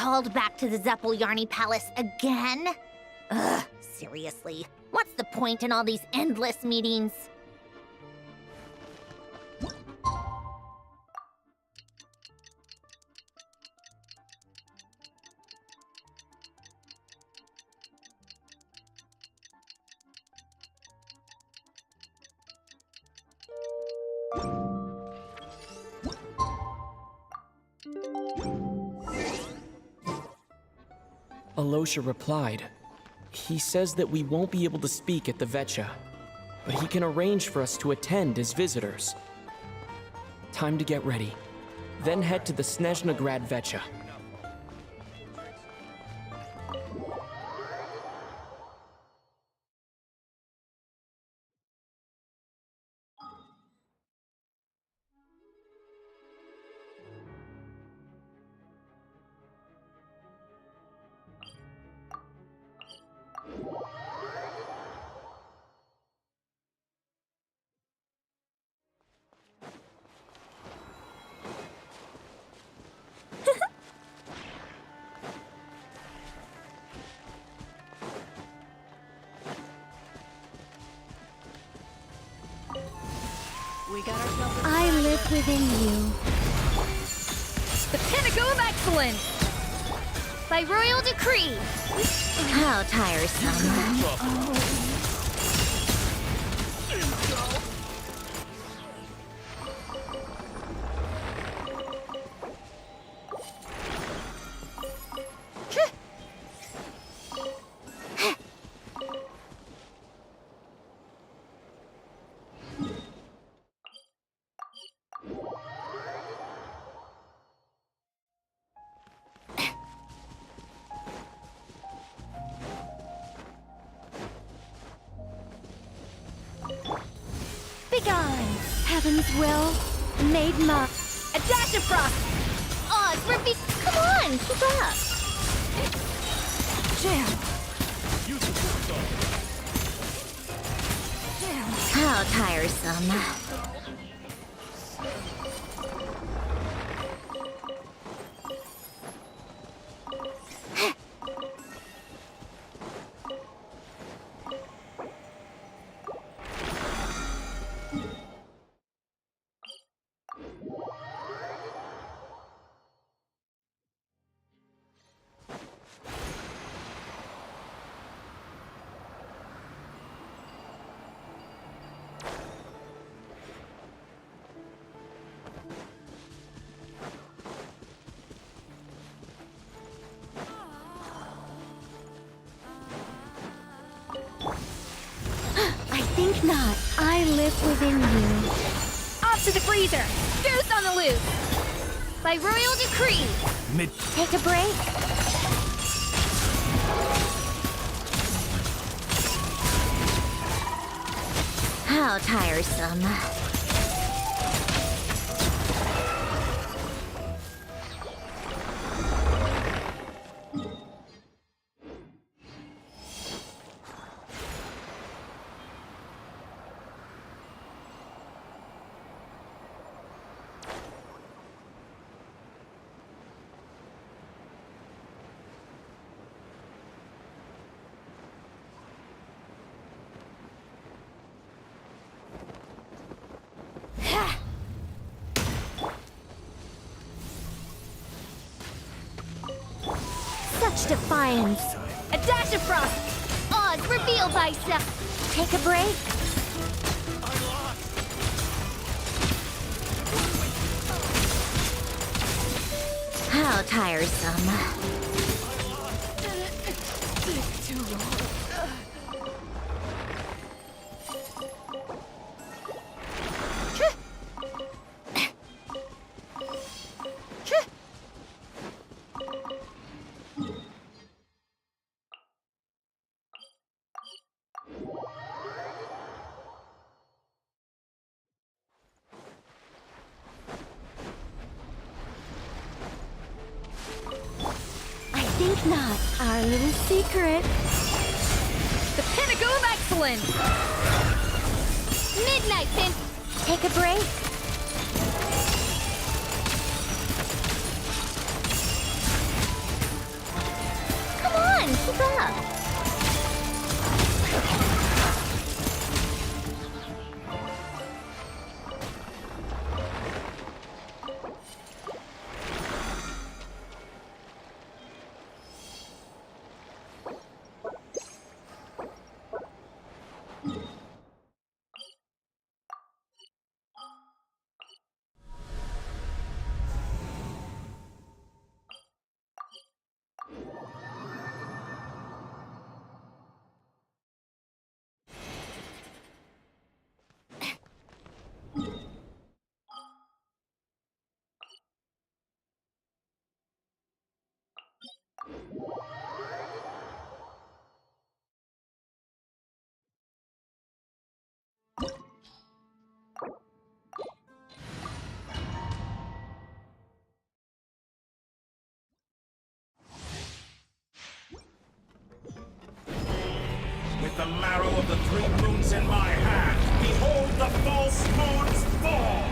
called back to the Zeppeljärni Palace again? Ugh, seriously. What's the point in all these endless meetings? Alosha replied. He says that we won't be able to speak at the veche, but he can arrange for us to attend as visitors. Time to get ready, then head to the Snezhnaya veche. I live within you. The pinnacle of excellence! By royal decree! How tiresome. Begone! Heaven's will, made mine. A dash of frost! Oz, Ruby, come on, keep up. Jam. How tiresome. I think not. I live within you. Off to the freezer! Goose on the loose! By royal decree! Take a break. How tiresome. Such defiance. A dash of frost! Oz, reveal thyself! Take a break. How tiresome. I think not. Our little secret. The pinnacle of excellence! Midnight pin! Take a break. Keep up! With the marrow of the 3 moons in my hand, behold the false moon's fall!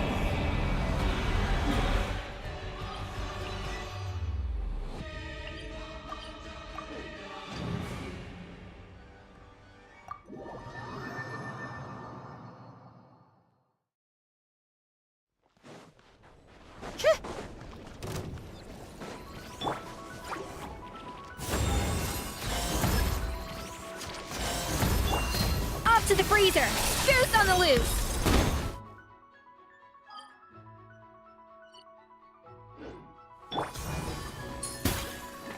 Off to the freezer! Goose on the loose!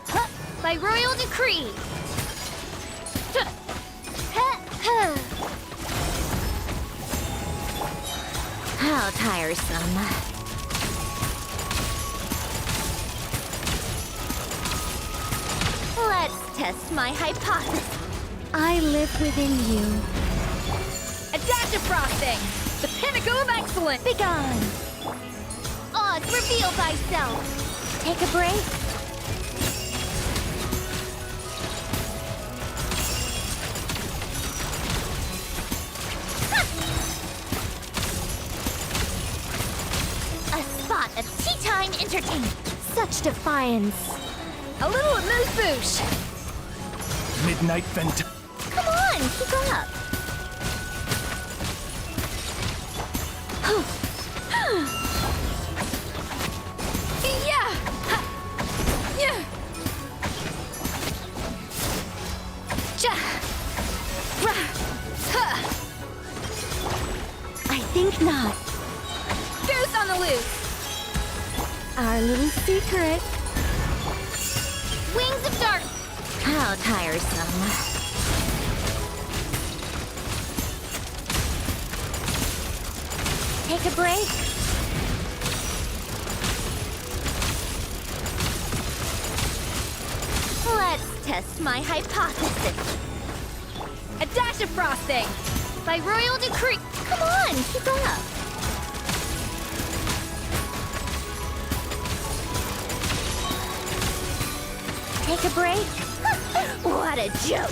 Huh, by royal decree! Huh. Huh, huh. How tiresome. Let's test my hypothesis. I live within you. Adaptive frosting! The pinnacle of excellence! Begone! Odds, reveal thyself! Take a break. A spot of tea time entertainment. Such defiance. A little amuse-bouche! Midnight vent. Come on, keep up. Yeah! Ha! Yeah! Ja! Ra! Ha! I think not. Goose on the loose! Our little secret. Wings of dark! How tiresome. Take a break. Let's test my hypothesis. A dash of frosting! By royal decree! Come on, keep up. Take a break. What a joke.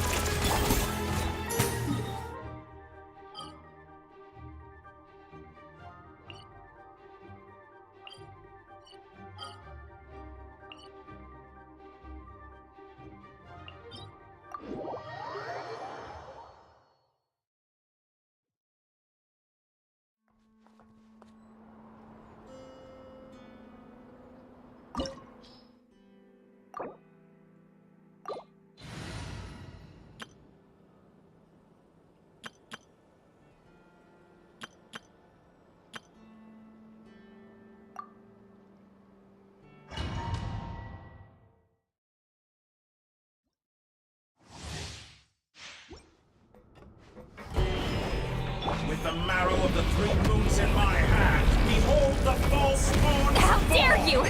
With the marrow of the 3 moons in my hand, behold the false moon's How fall! dare you!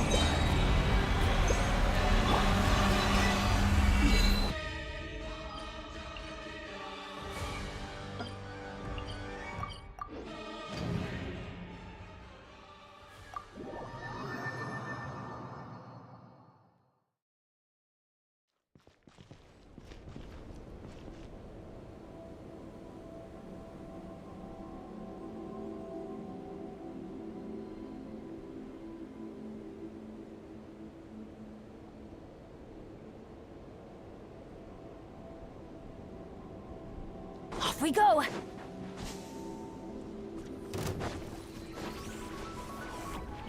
Off we go!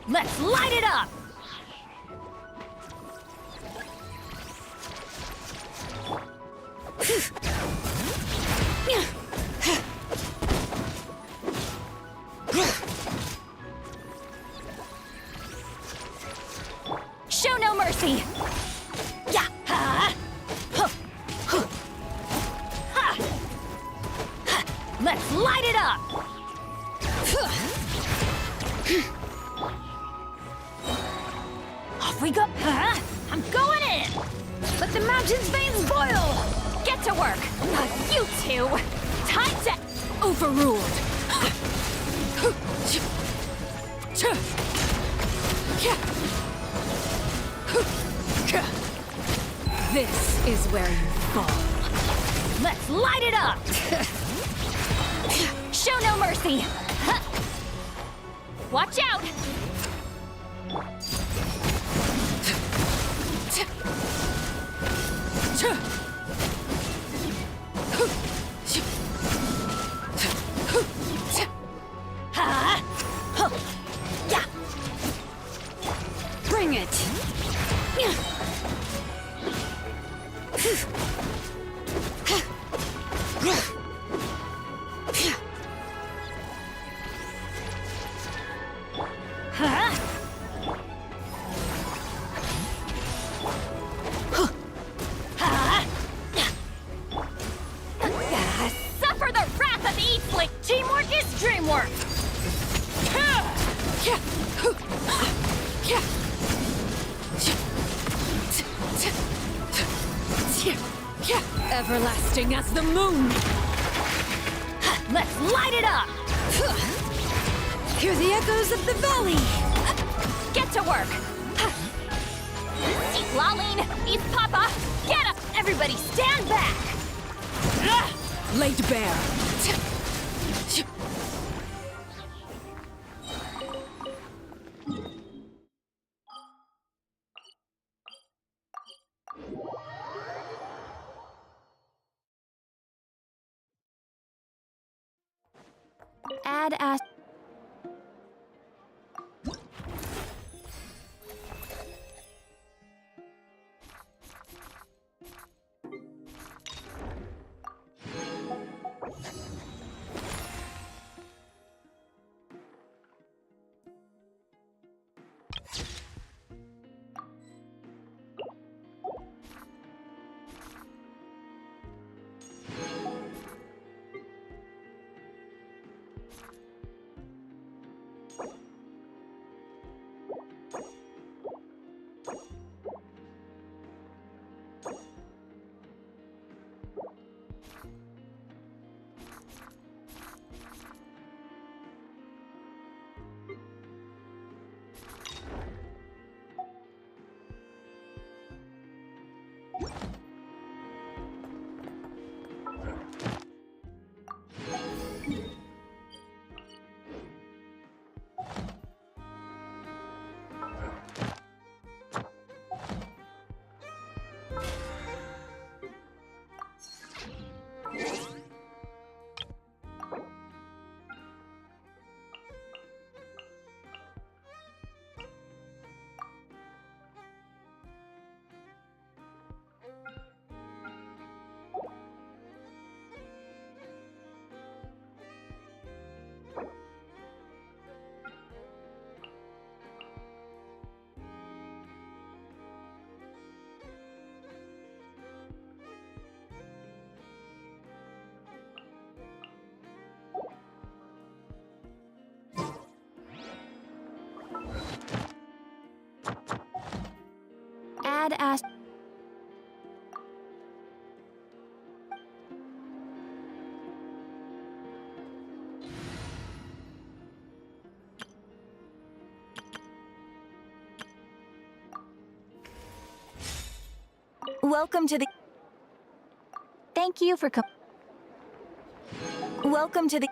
Let's light it up! Show no mercy! Yeah! Ha! Huh. Huh. Ha! Ha! Let's light it up! Off we go! Huh? I'm going in! Let the mountain's veins boil! Get to work! Not you two! Time to... Overruled! This is where you fall. Let's light it up! Show no mercy! Watch out! Bring it! Suffer the wrath of Eastling! Teamwork is dreamwork! Everlasting as the moon! Let's light it up! Hear the echoes of the valley! Get to work! East Laline! East Papa! Get up! Everybody stand back! Laid bare! Add as... Add as... Welcome to the... Thank you for Welcome to the...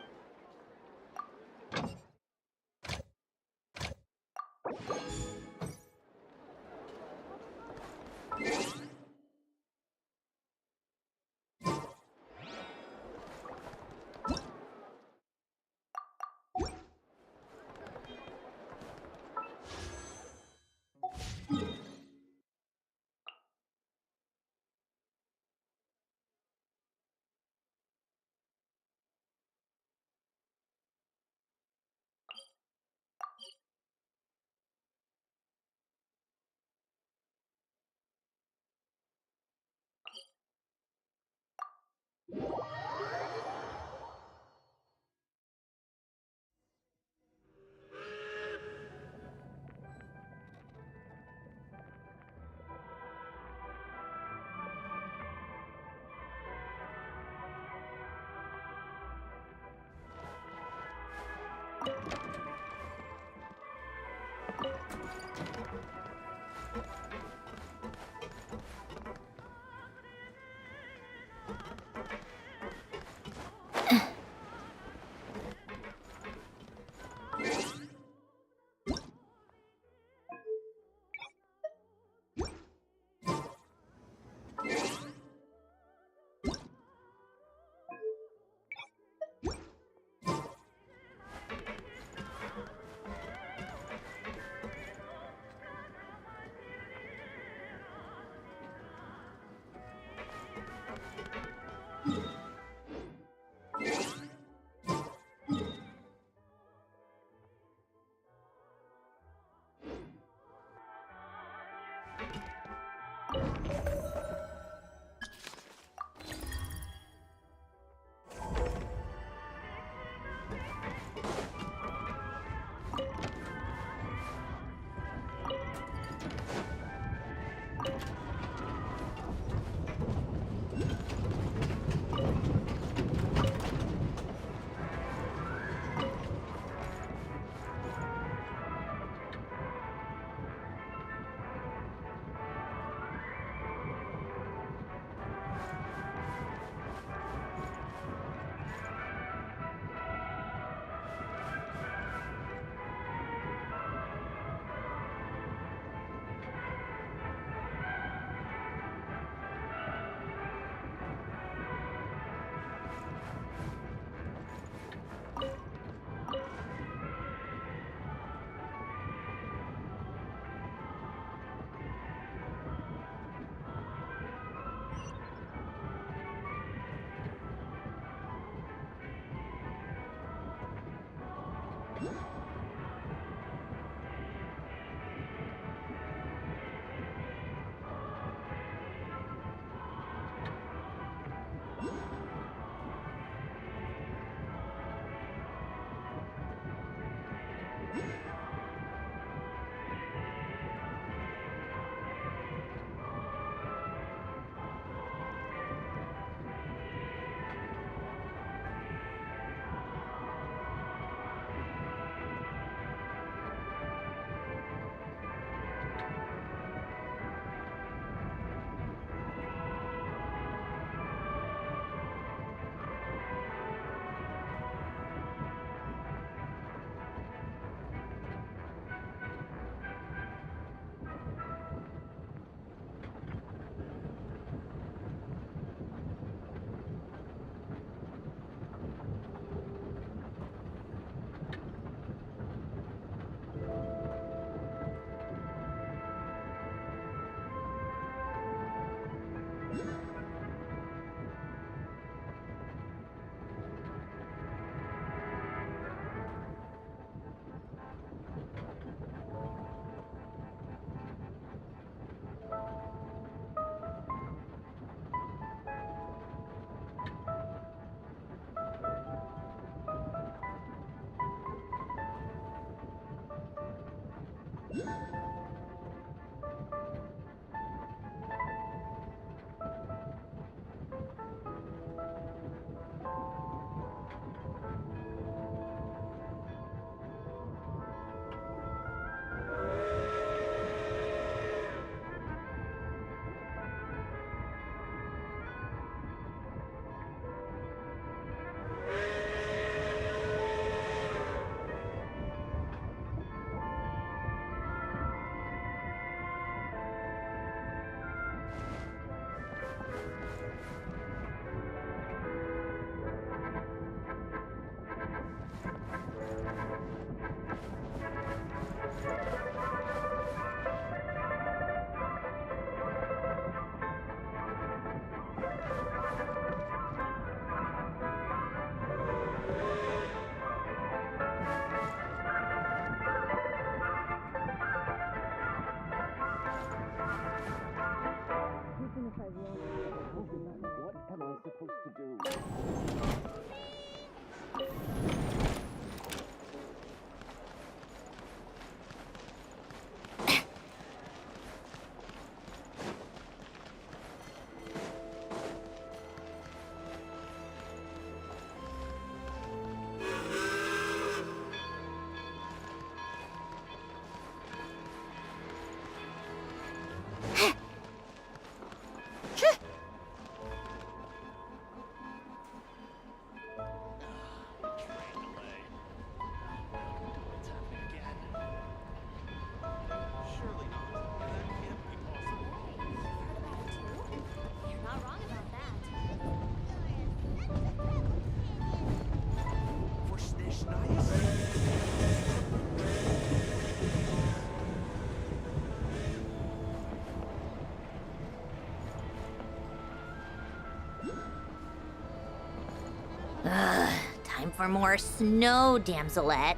for more snow damselettes.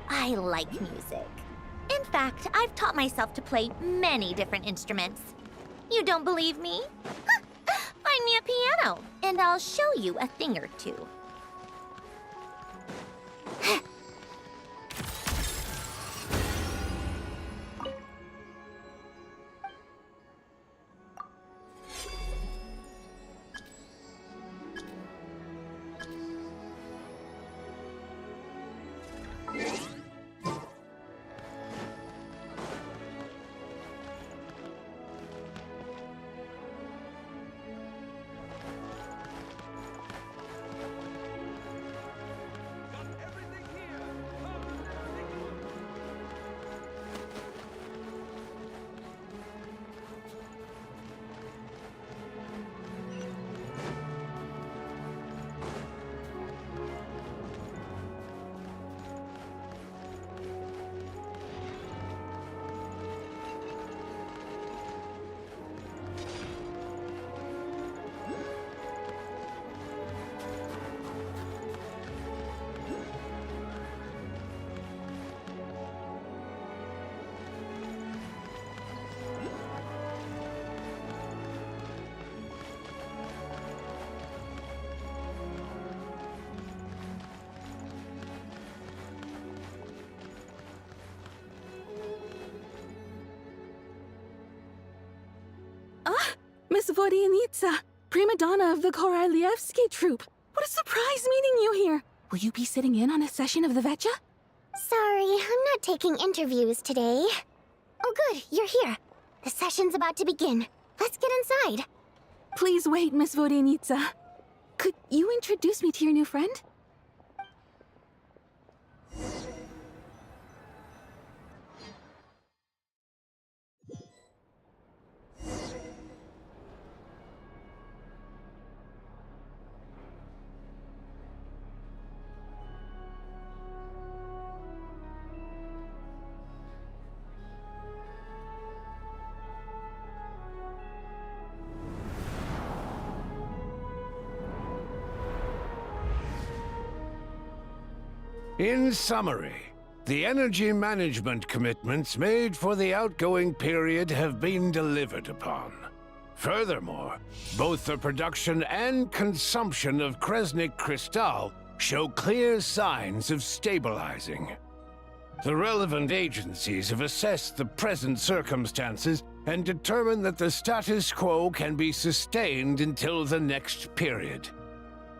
I like music. In fact, I've taught myself to play many different instruments. You don't believe me? Find me a piano, and I'll show you a thing or two. Miss Vodyanitsa, prima donna of the Korolievsky troupe. What a surprise meeting you here. Will you be sitting in on a session of the veche? Sorry, I'm not taking interviews today. Oh good, you're here. The session's about to begin. Let's get inside. Please wait, Miss Vodyanitsa. Could you introduce me to your new friend? In summary, the energy management commitments made for the outgoing period have been delivered upon. Furthermore, both the production and consumption of Kresnik Crystal show clear signs of stabilizing. The relevant agencies have assessed the present circumstances and determined that the status quo can be sustained until the next period.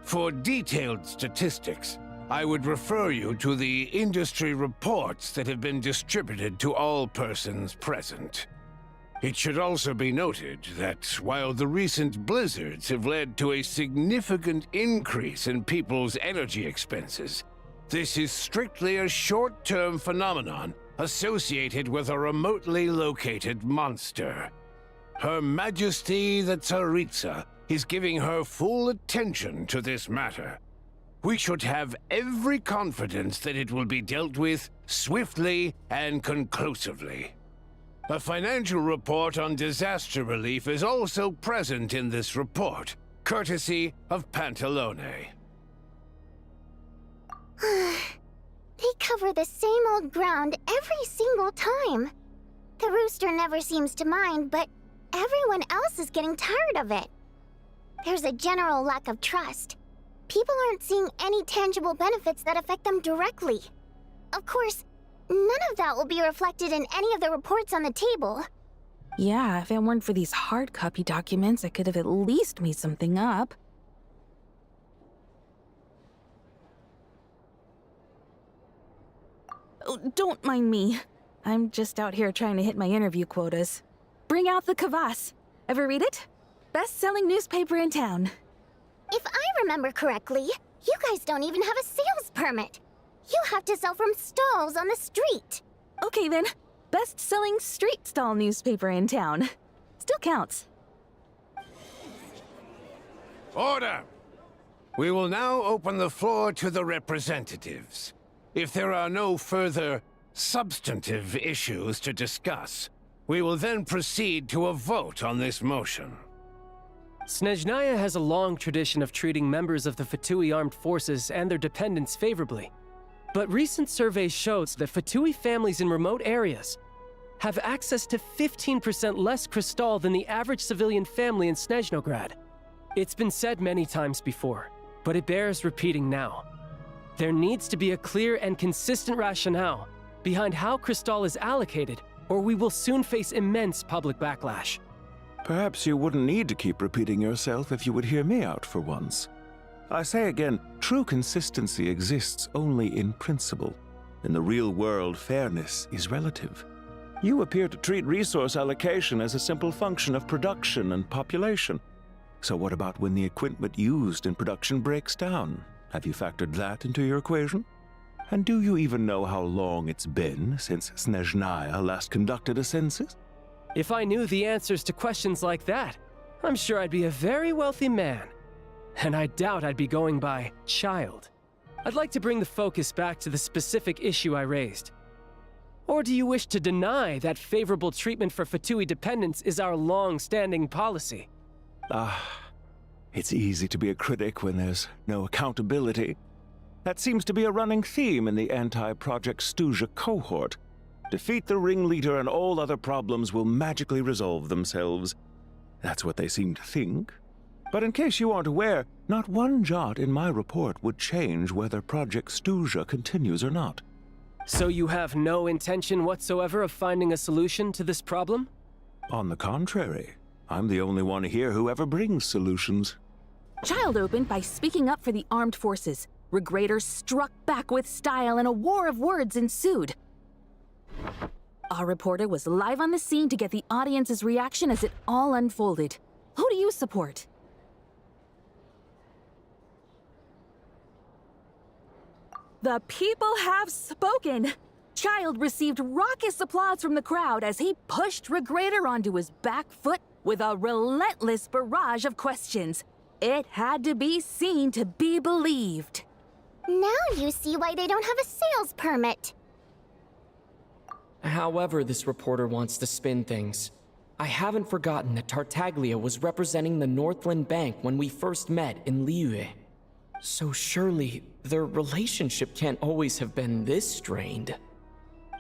For detailed statistics, I would refer you to the industry reports that have been distributed to all persons present. It should also be noted that while the recent blizzards have led to a significant increase in people's energy expenses, this is strictly a short-term phenomenon associated with a remotely located monster. Her Majesty the Tsaritsa is giving her full attention to this matter. We should have every confidence that it will be dealt with swiftly and conclusively. A financial report on disaster relief is also present in this report, courtesy of Pantalone. They cover the same old ground every single time. The rooster never seems to mind, but everyone else is getting tired of it. There's a general lack of trust. People aren't seeing any tangible benefits that affect them directly. Of course, none of that will be reflected in any of the reports on the table. Yeah, if it weren't for these hard copy documents, I could have at least made something up. Oh, don't mind me. I'm just out here trying to hit my interview quotas. Bring out the kvass. Ever read it? Best-selling newspaper in town. If I remember correctly, you guys don't even have a sales permit. You have to sell from stalls on the street. Okay then, best-selling street stall newspaper in town. Still counts. Order! We will now open the floor to the representatives. If there are no further substantive issues to discuss, we will then proceed to a vote on this motion. Snezhnaya has a long tradition of treating members of the Fatui armed forces and their dependents favorably. But recent surveys shows that Fatui families in remote areas have access to 15% less crystal than the average civilian family in Snezhnograd. It's been said many times before, but it bears repeating now. There needs to be a clear and consistent rationale behind how crystal is allocated, or we will soon face immense public backlash. Perhaps you wouldn't need to keep repeating yourself if you would hear me out for once. I say again, true consistency exists only in principle. In the real world, fairness is relative. You appear to treat resource allocation as a simple function of production and population. So what about when the equipment used in production breaks down? Have you factored that into your equation? And do you even know how long it's been since Snezhnaya last conducted a census? If I knew the answers to questions like that, I'm sure I'd be a very wealthy man. And I doubt I'd be going by child. I'd like to bring the focus back to the specific issue I raised. Or do you wish to deny that favorable treatment for Fatui dependents is our long-standing policy? It's easy to be a critic when there's no accountability. That seems to be a running theme in the anti-Project Stuja cohort. Defeat the ringleader and all other problems will magically resolve themselves. That's what they seem to think. But in case you aren't aware, not one jot in my report would change whether Project Stuja continues or not. So you have no intention whatsoever of finding a solution to this problem? On the contrary, I'm the only one here who ever brings solutions. Child opened by speaking up for the armed forces. Regrator struck back with style and a war of words ensued. Our reporter was live on the scene to get the audience's reaction as it all unfolded. Who do you support? The people have spoken! Child received raucous applause from the crowd as he pushed Regrator onto his back foot with a relentless barrage of questions. It had to be seen to be believed. Now you see why they don't have a sales permit. However this reporter wants to spin things, I haven't forgotten that Tartaglia was representing the Northland Bank when we first met in Liyue. So surely, their relationship can't always have been this strained.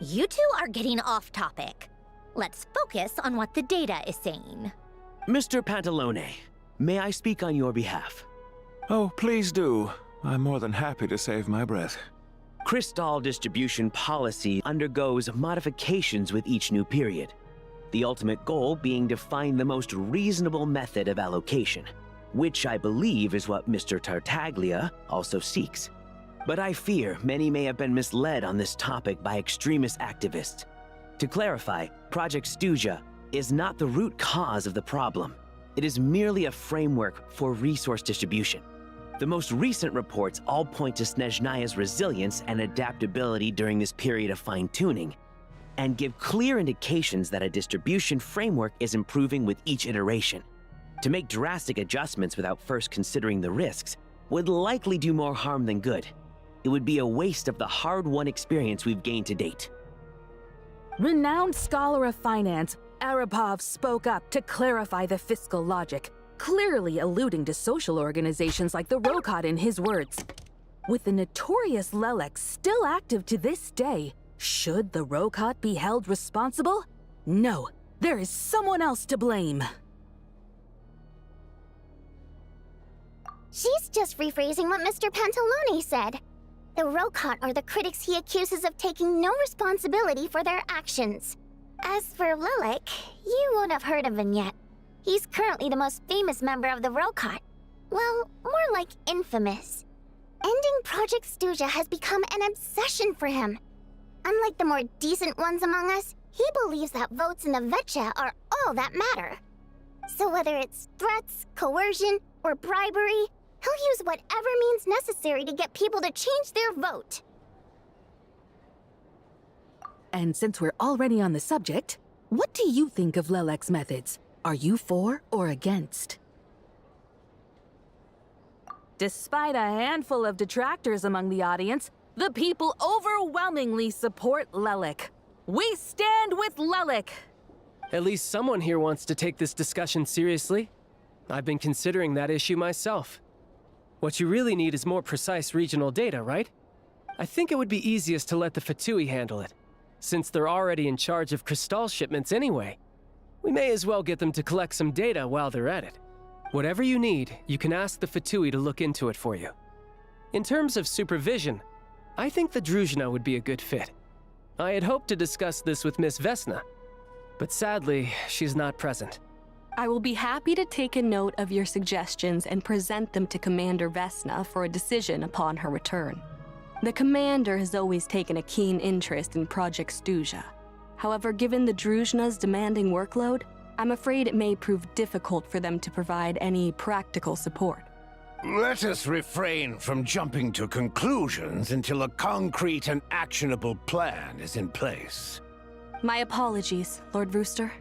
You two are getting off topic. Let's focus on what the data is saying. Mr. Pantalone, may I speak on your behalf? Oh, please do. I'm more than happy to save my breath. Crystal distribution policy undergoes modifications with each new period. The ultimate goal being to find the most reasonable method of allocation, which I believe is what Mr. Tartaglia also seeks. But I fear many may have been misled on this topic by extremist activists. To clarify, Project Stuja is not the root cause of the problem. It is merely a framework for resource distribution. The most recent reports all point to Snezhnaya's resilience and adaptability during this period of fine-tuning, and give clear indications that a distribution framework is improving with each iteration. To make drastic adjustments without first considering the risks would likely do more harm than good. It would be a waste of the hard-won experience we've gained to date. Renowned scholar of finance, Arapov spoke up to clarify the fiscal logic, clearly alluding to social organizations like the Rokot in his words. With the notorious Lelex still active to this day, should the Rokot be held responsible? No, there is someone else to blame. She's just rephrasing what Mr. Pantalone said. The Rokot are the critics he accuses of taking no responsibility for their actions. As for Lilik, you won't have heard of him yet. He's currently the most famous member of the Rokot. Well, more like infamous. Ending Project Stuja has become an obsession for him. Unlike the more decent ones among us, he believes that votes in the veche are all that matter. So whether it's threats, coercion, or bribery, he'll use whatever means necessary to get people to change their vote. And since we're already on the subject, what do you think of Lelek's methods? Are you for or against? Despite a handful of detractors among the audience, The people overwhelmingly support Lelik. We stand with Lelik! At least someone here wants to take this discussion seriously. I've been considering that issue myself. What you really need is more precise regional data, right? I think it would be easiest to let the Fatui handle it, since they're already in charge of Crystal shipments anyway. We may as well get them to collect some data while they're at it. Whatever you need, you can ask the Fatui to look into it for you. In terms of supervision, I think the Druzhna would be a good fit. I had hoped to discuss this with Miss Vesna, but sadly, she's not present. I will be happy to take a note of your suggestions and present them to Commander Vesna for a decision upon her return. The Commander has always taken a keen interest in Project Stuzha. However, given the Druzhna's demanding workload, I'm afraid it may prove difficult for them to provide any practical support. Let us refrain from jumping to conclusions until a concrete and actionable plan is in place. My apologies, Lord Rooster.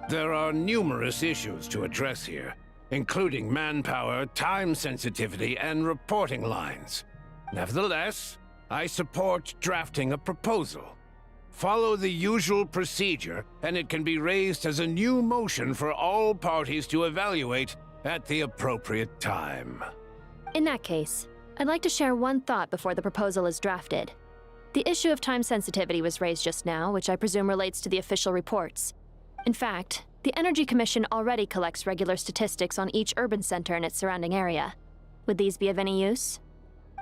There are numerous issues to address here, including manpower, time sensitivity, and reporting lines. Nevertheless, I support drafting a proposal. Follow the usual procedure, and it can be raised as a new motion for all parties to evaluate at the appropriate time. In that case, I'd like to share one thought before the proposal is drafted. The issue of time sensitivity was raised just now, which I presume relates to the official reports. In fact, the Energy Commission already collects regular statistics on each urban center and its surrounding area. Would these be of any use?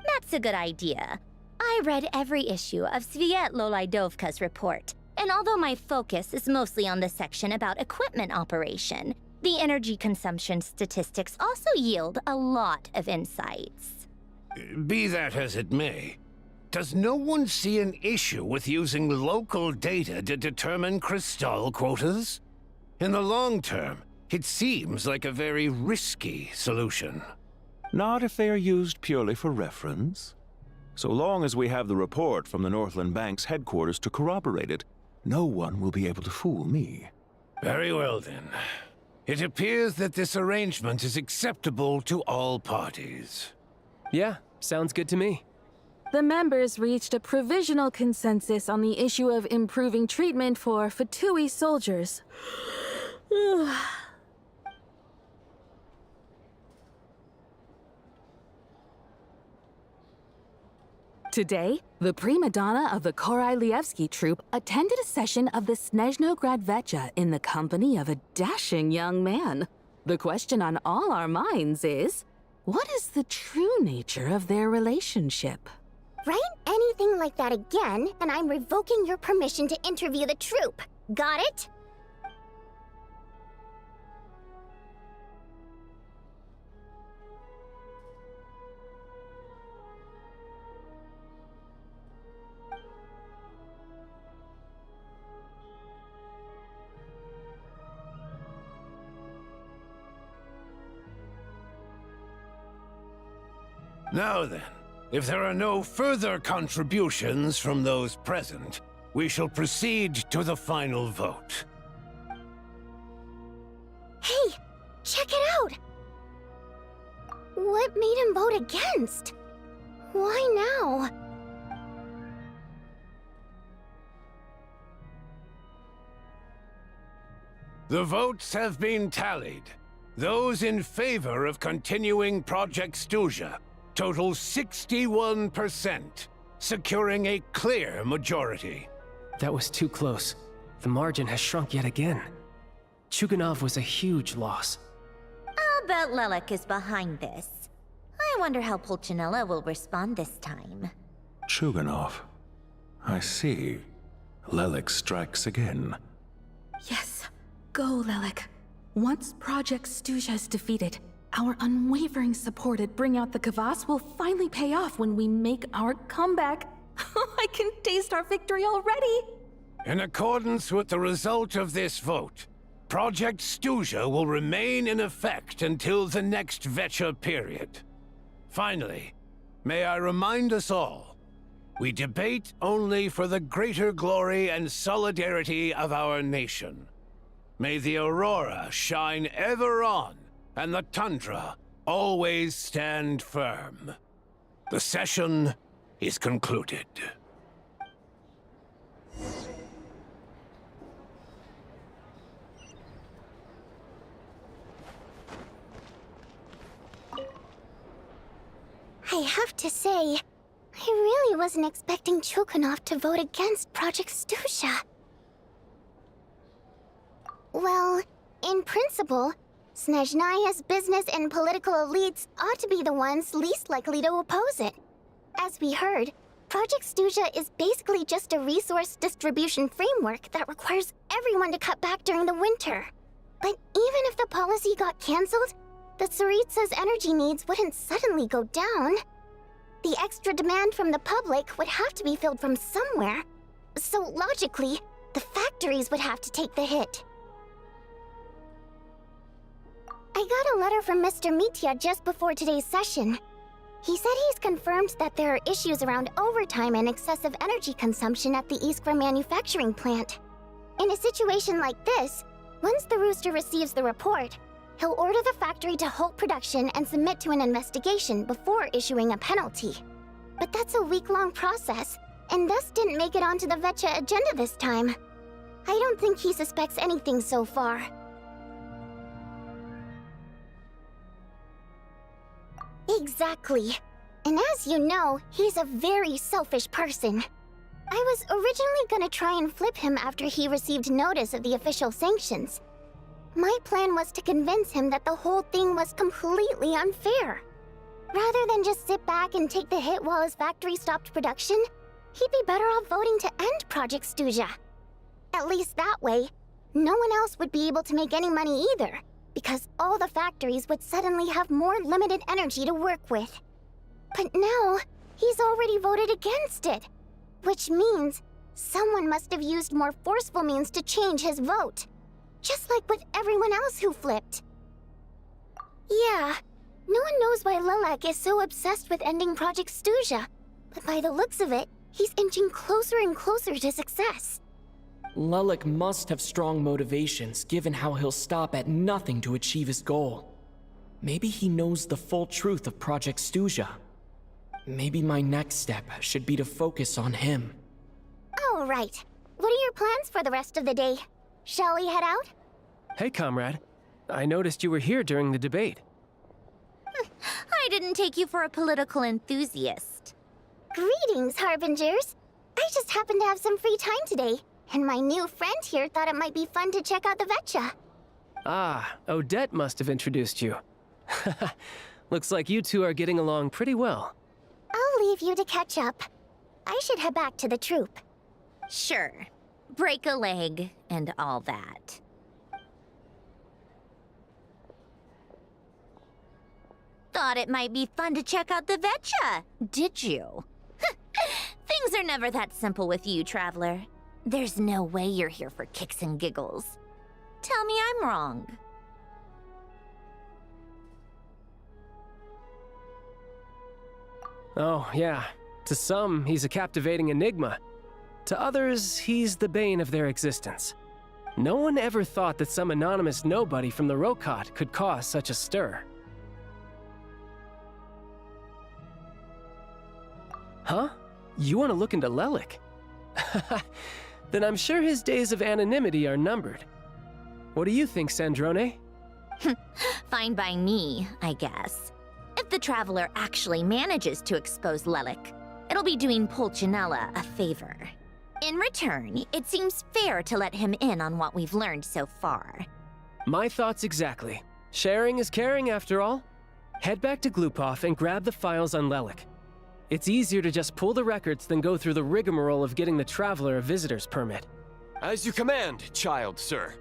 That's a good idea. I read every issue of Sviet-Lolaidovka's report, and although my focus is mostly on the section about equipment operation, the energy consumption statistics also yield a lot of insights. Be that as it may, does no one see an issue with using local data to determine Crystal quotas? In the long term, it seems like a very risky solution. Not if they are used purely for reference. So long as we have the report from the Northland Bank's headquarters to corroborate it, no one will be able to fool me. Very well then. It appears that this arrangement is acceptable to all parties. Yeah, sounds good to me. The members reached a provisional consensus on the issue of improving treatment for Fatui soldiers. Today, the prima donna of the Korailievsky troupe attended a session of the Snezhnograd veche in the company of a dashing young man. The question on all our minds is, what is the true nature of their relationship? Write anything like that again, and I'm revoking your permission to interview the troupe. Got it? Now then, if there are no further contributions from those present, we shall proceed to the final vote. Hey, check it out! What made him vote against? Why now? The votes have been tallied. Those in favor of continuing Project Stuzha total 61%, securing a clear majority. That was too close. The margin has shrunk yet again. Chuganov was a huge loss. I'll bet Lelik is behind this. I wonder how Pulcinella will respond this time. Chuganov. I see. Lelik strikes again. Yes, go, Lelik. Once Project Stuzha is defeated, our unwavering support at Bring Out the Kvass will finally pay off when we make our comeback. I can taste our victory already! In accordance with the result of this vote, Project Stuzha will remain in effect until the next veche period. Finally, may I remind us all, we debate only for the greater glory and solidarity of our nation. May the aurora shine ever on, and the tundra always stand firm. The session is concluded. I have to say, I really wasn't expecting Chulkunov to vote against Project Stusha. Well, in principle, Snezhnaya's business and political elites ought to be the ones least likely to oppose it. As we heard, Project Stusha is basically just a resource distribution framework that requires everyone to cut back during the winter. But even if the policy got cancelled, the Tsaritsa's energy needs wouldn't suddenly go down. The extra demand from the public would have to be filled from somewhere. So logically, the factories would have to take the hit. I got a letter from Mr. Mitya just before today's session. He said he's confirmed that there are issues around overtime and excessive energy consumption at the Iskra manufacturing plant. In a situation like this, once the Rooster receives the report, he'll order the factory to halt production and submit to an investigation before issuing a penalty. But that's a week-long process, and thus didn't make it onto the veche agenda this time. I don't think he suspects anything so far. Exactly. And as you know, he's a very selfish person. I was originally gonna try and flip him after he received notice of the official sanctions. My plan was to convince him that the whole thing was completely unfair. Rather than just sit back and take the hit while his factory stopped production, he'd be better off voting to end Project Stusha. At least that way, no one else would be able to make any money either, because all the factories would suddenly have more limited energy to work with. But now, he's already voted against it, which means someone must have used more forceful means to change his vote. Just like with everyone else who flipped. Yeah, no one knows why Lilac is so obsessed with ending Project Stusha, but by the looks of it, he's inching closer and closer to success. Lilac must have strong motivations, given how he'll stop at nothing to achieve his goal. Maybe he knows the full truth of Project Stusha. Maybe my next step should be to focus on him. All right. What are your plans for the rest of the day? Shall we head out? Hey, comrade. I noticed you were here during the debate. I didn't take you for a political enthusiast. Greetings, Harbingers. I just happened to have some free time today, and my new friend here thought it might be fun to check out the veche. Ah, Odette must have introduced you. Looks like you two are getting along pretty well. I'll leave you to catch up. I should head back to the troop. Sure. Break a leg and all that. Thought it might be fun to check out the veche, did you? Things are never that simple with you, Traveler. There's no way you're here for kicks and giggles. Tell me I'm wrong. Oh, yeah. To some, he's a captivating enigma. To others, he's the bane of their existence. No one ever thought that some anonymous nobody from the Rokot could cause such a stir. Huh? You want to look into Lelik? Then I'm sure his days of anonymity are numbered. What do you think, Sandrone? Fine by me, I guess. If the Traveler actually manages to expose Lelik, it'll be doing Pulcinella a favor. In return, it seems fair to let him in on what we've learned so far. My thoughts exactly. Sharing is caring, after all. Head back to Glupov and grab the files on Lelik. It's easier to just pull the records than go through the rigmarole of getting the Traveler a visitor's permit. As you command, child, sir.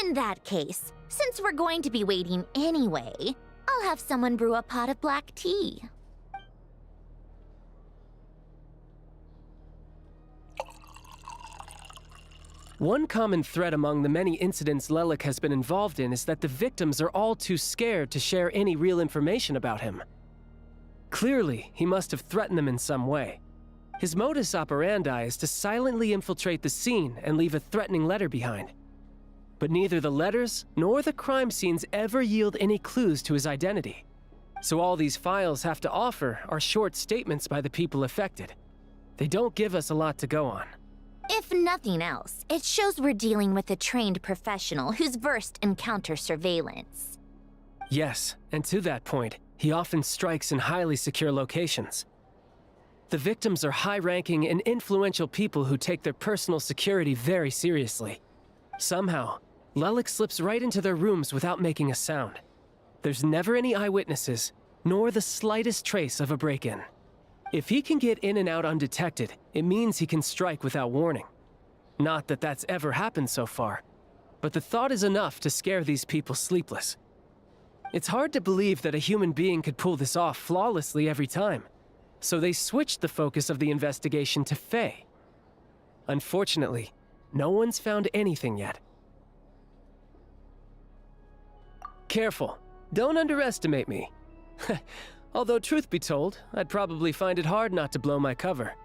In that case, since we're going to be waiting anyway, I'll have someone brew a pot of black tea. One common thread among the many incidents Lelik has been involved in is that the victims are all too scared to share any real information about him. Clearly, he must have threatened them in some way. His modus operandi is to silently infiltrate the scene and leave a threatening letter behind. But neither the letters nor the crime scenes ever yield any clues to his identity. So all these files have to offer are short statements by the people affected. They don't give us a lot to go on. If nothing else, it shows we're dealing with a trained professional who's versed in counter-surveillance. Yes, and to that point, he often strikes in highly secure locations. The victims are high-ranking and influential people who take their personal security very seriously. Somehow, Lelik slips right into their rooms without making a sound. There's never any eyewitnesses, nor the slightest trace of a break-in. If he can get in and out undetected, it means he can strike without warning. Not that that's ever happened so far, but the thought is enough to scare these people sleepless. It's hard to believe that a human being could pull this off flawlessly every time, so they switched the focus of the investigation to Faye. Unfortunately, no one's found anything yet. Careful, don't underestimate me. Although truth be told, I'd probably find it hard not to blow my cover.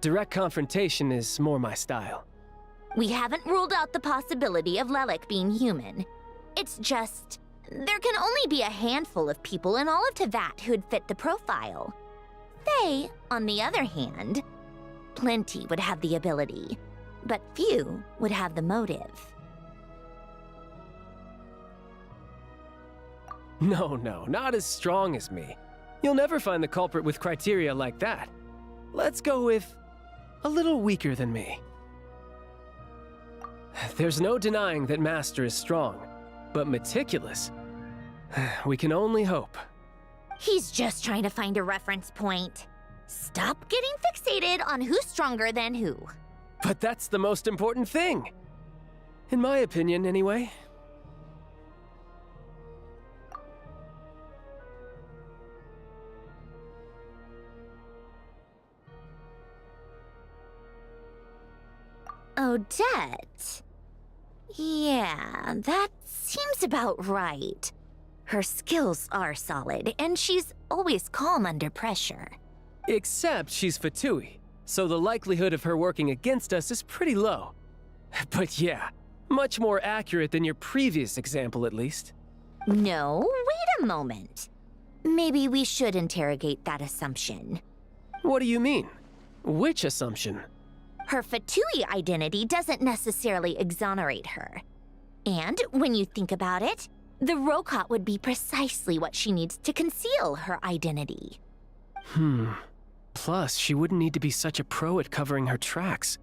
Direct confrontation is more my style. We haven't ruled out the possibility of Lelik being human. It's just, there can only be a handful of people in all of Teyvat who'd fit the profile. Faye, on the other hand, plenty would have the ability, but few would have the motive. No, not as strong as me. You'll never find the culprit with criteria like that. Let's go with a little weaker than me. There's no denying that Master is strong, but meticulous. We can only hope. He's just trying to find a reference point. Stop getting fixated on who's stronger than who. But that's the most important thing. In my opinion, anyway. Odette? Yeah, that seems about right. Her skills are solid, and she's always calm under pressure. Except she's Fatui, so the likelihood of her working against us is pretty low. But yeah, much more accurate than your previous example at least. No, wait a moment. Maybe we should interrogate that assumption. What do you mean? Which assumption? Her Fatui identity doesn't necessarily exonerate her. And when you think about it, the Rokot would be precisely what she needs to conceal her identity. Plus, she wouldn't need to be such a pro at covering her tracks.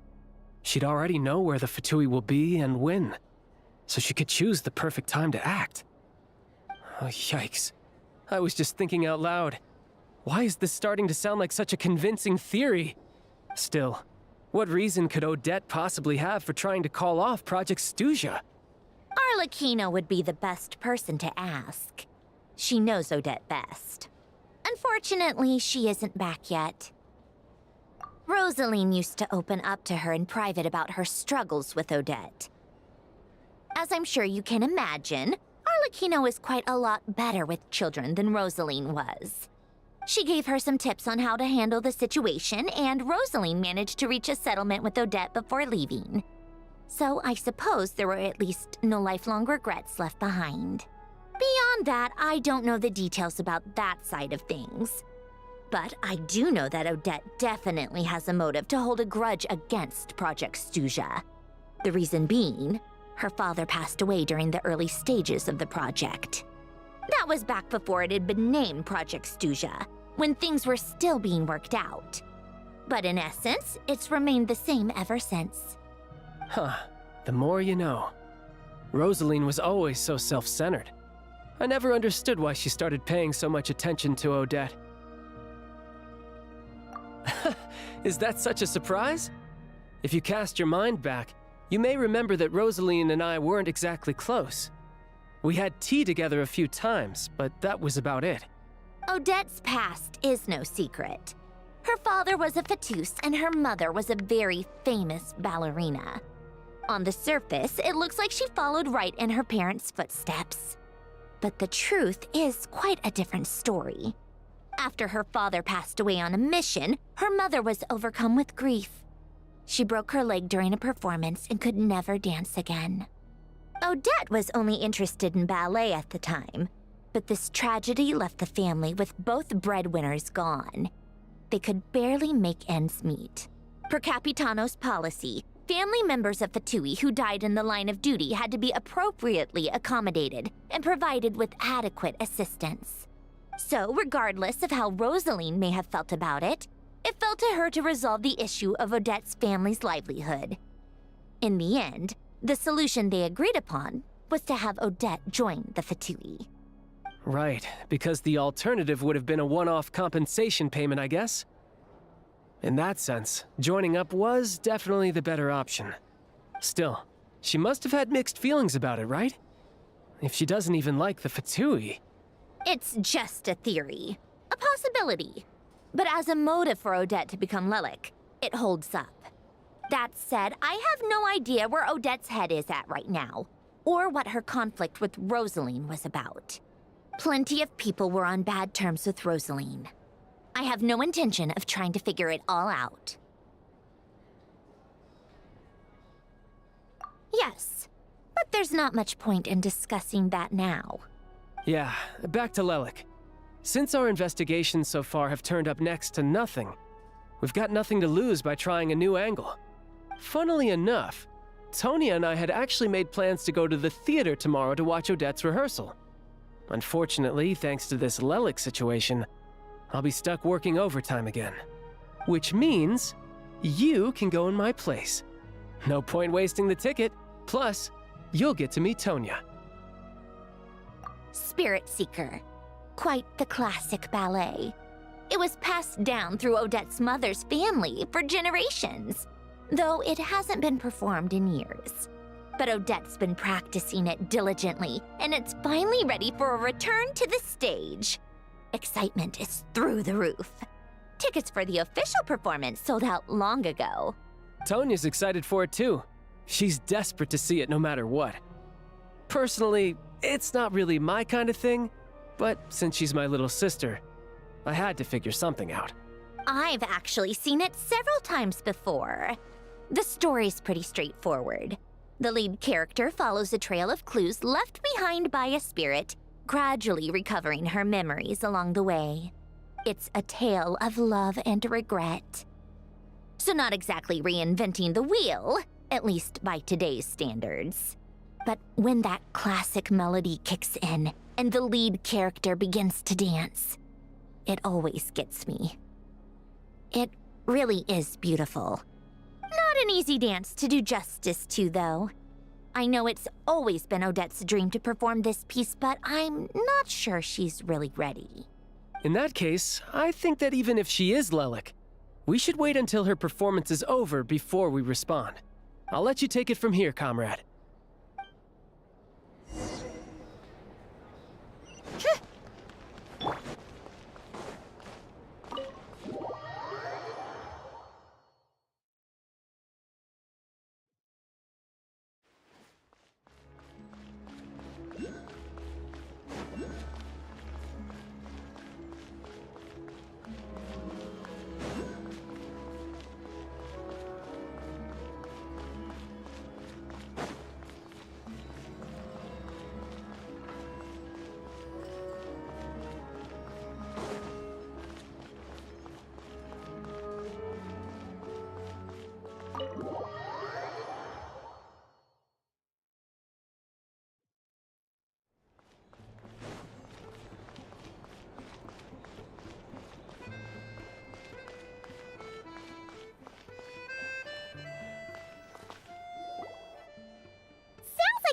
She'd already know where the Fatui will be and when, so she could choose the perfect time to act. Oh, yikes. I was just thinking out loud. Why is this starting to sound like such a convincing theory? Still, what reason could Odette possibly have for trying to call off Project Stuzha? Arlecchino would be the best person to ask. She knows Odette best. Unfortunately, she isn't back yet. Rosaline used to open up to her in private about her struggles with Odette. As I'm sure you can imagine, Arlecchino is quite a lot better with children than Rosaline was. She gave her some tips on how to handle the situation, and Rosaline managed to reach a settlement with Odette before leaving. So I suppose there were at least no lifelong regrets left behind. Beyond that, I don't know the details about that side of things. But I do know that Odette definitely has a motive to hold a grudge against Project Stuzha. The reason being, her father passed away during the early stages of the project. That was back before it had been named Project Stuzha, when things were still being worked out. But in essence, it's remained the same ever since. Huh. The more you know. Rosaline was always so self-centered. I never understood why she started paying so much attention to Odette. Is that such a surprise? If you cast your mind back, you may remember that Rosaline and I weren't exactly close. We had tea together a few times, but that was about it. Odette's past is no secret. Her father was a Fatus and her mother was a very famous ballerina. On the surface, it looks like she followed right in her parents' footsteps. But the truth is quite a different story. After her father passed away on a mission, her mother was overcome with grief. She broke her leg during a performance and could never dance again. Odette was only interested in ballet at the time, But this tragedy left the family with both breadwinners gone. They could barely make ends meet. Per Capitano's policy, family members of Fatui who died in the line of duty had to be appropriately accommodated and provided with adequate assistance. So, regardless of how Rosaline may have felt about it, it fell to her to resolve the issue of Odette's family's livelihood. In the end, the solution they agreed upon was to have Odette join the Fatui. Right, because the alternative would have been a one-off compensation payment, I guess. In that sense, joining up was definitely the better option. Still, she must have had mixed feelings about it, right? If she doesn't even like the Fatui. It's just a theory, a possibility. But as a motive for Odette to become Lelik, it holds up. That said, I have no idea where Odette's head is at right now, or what her conflict with Rosaline was about. Plenty of people were on bad terms with Rosaline. I have no intention of trying to figure it all out. Yes, but there's not much point in discussing that now. Yeah, back to Lelik. Since our investigations so far have turned up next to nothing, we've got nothing to lose by trying a new angle. Funnily enough, Tonya and I had actually made plans to go to the theater tomorrow to watch Odette's rehearsal. Unfortunately, thanks to this Lelik situation, I'll be stuck working overtime again. Which means you can go in my place. No point wasting the ticket, plus you'll get to meet Tonya. Spirit Seeker. Quite the classic ballet. It was passed down through Odette's mother's family for generations, though it hasn't been performed in years. But Odette's been practicing it diligently, and it's finally ready for a return to the stage. Excitement is through the roof. Tickets for the official performance sold out long ago. Tonya's excited for it too. She's desperate to see it no matter what. Personally, it's not really my kind of thing, but since she's my little sister, I had to figure something out. I've actually seen it several times before. The story's pretty straightforward. The lead character follows a trail of clues left behind by a spirit, gradually recovering her memories along the way. It's a tale of love and regret. So not exactly reinventing the wheel, at least by today's standards. But when that classic melody kicks in and the lead character begins to dance, it always gets me. It really is beautiful. Not an easy dance to do justice to, though. I know it's always been Odette's dream to perform this piece, but I'm not sure she's really ready. In that case, I think that even if she is Lelik, we should wait until her performance is over before we respond. I'll let you take it from here, comrade.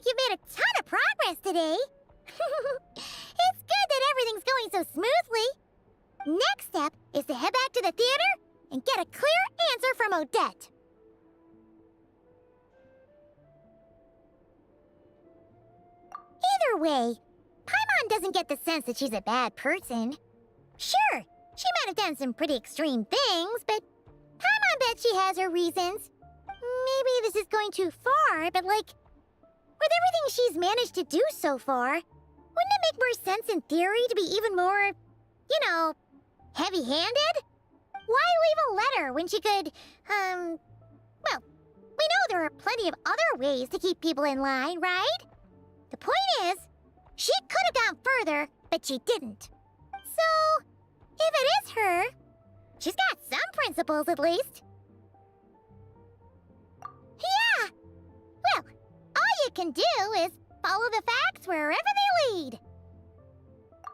You've made a ton of progress today. It's good that everything's going so smoothly. Next step is to head back to the theater and get a clear answer from Odette. Either way, Paimon doesn't get the sense that she's a bad person. Sure, she might have done some pretty extreme things, but Paimon bets she has her reasons. Maybe this is going too far, but with everything she's managed to do so far, wouldn't it make more sense in theory to be even more, heavy-handed? Why leave a letter when she could, well, we know there are plenty of other ways to keep people in line, right? The point is, she could have gone further but she didn't. So, if it is her, she's got some principles at least. Yeah! Well, all you can do is follow the facts wherever they lead.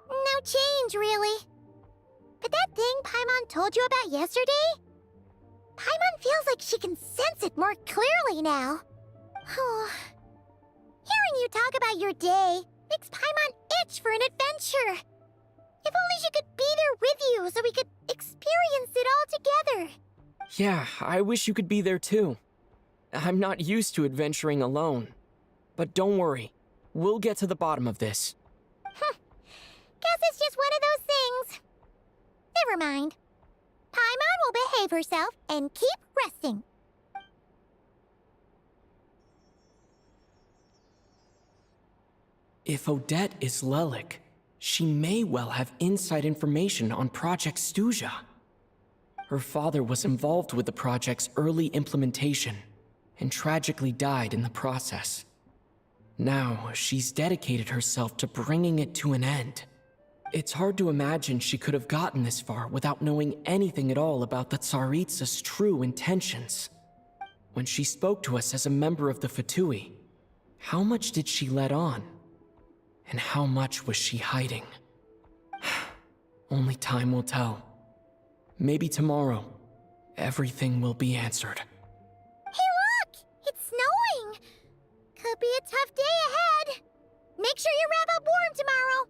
No change, really. But that thing Paimon told you about yesterday? Paimon feels like she can sense it more clearly now. Hearing you talk about your day makes Paimon itch for an adventure. If only she could be there with you so we could experience it all together. Yeah, I wish you could be there too. I'm not used to adventuring alone. But don't worry, we'll get to the bottom of this. Guess it's just one of those things. Never mind. Paimon will behave herself and keep resting. If Odette is Lelik, she may well have inside information on Project Stuja. Her father was involved with the project's early implementation and tragically died in the process. Now, she's dedicated herself to bringing it to an end. It's hard to imagine she could have gotten this far without knowing anything at all about the Tsaritsa's true intentions. When she spoke to us as a member of the Fatui, how much did she let on? And how much was she hiding? Only time will tell. Maybe tomorrow, everything will be answered. Hey look! It's snowing! Could be a tough day ahead. Make sure you wrap up warm tomorrow.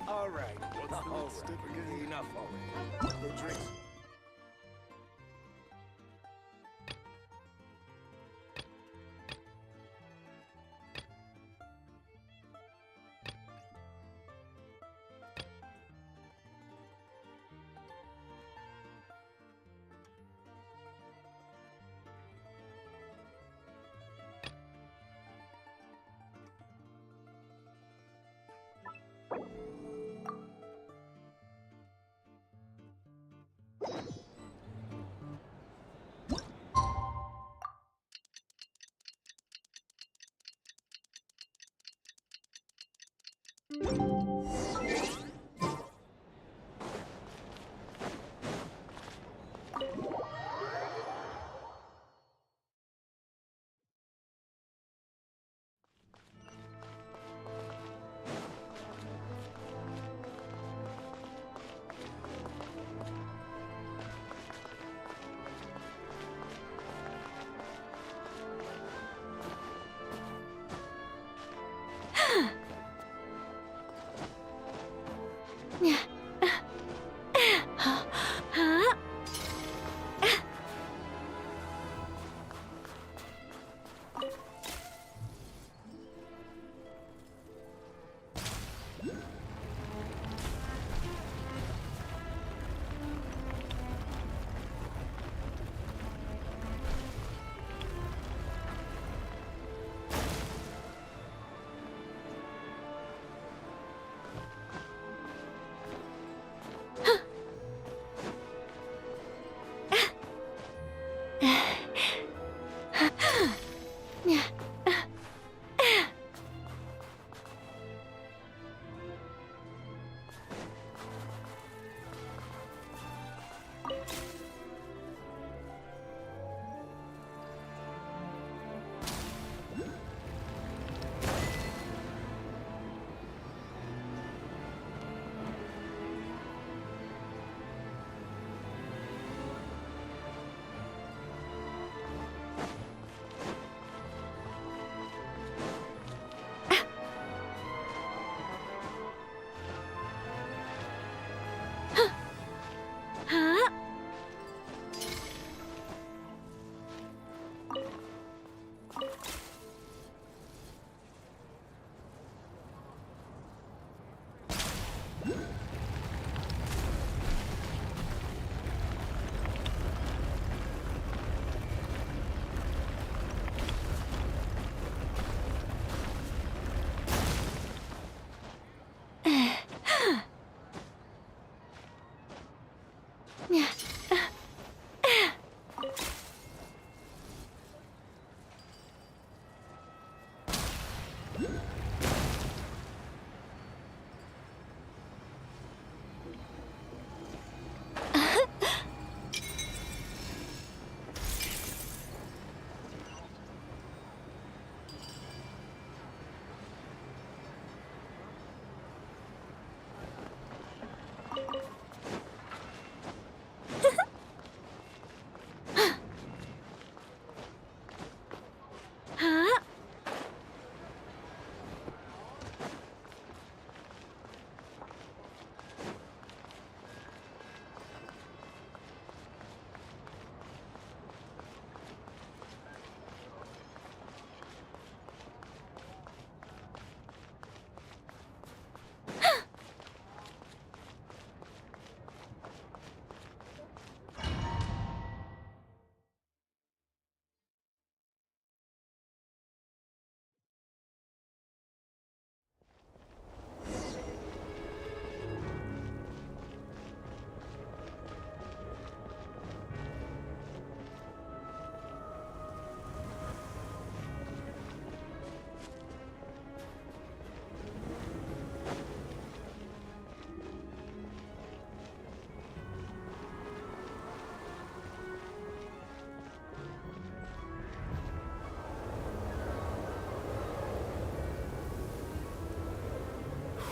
All right. Enough already. The drinks.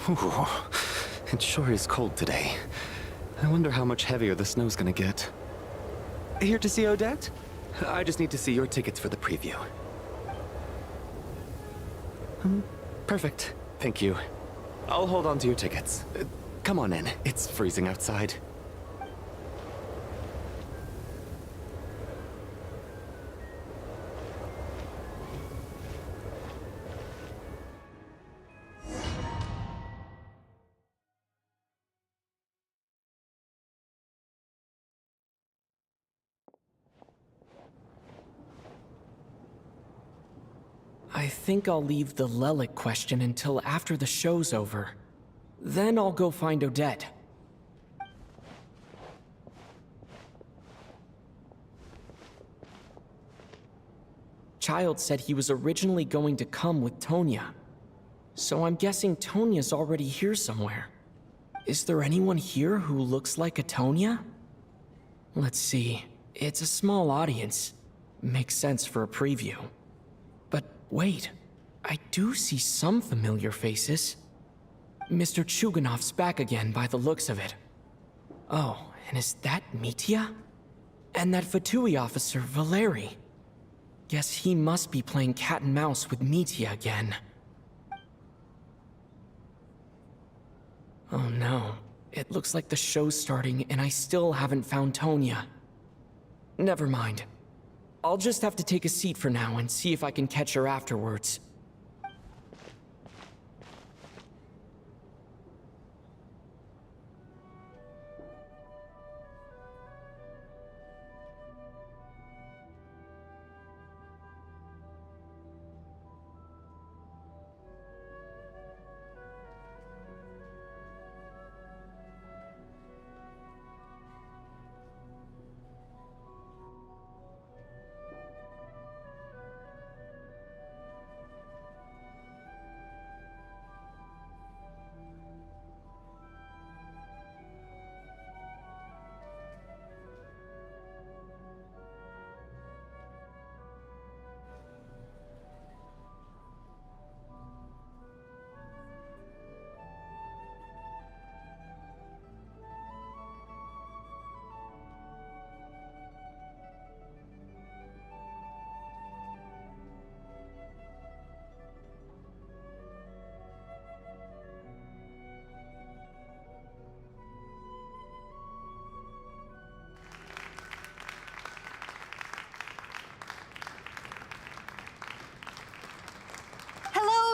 Ooh, it sure is cold today. I wonder how much heavier the snow's gonna get. Here to see Odette? I just need to see your tickets for the preview. Perfect. Thank you. I'll hold on to your tickets. Come on in. It's freezing outside. I think I'll leave the Lelic question until after the show's over. Then I'll go find Odette. Child said he was originally going to come with Tonya. So I'm guessing Tonya's already here somewhere. Is there anyone here who looks like a Tonya? Let's see. It's a small audience. Makes sense for a preview. But wait, I do see some familiar faces. Mr. Chuganov's back again by the looks of it. Oh, and is that Mitya? And that Fatui officer, Valeri. Guess he must be playing cat and mouse with Mitya again. Oh no, it looks like the show's starting and I still haven't found Tonya. Never mind. I'll just have to take a seat for now and see if I can catch her afterwards.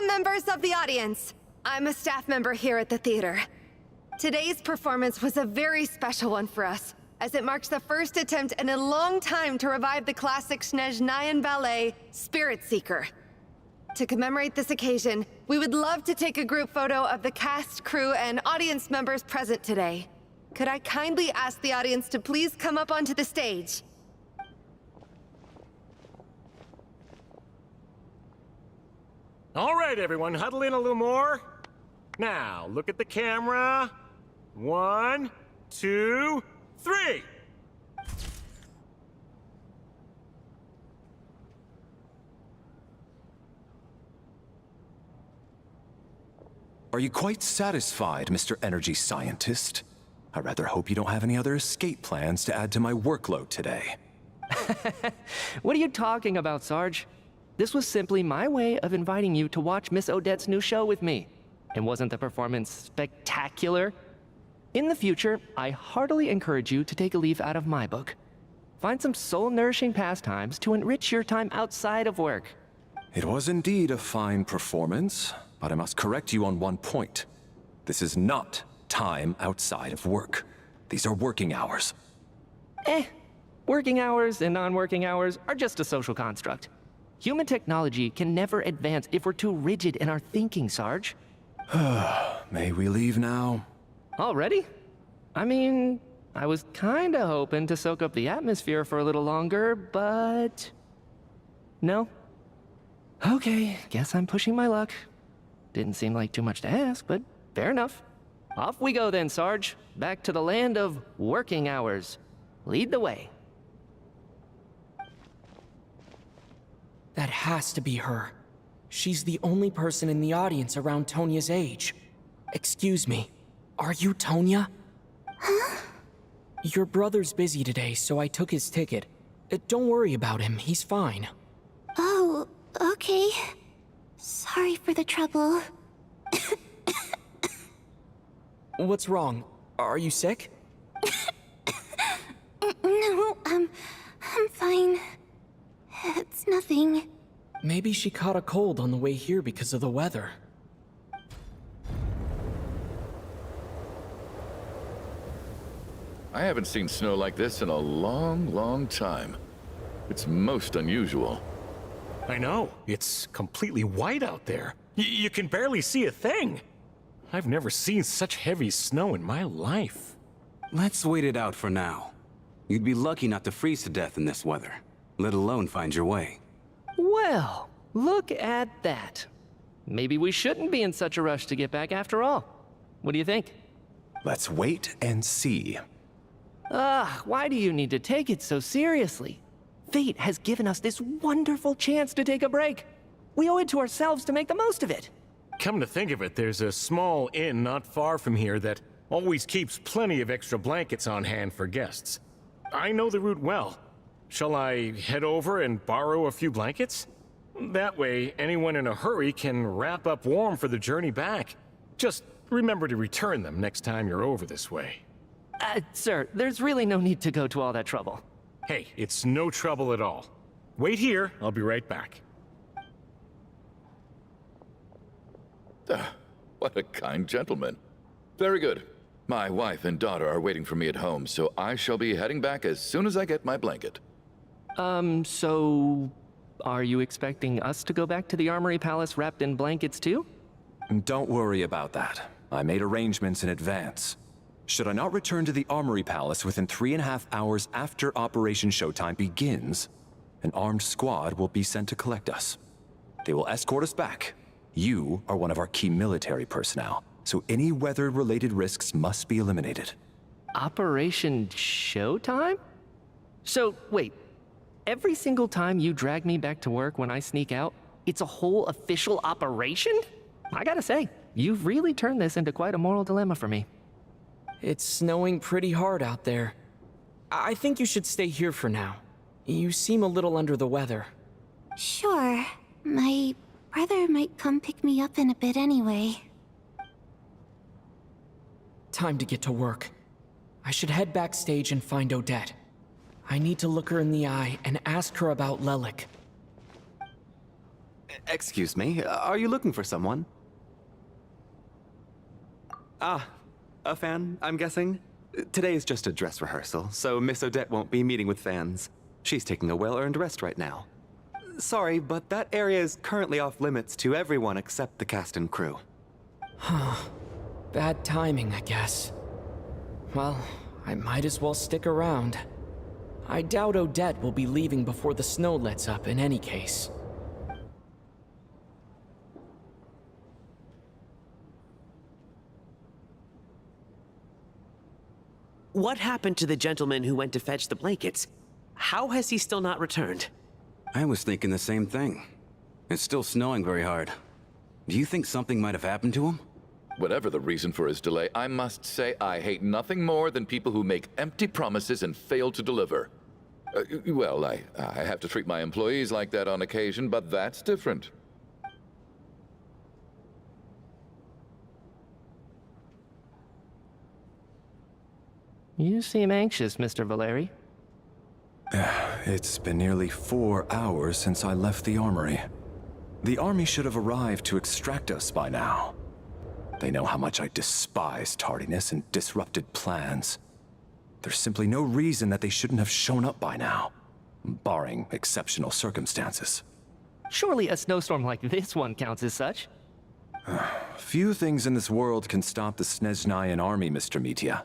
Members of the audience, I'm a staff member here at the theater. Today's performance was a very special one for us, as it marks the first attempt in a long time to revive the classic Snezhnayan ballet, Spirit Seeker. To commemorate this occasion, we would love to take a group photo of the cast, crew, and audience members present today. could I kindly ask the audience to please come up onto the stage? All right, everyone, huddle in a little more. Now, look at the camera. 1, 2, 3. Are you quite satisfied, Mr. Energy Scientist? I rather hope you don't have any other escape plans to add to my workload today. What are you talking about, Sarge? This was simply my way of inviting you to watch Miss Odette's new show with me. And wasn't the performance spectacular? In the future, I heartily encourage you to take a leaf out of my book. Find some soul-nourishing pastimes to enrich your time outside of work. It was indeed a fine performance, but I must correct you on one point. This is not time outside of work. These are working hours. Working hours and non-working hours are just a social construct. Human technology can never advance if we're too rigid in our thinking, Sarge. May we leave now? Already? I mean, I was kinda hoping to soak up the atmosphere for a little longer, but... No? Okay, guess I'm pushing my luck. Didn't seem like too much to ask, but fair enough. Off we go then, Sarge. Back to the land of working hours. Lead the way. That has to be her. She's the only person in the audience around Tonya's age. Excuse me, are you Tonya? Huh? Your brother's busy today, so I took his ticket. Don't worry about him, he's fine. Oh, okay. Sorry for the trouble. What's wrong? Are you sick? No, I'm fine. It's nothing. Maybe she caught a cold on the way here because of the weather. I haven't seen snow like this in a long, long time. It's most unusual. I know. It's completely white out there. You can barely see a thing. I've never seen such heavy snow in my life. Let's wait it out for now. You'd be lucky not to freeze to death in this weather, let alone find your way. Well, look at that. Maybe we shouldn't be in such a rush to get back after all. What do you think? Let's wait and see. Why do you need to take it so seriously? Fate has given us this wonderful chance to take a break. We owe it to ourselves to make the most of it. Come to think of it, there's a small inn not far from here that always keeps plenty of extra blankets on hand for guests. I know the route well. Shall I head over and borrow a few blankets? That way, anyone in a hurry can wrap up warm for the journey back. Just remember to return them next time you're over this way. Sir, there's really no need to go to all that trouble. Hey, it's no trouble at all. Wait here, I'll be right back. What a kind gentleman. Very good. My wife and daughter are waiting for me at home, so I shall be heading back as soon as I get my blanket. So... are you expecting us to go back to the Armory Palace wrapped in blankets too? Don't worry about that. I made arrangements in advance. Should I not return to the Armory Palace within 3.5 hours after Operation Showtime begins, an armed squad will be sent to collect us. They will escort us back. You are one of our key military personnel, so any weather-related risks must be eliminated. Operation Showtime? So, wait. Every single time you drag me back to work when I sneak out, it's a whole official operation? I gotta say, you've really turned this into quite a moral dilemma for me. It's snowing pretty hard out there. I think you should stay here for now. You seem a little under the weather. Sure. My brother might come pick me up in a bit anyway. Time to get to work. I should head backstage and find Odette. I need to look her in the eye and ask her about Lelik. Excuse me, are you looking for someone? A fan, I'm guessing? Today is just a dress rehearsal, so Miss Odette won't be meeting with fans. She's taking a well-earned rest right now. Sorry, but that area is currently off limits to everyone except the cast and crew. Huh. Bad timing, I guess. Well, I might as well stick around. I doubt Odette will be leaving before the snow lets up in any case. What happened to the gentleman who went to fetch the blankets? How has he still not returned? I was thinking the same thing. It's still snowing very hard. Do you think something might have happened to him? Whatever the reason for his delay, I must say I hate nothing more than people who make empty promises and fail to deliver. Well, I have to treat my employees like that on occasion, but that's different. You seem anxious, Mr. Valeri. It's been nearly 4 hours since I left the armory. The army should have arrived to extract us by now. They know how much I despise tardiness and disrupted plans. There's simply no reason that they shouldn't have shown up by now, barring exceptional circumstances. Surely a snowstorm like this one counts as such. Few things in this world can stop the Snezhnayan army, Mr. Mitya.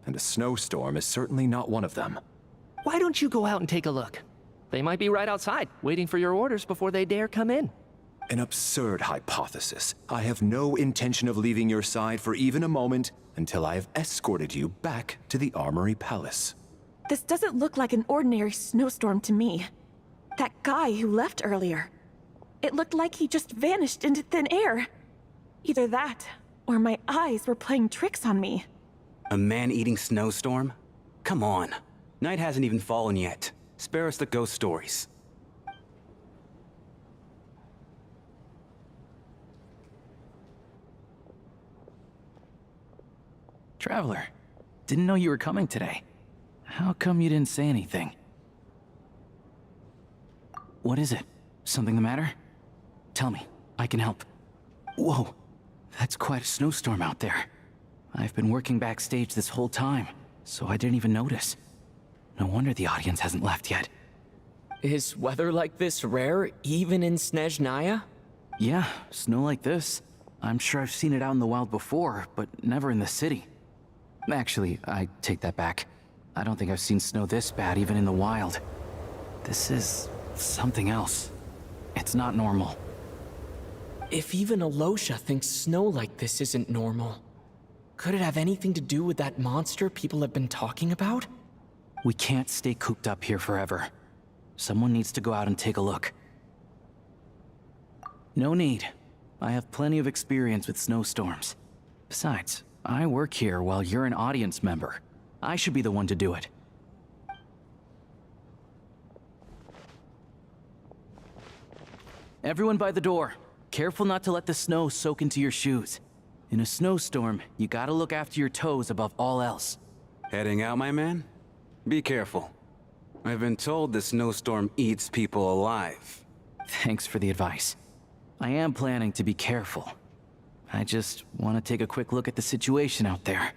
And a snowstorm is certainly not one of them. Why don't you go out and take a look? They might be right outside, waiting for your orders before they dare come in. An absurd hypothesis. I have no intention of leaving your side for even a moment until I have escorted you back to the Armory Palace. This doesn't look like an ordinary snowstorm to me. That guy who left earlier. It looked like he just vanished into thin air. Either that, or my eyes were playing tricks on me. A man-eating snowstorm? Come on. Night hasn't even fallen yet. Spare us the ghost stories. Traveler, didn't know you were coming today. How come you didn't say anything? What is it? Something the matter? Tell me, I can help. Whoa, that's quite a snowstorm out there. I've been working backstage this whole time, so I didn't even notice. No wonder the audience hasn't left yet. Is weather like this rare, even in Snezhnaya? Yeah, snow like this. I'm sure I've seen it out in the wild before, but never in the city. Actually, I take that back. I don't think I've seen snow this bad even in the wild. This is something else. It's not normal. If even Alosha thinks snow like this isn't normal, could it have anything to do with that monster people have been talking about? We can't stay cooped up here forever. Someone needs to go out and take a look. No need. I have plenty of experience with snowstorms. Besides, I work here while you're an audience member. I should be the one to do it. Everyone by the door. Careful not to let the snow soak into your shoes. In a snowstorm, you gotta look after your toes above all else. Heading out, my man? Be careful. I've been told the snowstorm eats people alive. Thanks for the advice. I am planning to be careful. I just want to take a quick look at the situation out there.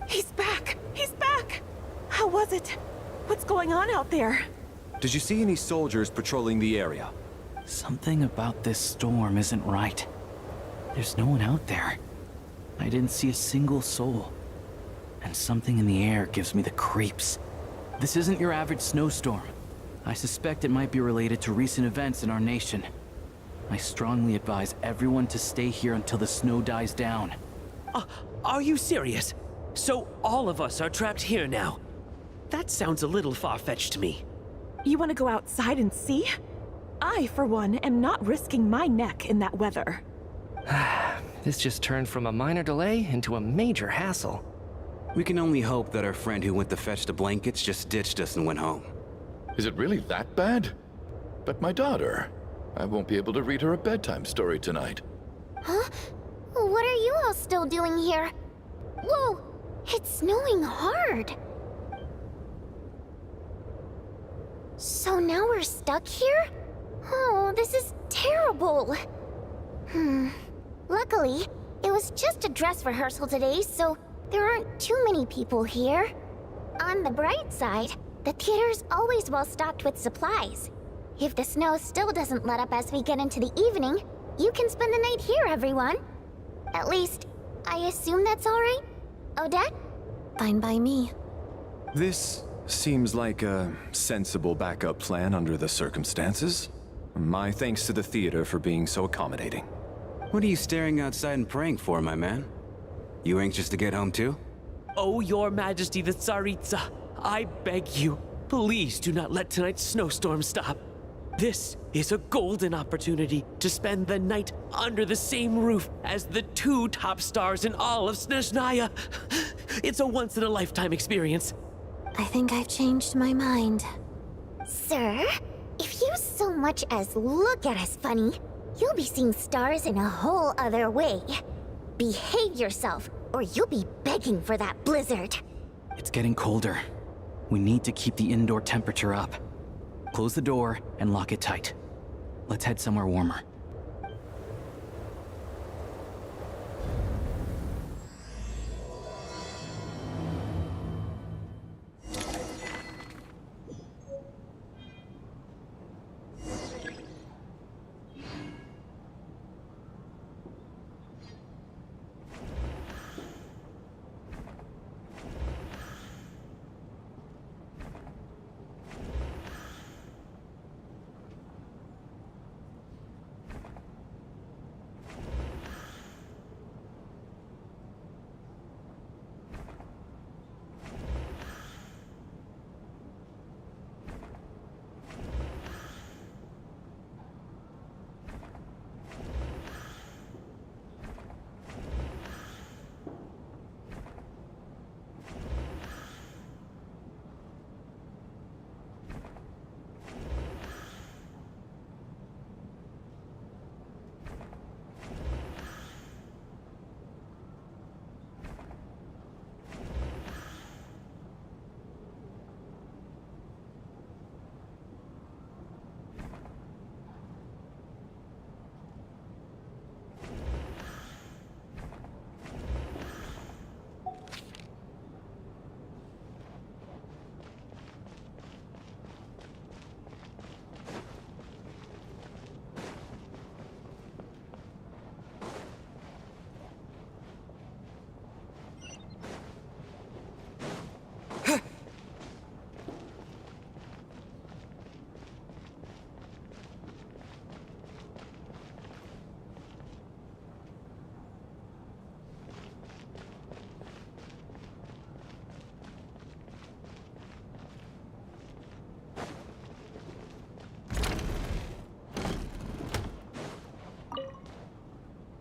He's back! He's back! How was it? What's going on out there? Did you see any soldiers patrolling the area? Something about this storm isn't right. There's no one out there. I didn't see a single soul. And something in the air gives me the creeps. This isn't your average snowstorm. I suspect it might be related to recent events in our nation. I strongly advise everyone to stay here until the snow dies down. Are you serious? So all of us are trapped here now? That sounds a little far-fetched to me. You want to go outside and see? I, for one, am not risking my neck in that weather. This just turned from a minor delay into a major hassle. We can only hope that our friend who went to fetch the blankets just ditched us and went home. Is it really that bad? But my daughter, I won't be able to read her a bedtime story tonight. Huh? What are you all still doing here? Whoa! It's snowing hard! So now we're stuck here? Oh, this is terrible! Luckily, it was just a dress rehearsal today, so There aren't too many people here. On the bright side, the theater's always well stocked with supplies. If the snow still doesn't let up as we get into the evening, you can spend the night here, everyone. At least, I assume that's alright? Odette? Fine by me. This seems like a sensible backup plan under the circumstances. My thanks to the theater for being so accommodating. What are you staring outside and praying for, my man? You anxious to get home too? Oh, Your Majesty the Tsaritsa, I beg you, please do not let tonight's snowstorm stop. This is a golden opportunity to spend the night under the same roof as the 2 top stars in all of Snezhnaya. It's a once-in-a-lifetime experience. I think I've changed my mind. Sir, if you so much as look at us funny, you'll be seeing stars in a whole other way. Behave yourself, or you'll be begging for that blizzard. It's getting colder. We need to keep the indoor temperature up. Close the door and lock it tight. Let's head somewhere warmer.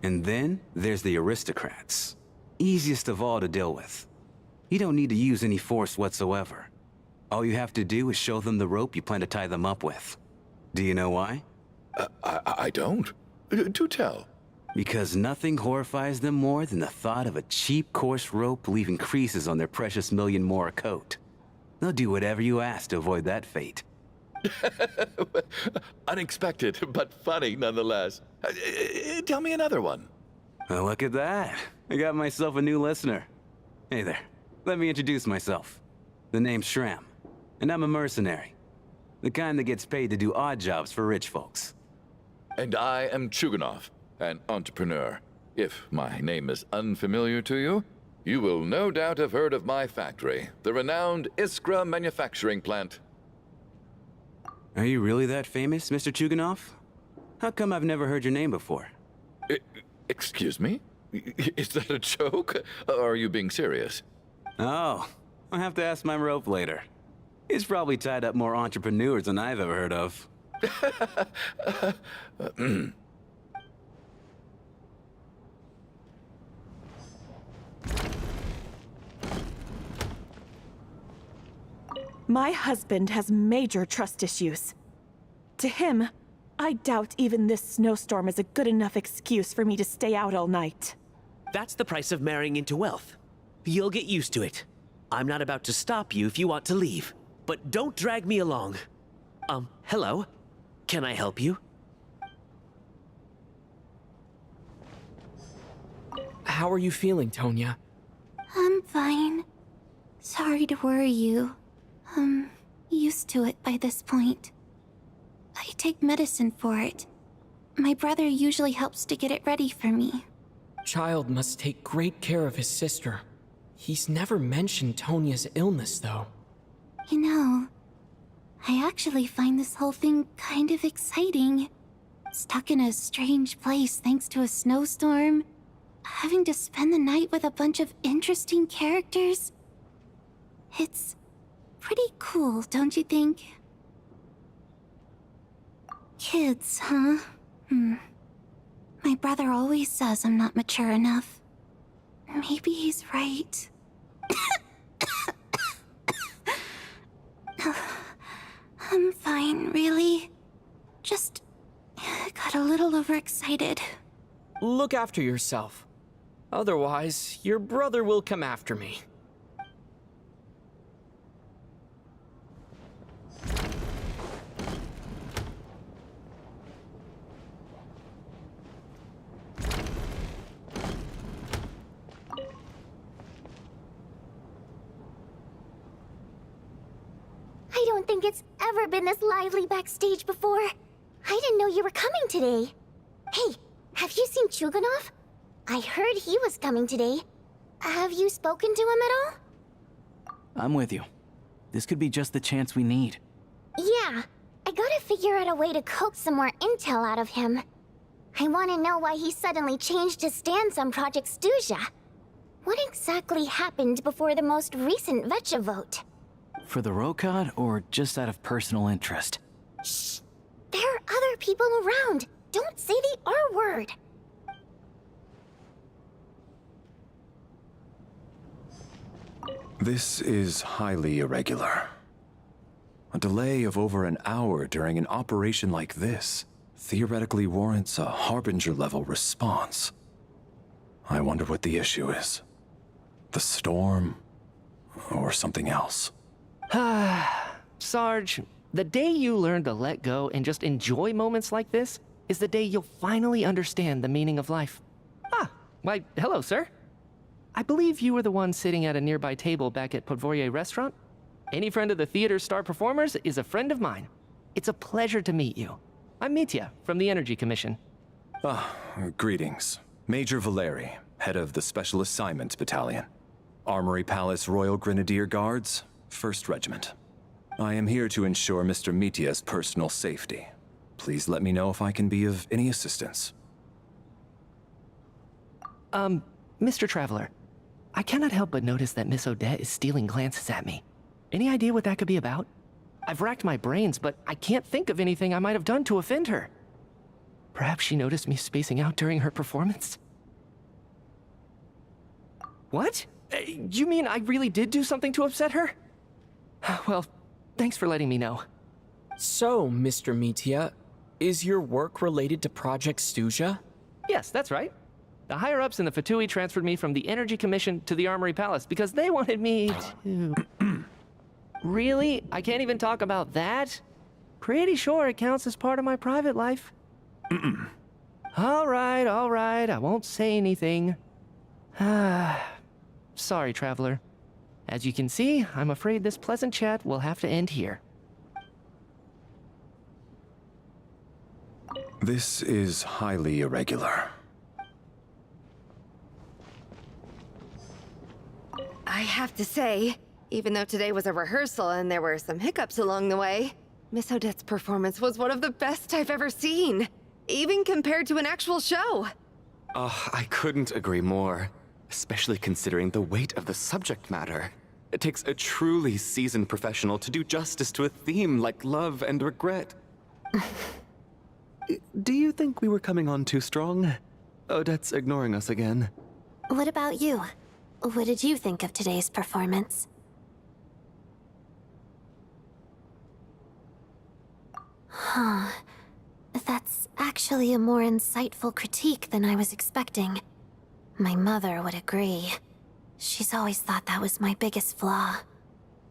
And then there's the aristocrats. Easiest of all to deal with. You don't need to use any force whatsoever. All you have to do is show them the rope you plan to tie them up with. Do you know why? I don't. Do tell. Because nothing horrifies them more than the thought of a cheap, coarse rope leaving creases on their precious million more coat. They'll do whatever you ask to avoid that fate. Unexpected, but funny nonetheless. Tell me another one. Well, look at that. I got myself a new listener. Hey there. Let me introduce myself. The name's Shram, and I'm a mercenary. The kind that gets paid to do odd jobs for rich folks. And I am Chuganov, an entrepreneur. If my name is unfamiliar to you, you will no doubt have heard of my factory, the renowned Iskra manufacturing plant. Are you really that famous, Mr. Chuganov? How come I've never heard your name before? Excuse me? Is that a joke? Or are you being serious? Oh, I'll have to ask my rope later. He's probably tied up more entrepreneurs than I've ever heard of. My husband has major trust issues. To him, I doubt even this snowstorm is a good enough excuse for me to stay out all night. That's the price of marrying into wealth. You'll get used to it. I'm not about to stop you if you want to leave. But don't drag me along. Hello? Can I help you? How are you feeling, Tonya? I'm fine. Sorry to worry you. I'm used to it by this point. I take medicine for it. My brother usually helps to get it ready for me. Child must take great care of his sister. He's never mentioned Tonia's illness, though. You know, I actually find this whole thing kind of exciting. Stuck in a strange place thanks to a snowstorm. Having to spend the night with a bunch of interesting characters. It's pretty cool, don't you think? Kids, huh? My brother always says I'm not mature enough. Maybe he's right. I'm fine, really. Just got a little overexcited. Look after yourself. Otherwise, your brother will come after me. I don't think it's ever been this lively backstage before. I didn't know you were coming today. Hey, have you seen Chuganov? I heard he was coming today. Have you spoken to him at all? I'm with you. This could be just the chance we need. Yeah, I gotta figure out a way to coax some more intel out of him. I want to know why he suddenly changed his stance on Project Stuzha. What exactly happened before the most recent veche vote? For the Rokad, or just out of personal interest? Shh! There are other people around. Don't say the R word. This is highly irregular. A delay of over an hour during an operation like this theoretically warrants a Harbinger-level response. I wonder what the issue is. The storm, or something else. Sarge, the day you learn to let go and just enjoy moments like this is the day you'll finally understand the meaning of life. Ah, why, hello, sir. I believe you were the one sitting at a nearby table back at Podvorye Restaurant. Any friend of the theater's star performers is a friend of mine. It's a pleasure to meet you. I'm Mitya, from the Energy Commission. Greetings. Major Valeri, head of the Special Assignments Battalion. Armory Palace Royal Grenadier Guards, 1st Regiment. I am here to ensure Mr. Mitya's personal safety. Please let me know if I can be of any assistance. Mr. Traveler, I cannot help but notice that Miss Odette is stealing glances at me. Any idea what that could be about? I've racked my brains, but I can't think of anything I might have done to offend her. Perhaps she noticed me spacing out during her performance? What? You mean I really did do something to upset her? Well, thanks for letting me know. So, Mr. Mitya, is your work related to Project Stuzha? Yes, that's right. The higher-ups in the Fatui transferred me from the Energy Commission to the Armory Palace because they wanted me to... Really? I can't even talk about that? Pretty sure it counts as part of my private life. All right, I won't say anything. Sorry, Traveler. As you can see, I'm afraid this pleasant chat will have to end here. This is highly irregular. I have to say, even though today was a rehearsal and there were some hiccups along the way, Miss Odette's performance was one of the best I've ever seen, even compared to an actual show. I couldn't agree more, especially considering the weight of the subject matter. It takes a truly seasoned professional to do justice to a theme like love and regret. Do you think we were coming on too strong? Odette's ignoring us again. What about you? What did you think of today's performance? Huh. That's actually a more insightful critique than I was expecting. My mother would agree. She's always thought that was my biggest flaw.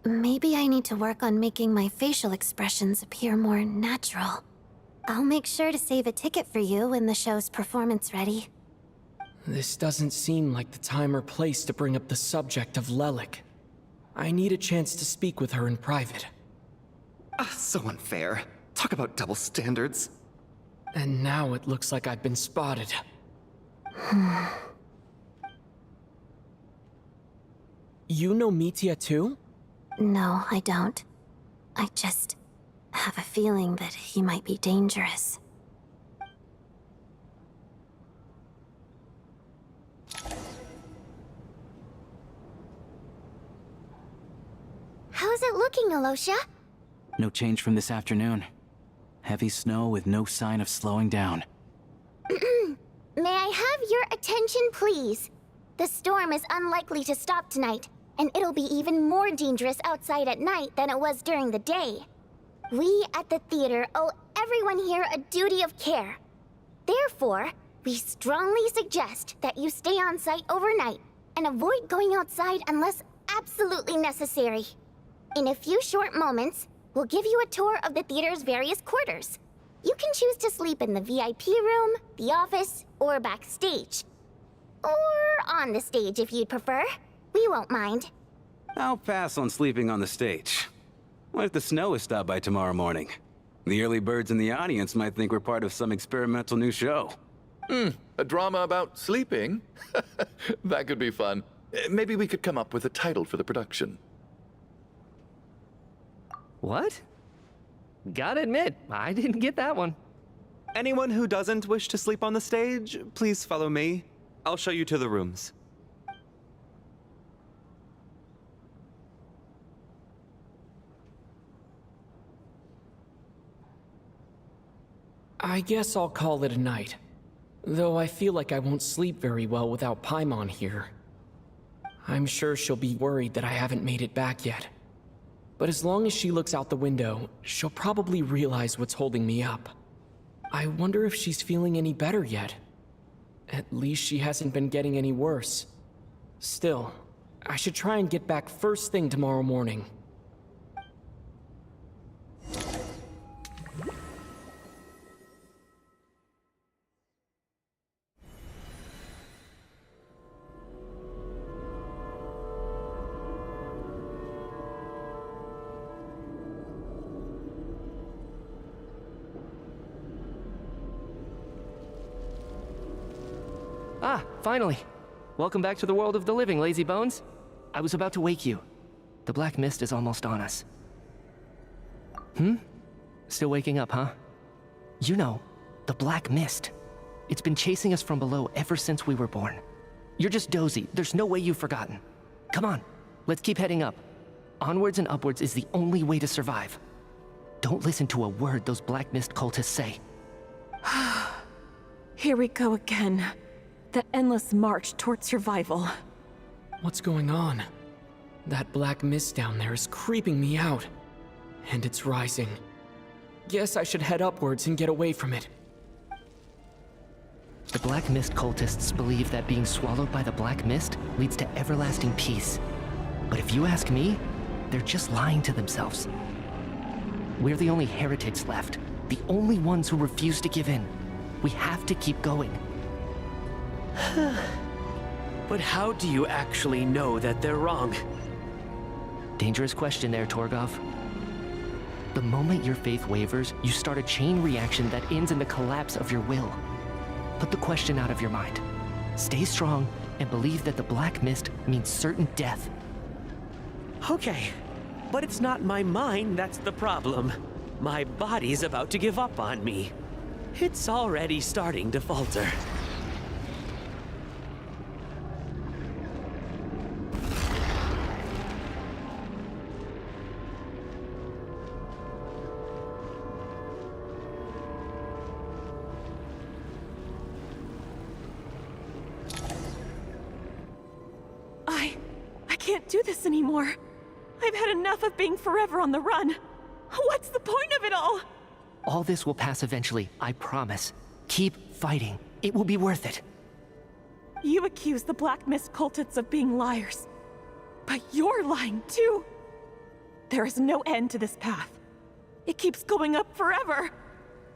Maybe I need to work on making my facial expressions appear more natural. I'll make sure to save a ticket for you when the show's performance ready. This doesn't seem like the time or place to bring up the subject of Lelik. I need a chance to speak with her in private. So unfair. Talk about double standards. And now it looks like I've been spotted. You know Mitya too? No, I don't. I just have a feeling that he might be dangerous. How's it looking, Alosha? No change from this afternoon. Heavy snow with no sign of slowing down. May I have your attention, please? The storm is unlikely to stop tonight, and it'll be even more dangerous outside at night than it was during the day. We at the theater owe everyone here a duty of care. Therefore, we strongly suggest that you stay on site overnight and avoid going outside unless absolutely necessary. In a few short moments, we'll give you a tour of the theater's various quarters. You can choose to sleep in the VIP room, the office, or backstage. Or on the stage if you'd prefer. We won't mind. I'll pass on sleeping on the stage. What if the snow is stopped by tomorrow morning? The early birds in the audience might think we're part of some experimental new show. A drama about sleeping? That could be fun. Maybe we could come up with a title for the production. What? Gotta admit, I didn't get that one. Anyone who doesn't wish to sleep on the stage, please follow me. I'll show you to the rooms. I guess I'll call it a night. Though I feel like I won't sleep very well without Paimon here. I'm sure she'll be worried that I haven't made it back yet. But as long as she looks out the window, she'll probably realize what's holding me up. I wonder if she's feeling any better yet. At least she hasn't been getting any worse. Still, I should try and get back first thing tomorrow morning. Ah, finally. Welcome back to the world of the living, lazy bones. I was about to wake you. The black mist is almost on us. Still waking up, huh? You know, the black mist. It's been chasing us from below ever since we were born. You're just dozy. There's no way you've forgotten. Come on, let's keep heading up. Onwards and upwards is the only way to survive. Don't listen to a word those black mist cultists say. Here we go again. The endless march toward survival. What's going on? That black mist down there is creeping me out. And it's rising. Guess I should head upwards and get away from it. The black mist cultists believe that being swallowed by the black mist leads to everlasting peace. But if you ask me, they're just lying to themselves. We're the only heretics left. The only ones who refuse to give in. We have to keep going. But how do you actually know that they're wrong? Dangerous question there, Torgov. The moment your faith wavers, you start a chain reaction that ends in the collapse of your will. Put the question out of your mind. Stay strong and believe that the black mist means certain death. Okay, but it's not my mind that's the problem. My body's about to give up on me. It's already starting to falter. I can't do this anymore. I've had enough of being forever on the run. What's the point of it all? All this will pass eventually, I promise. Keep fighting. It will be worth it. You accuse the Black Mist cultists of being liars. But you're lying too. There is no end to this path. It keeps going up forever.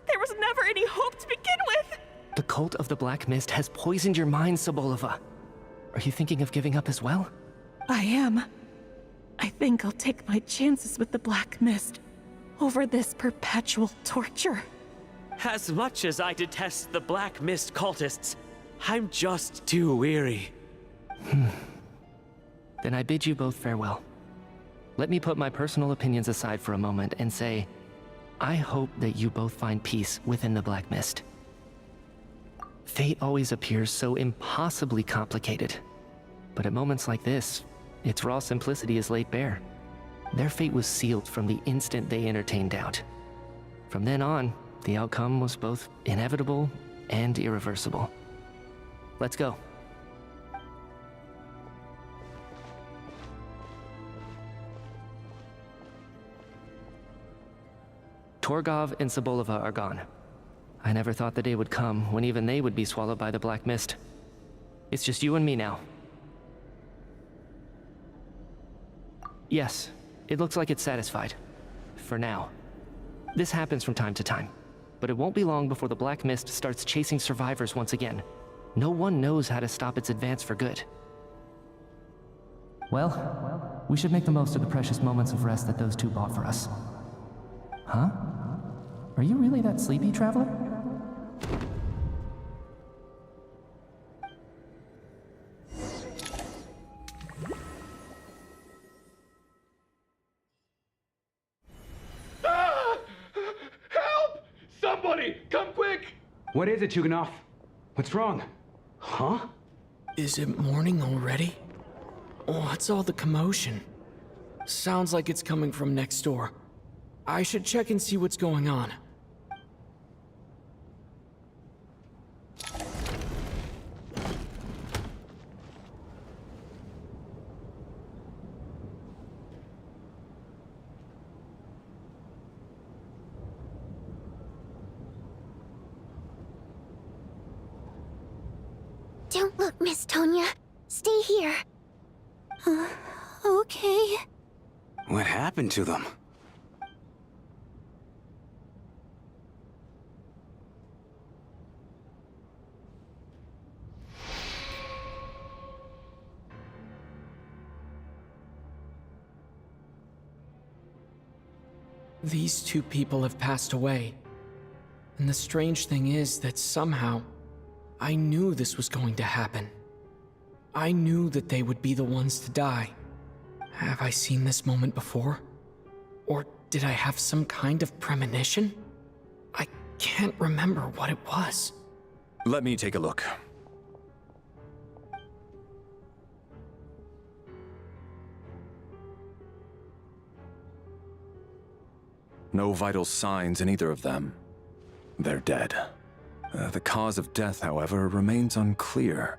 There was never any hope to begin with. The cult of the Black Mist has poisoned your mind, Sobolova. Are you thinking of giving up as well? I am. I think I'll take my chances with the Black Mist over this perpetual torture. As much as I detest the Black Mist cultists, I'm just too weary. Then I bid you both farewell. Let me put my personal opinions aside for a moment and say, I hope that you both find peace within the Black Mist. Fate always appears so impossibly complicated. But at moments like this, its raw simplicity is laid bare. Their fate was sealed from the instant they entertained doubt. From then on, the outcome was both inevitable and irreversible. Let's go. Torgov and Sobolova are gone. I never thought the day would come when even they would be swallowed by the Black Mist. It's just you and me now. Yes, it looks like it's satisfied. For now. This happens from time to time, but it won't be long before the Black Mist starts chasing survivors once again. No one knows how to stop its advance for good. Well, we should make the most of the precious moments of rest that those two bought for us. Huh? Are you really that sleepy, traveler? Help! Somebody, come quick! What is it, Chuganov? What's wrong? Huh? Is it morning already? What's all the commotion? Sounds like it's coming from next door. I should check and see what's going on. Don't look, Miss Tonya. Stay here. Okay. What happened to them? These two people have passed away. And the strange thing is that somehow, I knew this was going to happen. I knew that they would be the ones to die. Have I seen this moment before? Or did I have some kind of premonition? I can't remember what it was. Let me take a look. No vital signs in either of them. They're dead. The cause of death, however, remains unclear.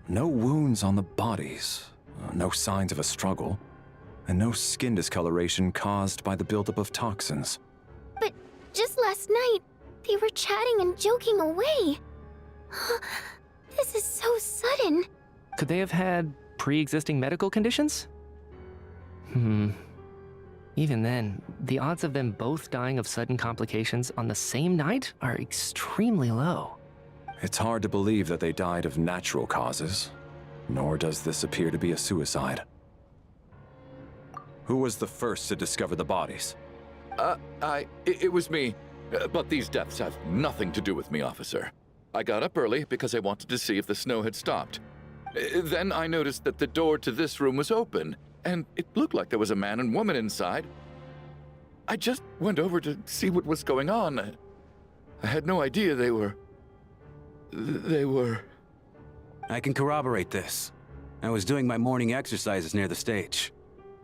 No wounds on the bodies, no signs of a struggle, and no skin discoloration caused by the buildup of toxins. But just last night, they were chatting and joking away. This is so sudden. Could they have had pre-existing medical conditions? Even then, the odds of them both dying of sudden complications on the same night are extremely low. It's hard to believe that they died of natural causes, nor does this appear to be a suicide. Who was the first to discover the bodies? It was me. But these deaths have nothing to do with me, officer. I got up early because I wanted to see if the snow had stopped. Then I noticed that the door to this room was open, and it looked like there was a man and woman inside. I just went over to see what was going on. I had no idea they were... I can corroborate this. I was doing my morning exercises near the stage.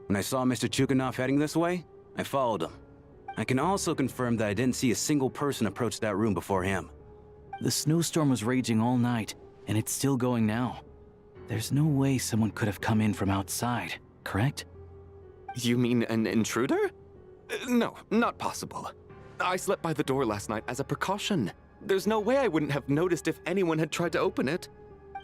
When I saw Mr. Chuganov heading this way, I followed him. I can also confirm that I didn't see a single person approach that room before him. The snowstorm was raging all night, and it's still going now. There's no way someone could have come in from outside, correct? You mean an intruder? No, not possible. I slept by the door last night as a precaution. There's no way I wouldn't have noticed if anyone had tried to open it.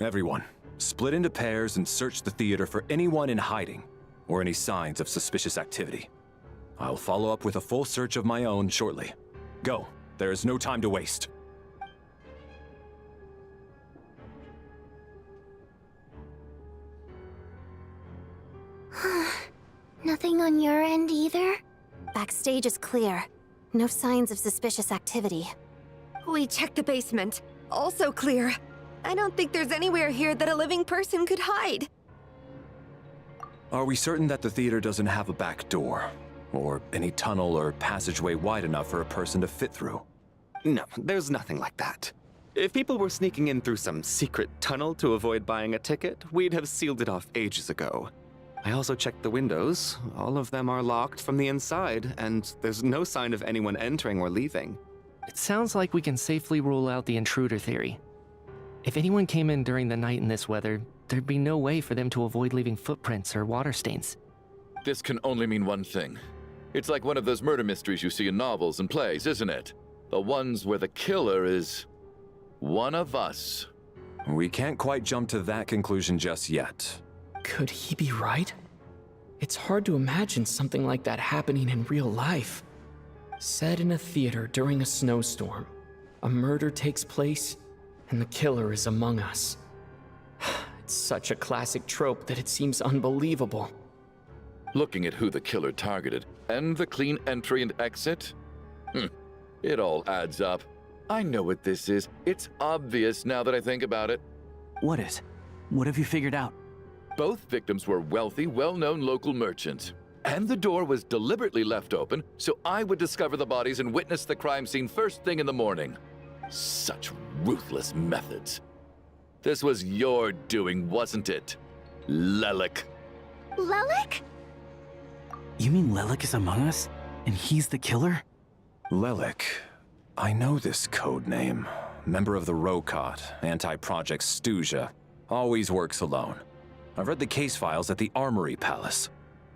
Everyone, split into pairs and search the theater for anyone in hiding, or any signs of suspicious activity. I'll follow up with a full search of my own shortly. Go, there is no time to waste. stage is clear. No signs of suspicious activity. We checked the basement. Also clear. I don't think there's anywhere here that a living person could hide. Are we certain that the theater doesn't have a back door? Or any tunnel or passageway wide enough for a person to fit through? No, there's nothing like that. If people were sneaking in through some secret tunnel to avoid buying a ticket, we'd have sealed it off ages ago. I also checked the windows. All of them are locked from the inside, and there's no sign of anyone entering or leaving. It sounds like we can safely rule out the intruder theory. If anyone came in during the night in this weather, there'd be no way for them to avoid leaving footprints or water stains. This can only mean one thing. It's like one of those murder mysteries you see in novels and plays, isn't it? The ones where the killer is one of us. We can't quite jump to that conclusion just yet. Could he be right? It's hard to imagine something like that happening in real life. Set in a theater during a snowstorm, a murder takes place, and the killer is among us. It's such a classic trope that it seems unbelievable. Looking at who the killer targeted, and the clean entry and exit, it all adds up. I know what this is. It's obvious now that I think about it. What is? What have you figured out? Both victims were wealthy, well-known local merchants. And the door was deliberately left open so I would discover the bodies and witness the crime scene first thing in the morning. Such ruthless methods. This was your doing, wasn't it, Lelik? Lelik? You mean Lelik is among us? And he's the killer? Lelik. I know this code name. Member of the Rokot, anti-Project Stuzha. Always works alone. I've read the case files at the Armory Palace.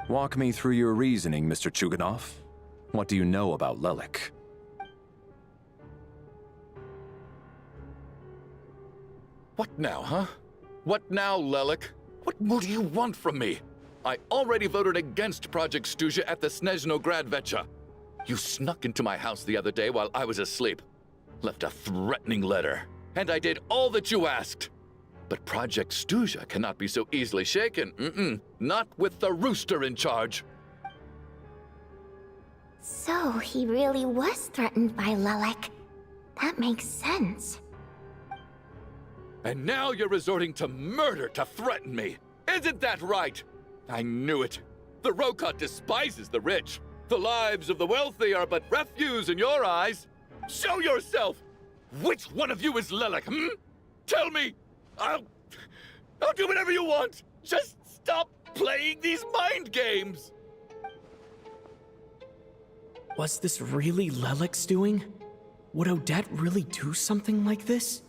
Walk me through your reasoning, Mr. Chuganov. What do you know about Lelik? What now, huh? What now, Lelik? What more do you want from me? I already voted against Project Stuzha at the Snezhnaya veche. You snuck into my house the other day while I was asleep. Left a threatening letter. And I did all that you asked. But Project Stuzha cannot be so easily shaken. Not with the rooster in charge. So he really was threatened by Lelik. That makes sense. And now you're resorting to murder to threaten me. Isn't that right? I knew it. The Rokot despises the rich. The lives of the wealthy are but refuse in your eyes. Show yourself! Which one of you is Lelik, Tell me! I'll do whatever you want! Just stop playing these mind games! Was this really Lelik's doing? Would Odette really do something like this?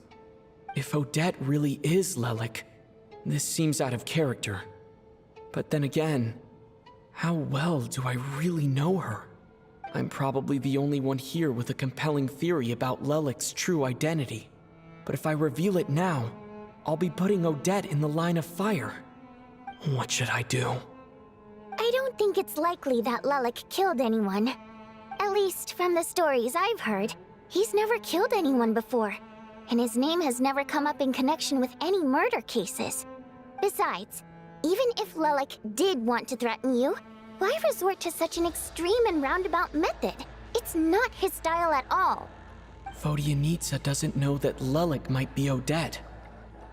If Odette really is Lelik, this seems out of character. But then again, how well do I really know her? I'm probably the only one here with a compelling theory about Lelik's true identity. But if I reveal it now, I'll be putting Odette in the line of fire. What should I do? I don't think it's likely that Lelik killed anyone. At least from the stories I've heard, he's never killed anyone before. And his name has never come up in connection with any murder cases. Besides, even if Lelik did want to threaten you, why resort to such an extreme and roundabout method? It's not his style at all. Vodyanitsa doesn't know that Lelik might be Odette,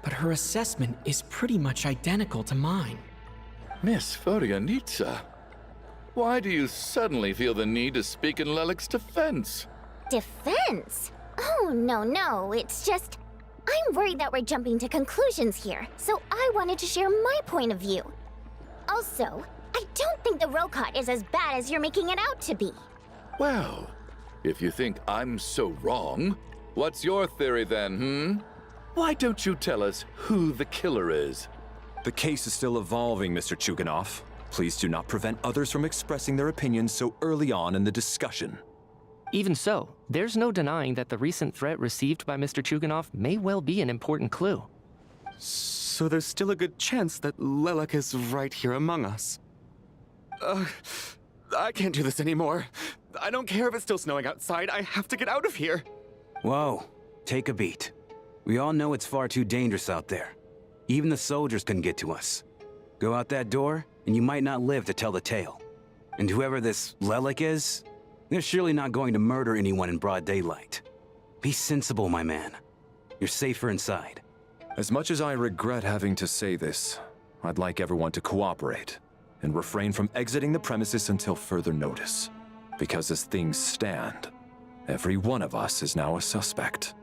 but her assessment is pretty much identical to mine. Miss Vodyanitsa, why do you suddenly feel the need to speak in Lelik's defense? Defense? Oh, no, it's just... I'm worried that we're jumping to conclusions here, so I wanted to share my point of view. Also, I don't think the Rokot is as bad as you're making it out to be. Well, if you think I'm so wrong, what's your theory then, Why don't you tell us who the killer is? The case is still evolving, Mr. Chuganov. Please do not prevent others from expressing their opinions so early on in the discussion. Even so, there's no denying that the recent threat received by Mr. Chuganov may well be an important clue. So there's still a good chance that Lelik is right here among us. I can't do this anymore. I don't care if it's still snowing outside. I have to get out of here. Whoa, take a beat. We all know it's far too dangerous out there. Even the soldiers couldn't get to us. Go out that door, and you might not live to tell the tale. And whoever this Lelik is, They're surely not going to murder anyone in broad daylight. Be sensible, my man. You're safer inside. As much as I regret having to say this, I'd like everyone to cooperate and refrain from exiting the premises until further notice. Because as things stand, every one of us is now a suspect.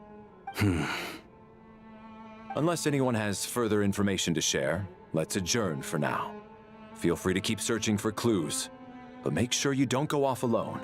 Unless anyone has further information to share, let's adjourn for now. Feel free to keep searching for clues, but make sure you don't go off alone.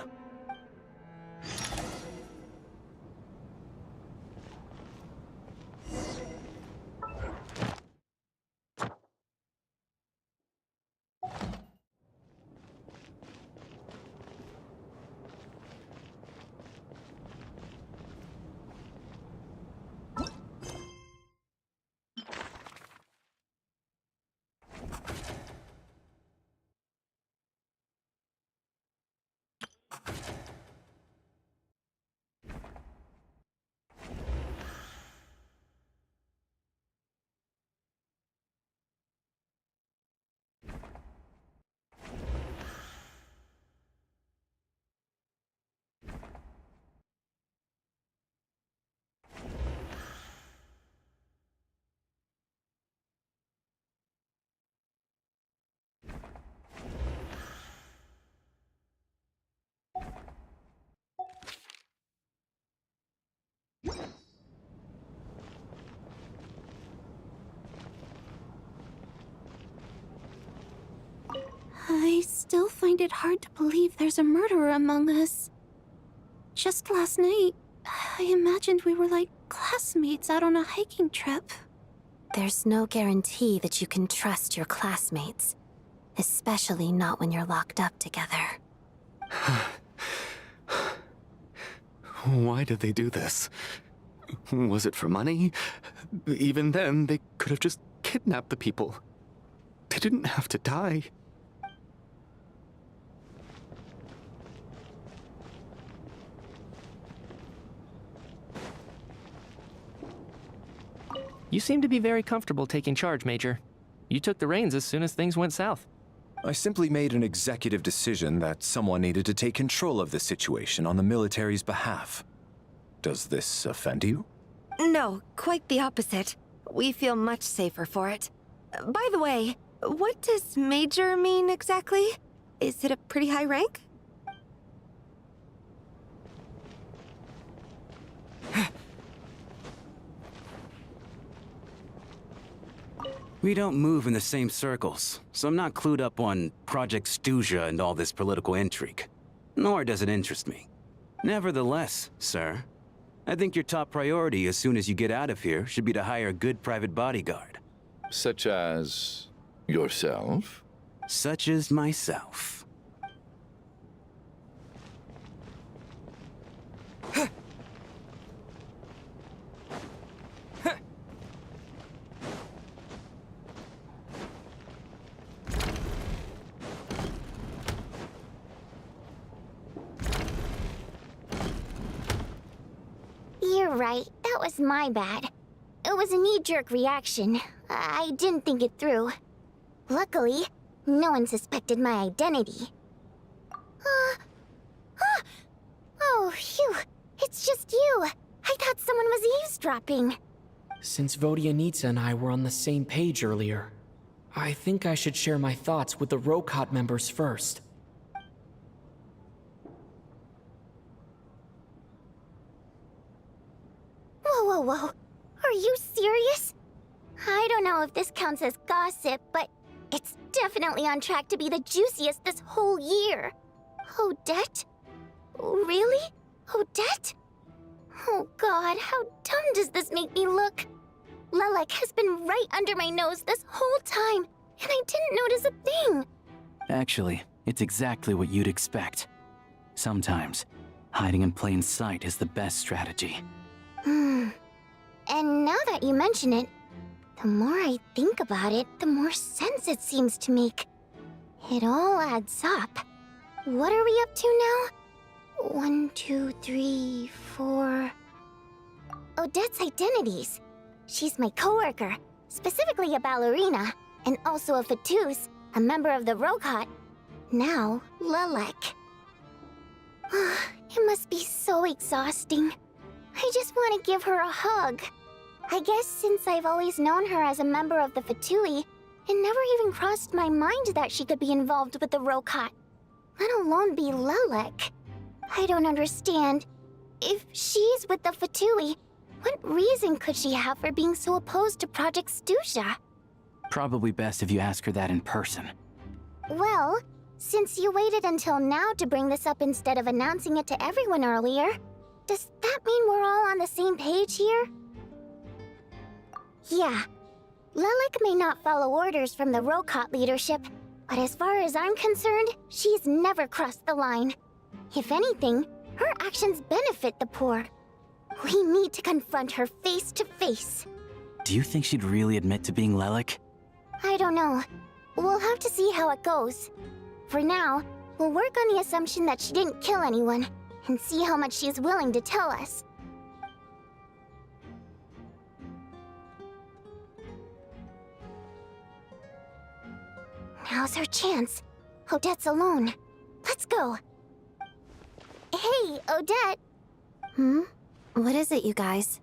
I still find it hard to believe there's a murderer among us. Just last night, I imagined we were like classmates out on a hiking trip. There's no guarantee that you can trust your classmates, especially not when you're locked up together. Why did they do this? Was it for money? Even then, they could have just kidnapped the people. They didn't have to die. You seem to be very comfortable taking charge, Major. You took the reins as soon as things went south. I simply made an executive decision that someone needed to take control of the situation on the military's behalf. Does this offend you? No, quite the opposite. We feel much safer for it. By the way, what does Major mean exactly? Is it a pretty high rank? We don't move in the same circles, so I'm not clued up on Project Stuja and all this political intrigue. Nor does it interest me. Nevertheless, sir, I think your top priority as soon as you get out of here should be to hire a good private bodyguard. Such as yourself? Such as myself. You're right, that was my bad. It was a knee-jerk reaction. I didn't think it through. Luckily, no one suspected my identity. Oh, phew. It's just you. I thought someone was eavesdropping. Since Vodianitsa and I were on the same page earlier, I think I should share my thoughts with the Rokot members first. Whoa. Are you serious? I don't know if this counts as gossip, but it's definitely on track to be the juiciest this whole year. Odette? Really? Odette? Oh god, how dumb does this make me look? Lelek has been right under my nose this whole time, and I didn't notice a thing. Actually, it's exactly what you'd expect. Sometimes, hiding in plain sight is the best strategy. And now that you mention it, the more I think about it, the more sense it seems to make. It all adds up. What are we up to now? 1, 2, 3, 4... Odette's identities. She's my coworker, specifically a ballerina, and also a Fatus, a member of the Rokot. Now, Lelek. must be so exhausting. I just want to give her a hug. I guess since I've always known her as a member of the Fatui, it never even crossed my mind that she could be involved with the Rokot, let alone be Lelek. I don't understand. If she's with the Fatui, what reason could she have for being so opposed to Project Stusha? Probably best if you ask her that in person. Well, since you waited until now to bring this up instead of announcing it to everyone earlier, does that mean we're all on the same page here? Yeah. Lelek may not follow orders from the Rokot leadership, but as far as I'm concerned, she's never crossed the line. If anything, her actions benefit the poor. We need to confront her face to face. Do you think she'd really admit to being Lelek? I don't know. We'll have to see how it goes. For now, we'll work on the assumption that she didn't kill anyone, and see how much she's willing to tell us. Now's her chance. Odette's alone. Let's go. Hey, Odette. What is it, you guys?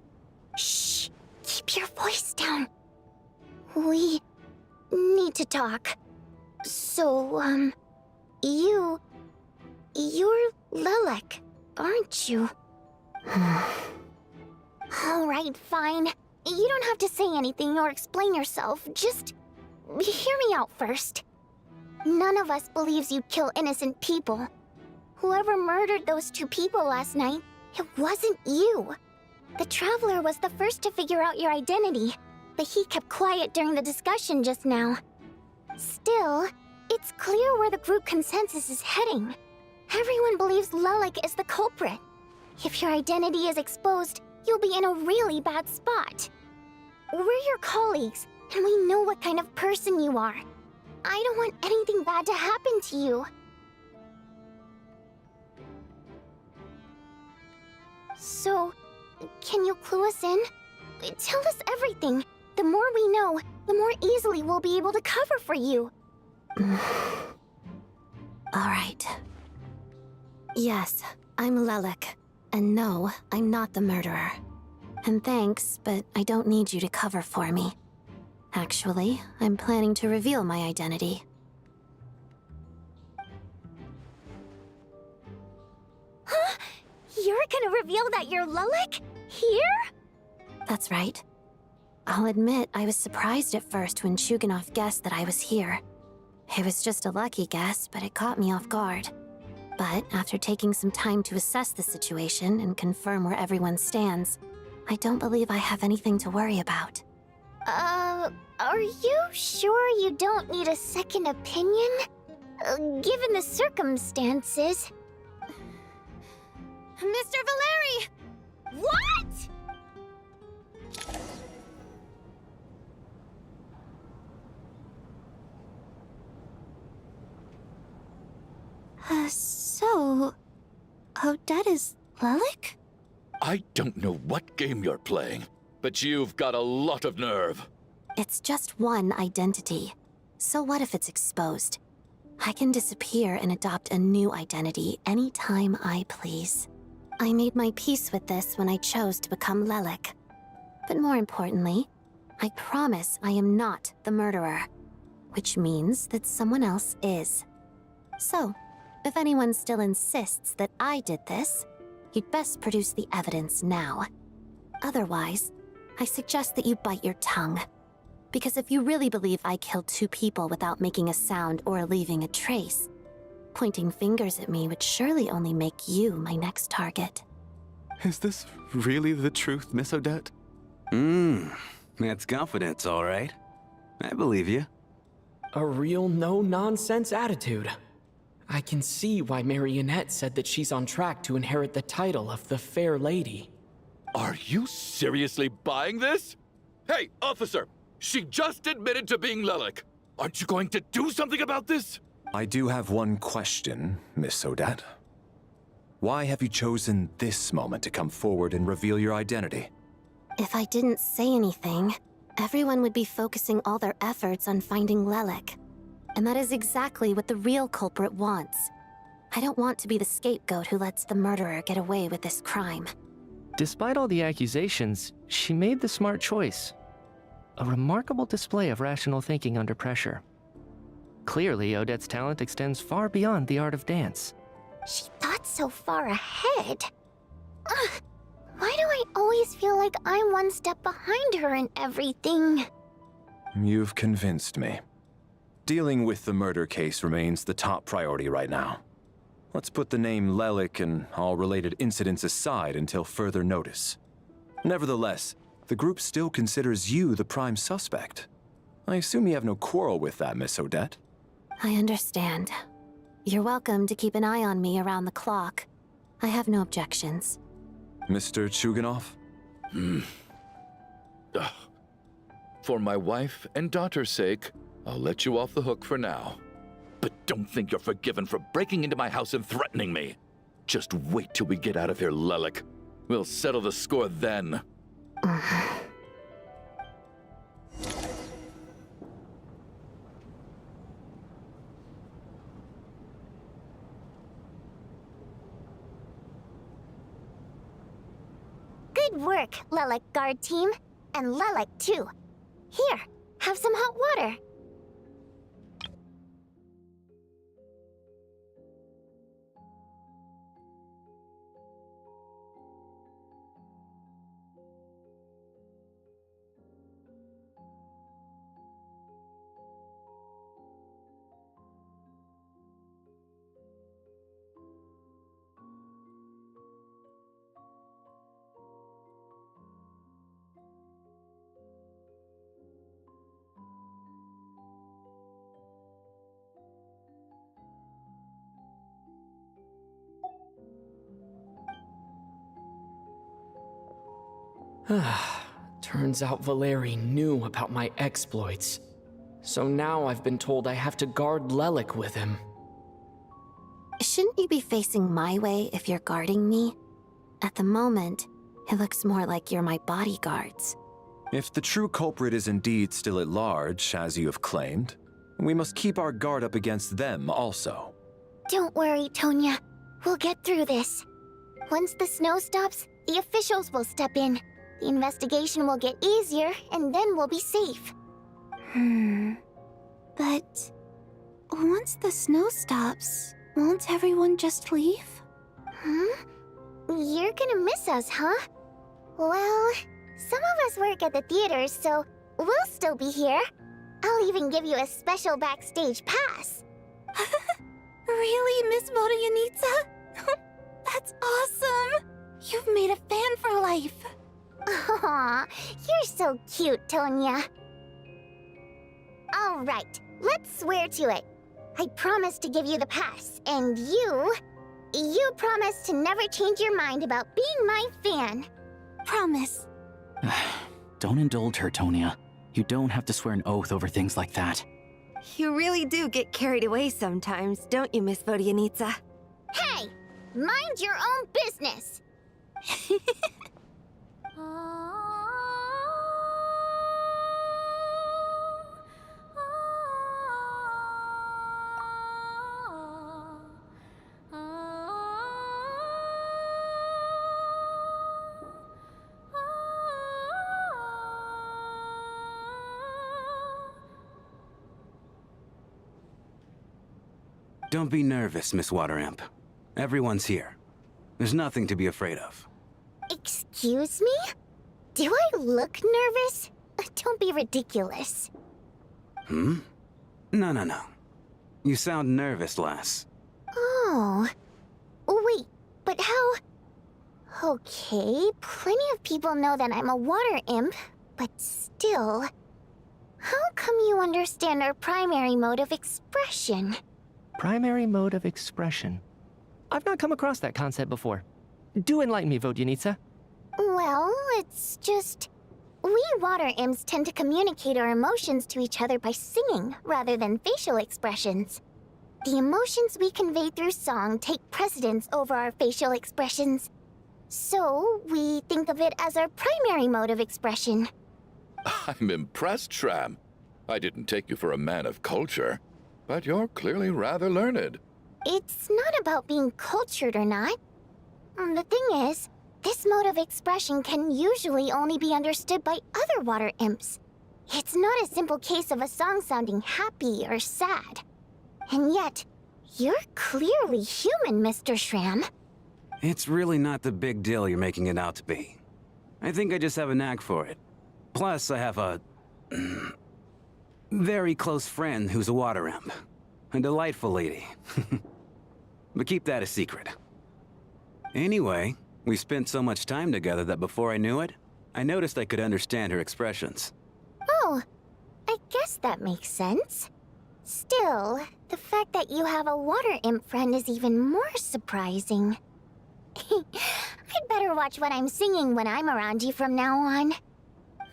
Shh. Keep your voice down. We need to talk. So, you're Lelek, aren't you? Alright, fine. You don't have to say anything or explain yourself. Just hear me out first. None of us believes you kill innocent people. Whoever murdered those 2 people last night, it wasn't you. The Traveler was the first to figure out your identity, but he kept quiet during the discussion just now. Still, it's clear where the group consensus is heading. Everyone believes Lelek is the culprit. If your identity is exposed, you'll be in a really bad spot. We're your colleagues, and we know what kind of person you are. I don't want anything bad to happen to you. So, can you clue us in? Tell us everything. The more we know, the more easily we'll be able to cover for you. Alright. Yes, I'm Lelek. And no, I'm not the murderer. And thanks, but I don't need you to cover for me. Actually, I'm planning to reveal my identity. Huh? You're gonna reveal that you're Lelek? Here? That's right. I'll admit I was surprised at first when Chuganov guessed that I was here. It was just a lucky guess, but it caught me off guard. But after taking some time to assess the situation and confirm where everyone stands, I don't believe I have anything to worry about. Are you sure you don't need a second opinion? Given the circumstances. Mr. Valeri! What? So... Odette is Lelek? I don't know what game you're playing, but you've got a lot of nerve. It's just one identity. So what if it's exposed? I can disappear and adopt a new identity anytime I please. I made my peace with this when I chose to become Lelek. But more importantly, I promise I am not the murderer, which means that someone else is. So, if anyone still insists that I did this, you'd best produce the evidence now. Otherwise, I suggest that you bite your tongue. Because if you really believe I killed 2 people without making a sound or leaving a trace, pointing fingers at me would surely only make you my next target. Is this really the truth, Miss Odette? That's confidence, all right. I believe you. A real no-nonsense attitude. I can see why Marionette said that she's on track to inherit the title of the Fair Lady. Are you seriously buying this? Hey, officer! She just admitted to being Lelek. Aren't you going to do something about this? I do have one question, Miss Odette. Why have you chosen this moment to come forward and reveal your identity? If I didn't say anything, everyone would be focusing all their efforts on finding Lelek. And that is exactly what the real culprit wants. I don't want to be the scapegoat who lets the murderer get away with this crime. Despite all the accusations, she made the smart choice. A remarkable display of rational thinking under pressure. Clearly, Odette's talent extends far beyond the art of dance. She thought so far ahead. Ugh, why do I always feel like I'm one step behind her in everything? You've convinced me. Dealing with the murder case remains the top priority right now. Let's put the name Lelik and all related incidents aside until further notice. Nevertheless, the group still considers you the prime suspect. I assume you have no quarrel with that, Miss Odette? I understand. You're welcome to keep an eye on me around the clock. I have no objections. Mr. Chuganov? For my wife and daughter's sake, I'll let you off the hook for now. But don't think you're forgiven for breaking into my house and threatening me. Just wait till we get out of here, Lelik. We'll settle the score then. Good work, Lelik guard team. And Lelik too. Here, have some hot water. Turns out Valeri knew about my exploits. So now I've been told I have to guard Lelik with him. Shouldn't you be facing my way if you're guarding me? At the moment, it looks more like you're my bodyguards. If the true culprit is indeed still at large, as you have claimed, we must keep our guard up against them also. Don't worry, Tonya. We'll get through this. Once the snow stops, the officials will step in. The investigation will get easier, and then we'll be safe. But once the snow stops, won't everyone just leave? You're gonna miss us, huh? Well, some of us work at the theaters, so we'll still be here. I'll even give you a special backstage pass. Really, Miss Vodyanitsa? That's awesome! You've made a fan for life. Aw, you're so cute, Tonya. All right, let's swear to it. I promise to give you the pass, and you promise to never change your mind about being my fan. Promise. Don't indulge her, Tonya. You don't have to swear an oath over things like that. You really do get carried away sometimes, don't you, Miss Vodyanitsa? Hey, mind your own business. Don't be nervous, Miss Wateramp. Everyone's here. There's nothing to be afraid of. Excuse me? Do I look nervous? Don't be ridiculous. No. You sound nervous, lass. Oh. Wait, but how... Okay, plenty of people know that I'm a water imp, but still... How come you understand our primary mode of expression? Primary mode of expression. I've not come across that concept before. Do enlighten me, Vodyanitsa. Well, it's just... We water imps tend to communicate our emotions to each other by singing, rather than facial expressions. The emotions we convey through song take precedence over our facial expressions. So, we think of it as our primary mode of expression. I'm impressed, Shram. I didn't take you for a man of culture, but you're clearly rather learned. It's not about being cultured or not. The thing is, this mode of expression can usually only be understood by other water imps. It's not a simple case of a song sounding happy or sad. And yet, you're clearly human, Mr. Shram. It's really not the big deal you're making it out to be. I think I just have a knack for it. Plus, I have a very close friend who's a water imp. A delightful lady. But keep that a secret. Anyway, we spent so much time together that before I knew it, I noticed I could understand her expressions. Oh, I guess that makes sense. Still, the fact that you have a water imp friend is even more surprising. I'd better watch what I'm singing when I'm around you from now on.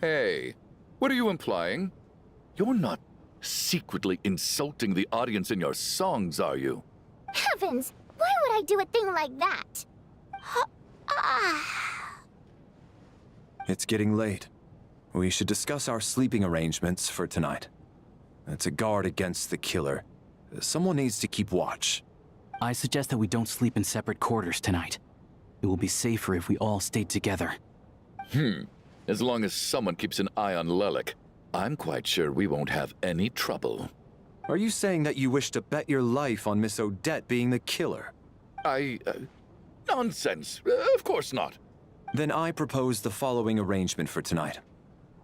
Hey, what are you implying? You're not secretly insulting the audience in your songs, are you? Heavens! Why would I do a thing like that? It's getting late. We should discuss our sleeping arrangements for tonight. To guard against the killer, someone needs to keep watch. I suggest that we don't sleep in separate quarters tonight. It will be safer if we all stay together. As long as someone keeps an eye on Lelik, I'm quite sure we won't have any trouble. Are you saying that you wish to bet your life on Miss Odette being the killer? Nonsense. Of course not. Then I propose the following arrangement for tonight.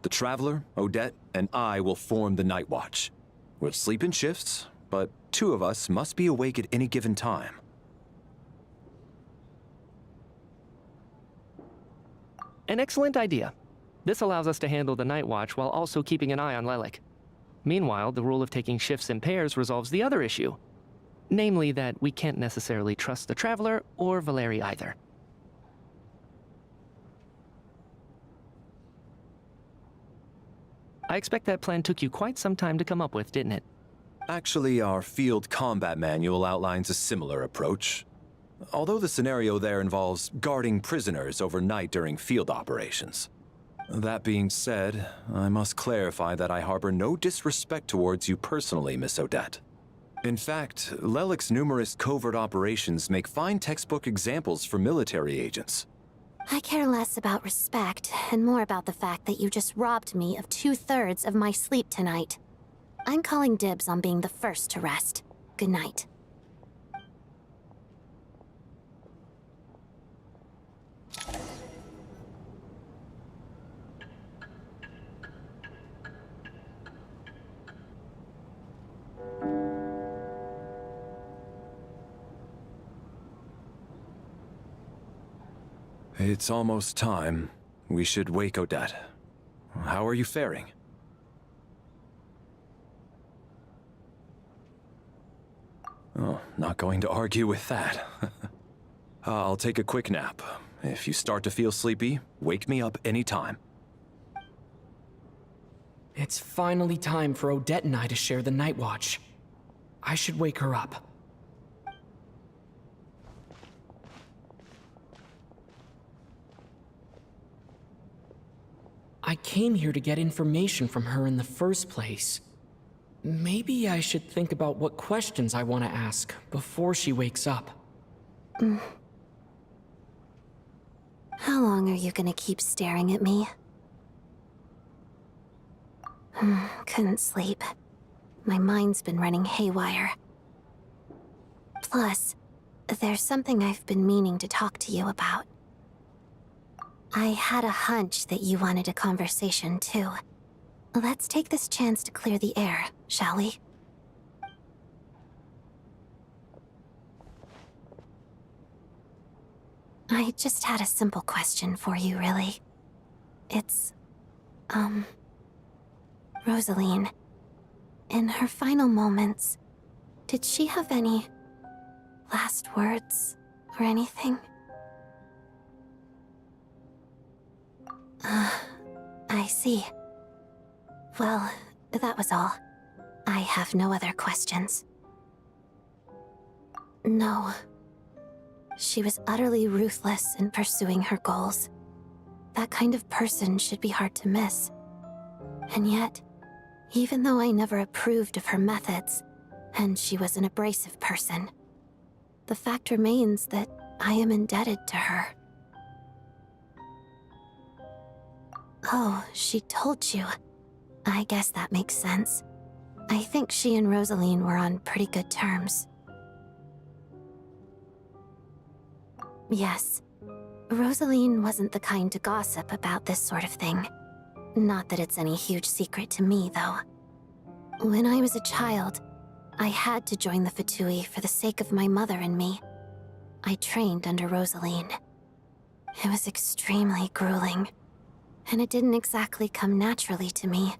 The Traveler, Odette, and I will form the Night Watch. We'll sleep in shifts, but 2 of us must be awake at any given time. An excellent idea. This allows us to handle the Night Watch while also keeping an eye on Lelik. Meanwhile, the rule of taking shifts in pairs resolves the other issue. Namely that we can't necessarily trust the Traveler or Valeri either. I expect that plan took you quite some time to come up with, didn't it? Actually, our field combat manual outlines a similar approach. Although the scenario there involves guarding prisoners overnight during field operations. That being said, I must clarify that I harbor no disrespect towards you personally, Miss Odette. In fact, Lelik's numerous covert operations make fine textbook examples for military agents. I care less about respect and more about the fact that you just robbed me of 2/3 of my sleep tonight. I'm calling dibs on being the first to rest. Good night. It's almost time. We should wake Odette. How are you faring? Oh, not going to argue with that. I'll take a quick nap. If you start to feel sleepy, wake me up anytime. It's finally time for Odette and I to share the Night Watch. I should wake her up. I came here to get information from her in the first place. Maybe I should think about what questions I want to ask before she wakes up. How long are you gonna keep staring at me? Couldn't sleep. My mind's been running haywire. Plus, there's something I've been meaning to talk to you about. I had a hunch that you wanted a conversation, too. Let's take this chance to clear the air, shall we? I just had a simple question for you, really. It's, Rosaline. In her final moments, did she have any last words or anything? I see. Well, that was all. I have no other questions. No. She was utterly ruthless in pursuing her goals. That kind of person should be hard to miss. And yet, even though I never approved of her methods, and she was an abrasive person, the fact remains that I am indebted to her. Oh, she told you. I guess that makes sense. I think she and Rosaline were on pretty good terms. Yes, Rosaline wasn't the kind to gossip about this sort of thing. Not that it's any huge secret to me, though. When I was a child, I had to join the Fatui for the sake of my mother and me. I trained under Rosaline. It was extremely grueling, and it didn't exactly come naturally to me.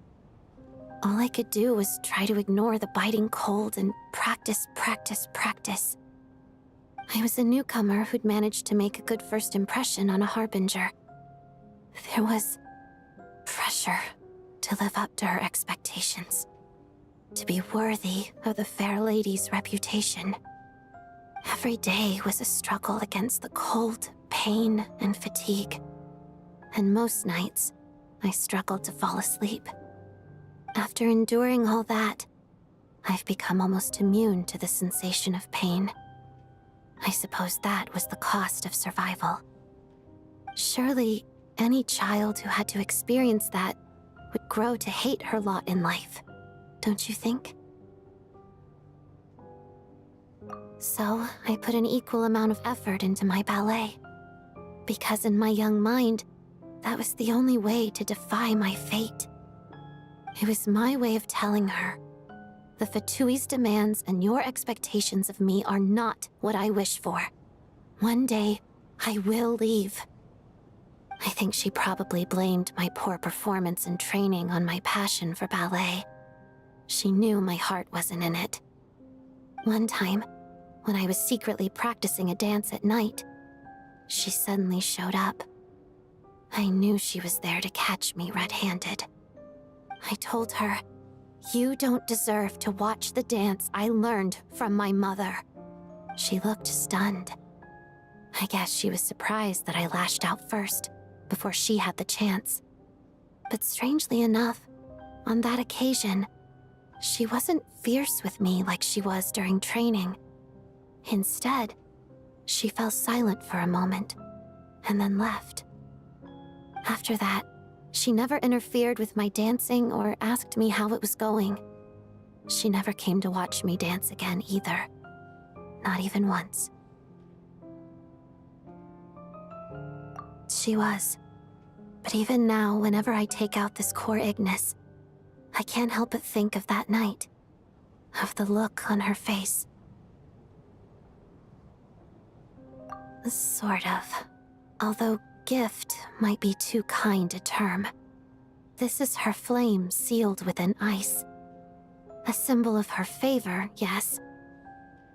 All I could do was try to ignore the biting cold and practice. I was a newcomer who'd managed to make a good first impression on a harbinger. There was pressure to live up to her expectations, to be worthy of the fair lady's reputation. Every day was a struggle against the cold, pain, and fatigue. And most nights, I struggled to fall asleep. After enduring all that, I've become almost immune to the sensation of pain. I suppose that was the cost of survival. Surely, any child who had to experience that would grow to hate her lot in life, don't you think? So, I put an equal amount of effort into my ballet. Because in my young mind, that was the only way to defy my fate. It was my way of telling her, the Fatui's demands and your expectations of me are not what I wish for. One day, I will leave. I think she probably blamed my poor performance and training on my passion for ballet. She knew my heart wasn't in it. One time, when I was secretly practicing a dance at night, she suddenly showed up. I knew she was there to catch me red-handed. I told her, "You don't deserve to watch the dance I learned from my mother." She looked stunned. I guess she was surprised that I lashed out first, before she had the chance. But strangely enough, on that occasion, she wasn't fierce with me like she was during training. Instead, she fell silent for a moment, and then left. After that, she never interfered with my dancing or asked me how it was going. She never came to watch me dance again either. Not even once. She was. But even now, whenever I take out this core Ignis, I can't help but think of that night. Of the look on her face. Sort of. Although gift might be too kind a term. This is her flame sealed within ice. A symbol of her favor, yes,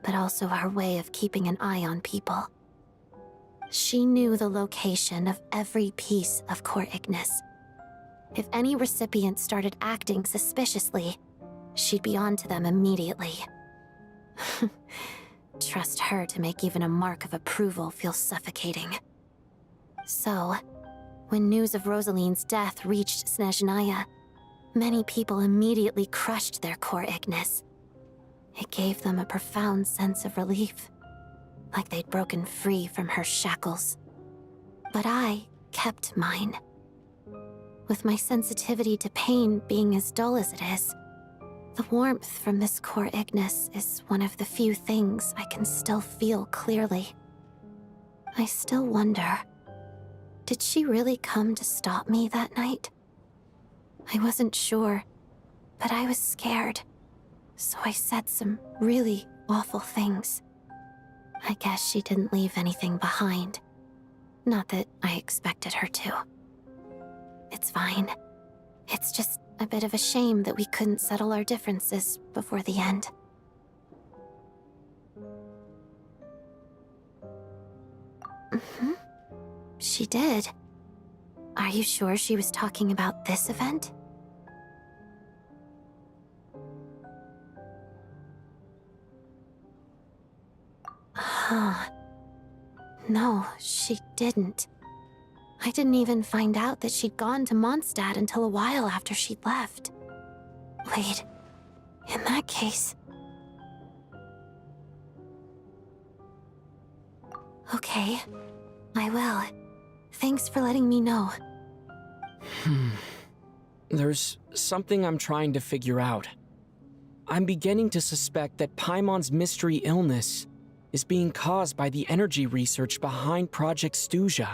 but also her way of keeping an eye on people. She knew the location of every piece of core Ignis. If any recipient started acting suspiciously, she'd be on to them immediately. Trust her to make even a mark of approval feel suffocating. So, when news of Rosaline's death reached Snezhnaya, many people immediately crushed their core Ignis. It gave them a profound sense of relief, like they'd broken free from her shackles. But I kept mine. With my sensitivity to pain being as dull as it is, the warmth from this core Ignis is one of the few things I can still feel clearly. I still wonder, did she really come to stop me that night? I wasn't sure, but I was scared, so I said some really awful things. I guess she didn't leave anything behind. Not that I expected her to. It's fine. It's just a bit of a shame that we couldn't settle our differences before the end. She did. Are you sure she was talking about this event? Huh. No, she didn't. I didn't even find out that she'd gone to Mondstadt until a while after she'd left. Wait, in that case... Okay, I will. Thanks for letting me know. There's something I'm trying to figure out. I'm beginning to suspect that Paimon's mystery illness is being caused by the energy research behind Project Stuja.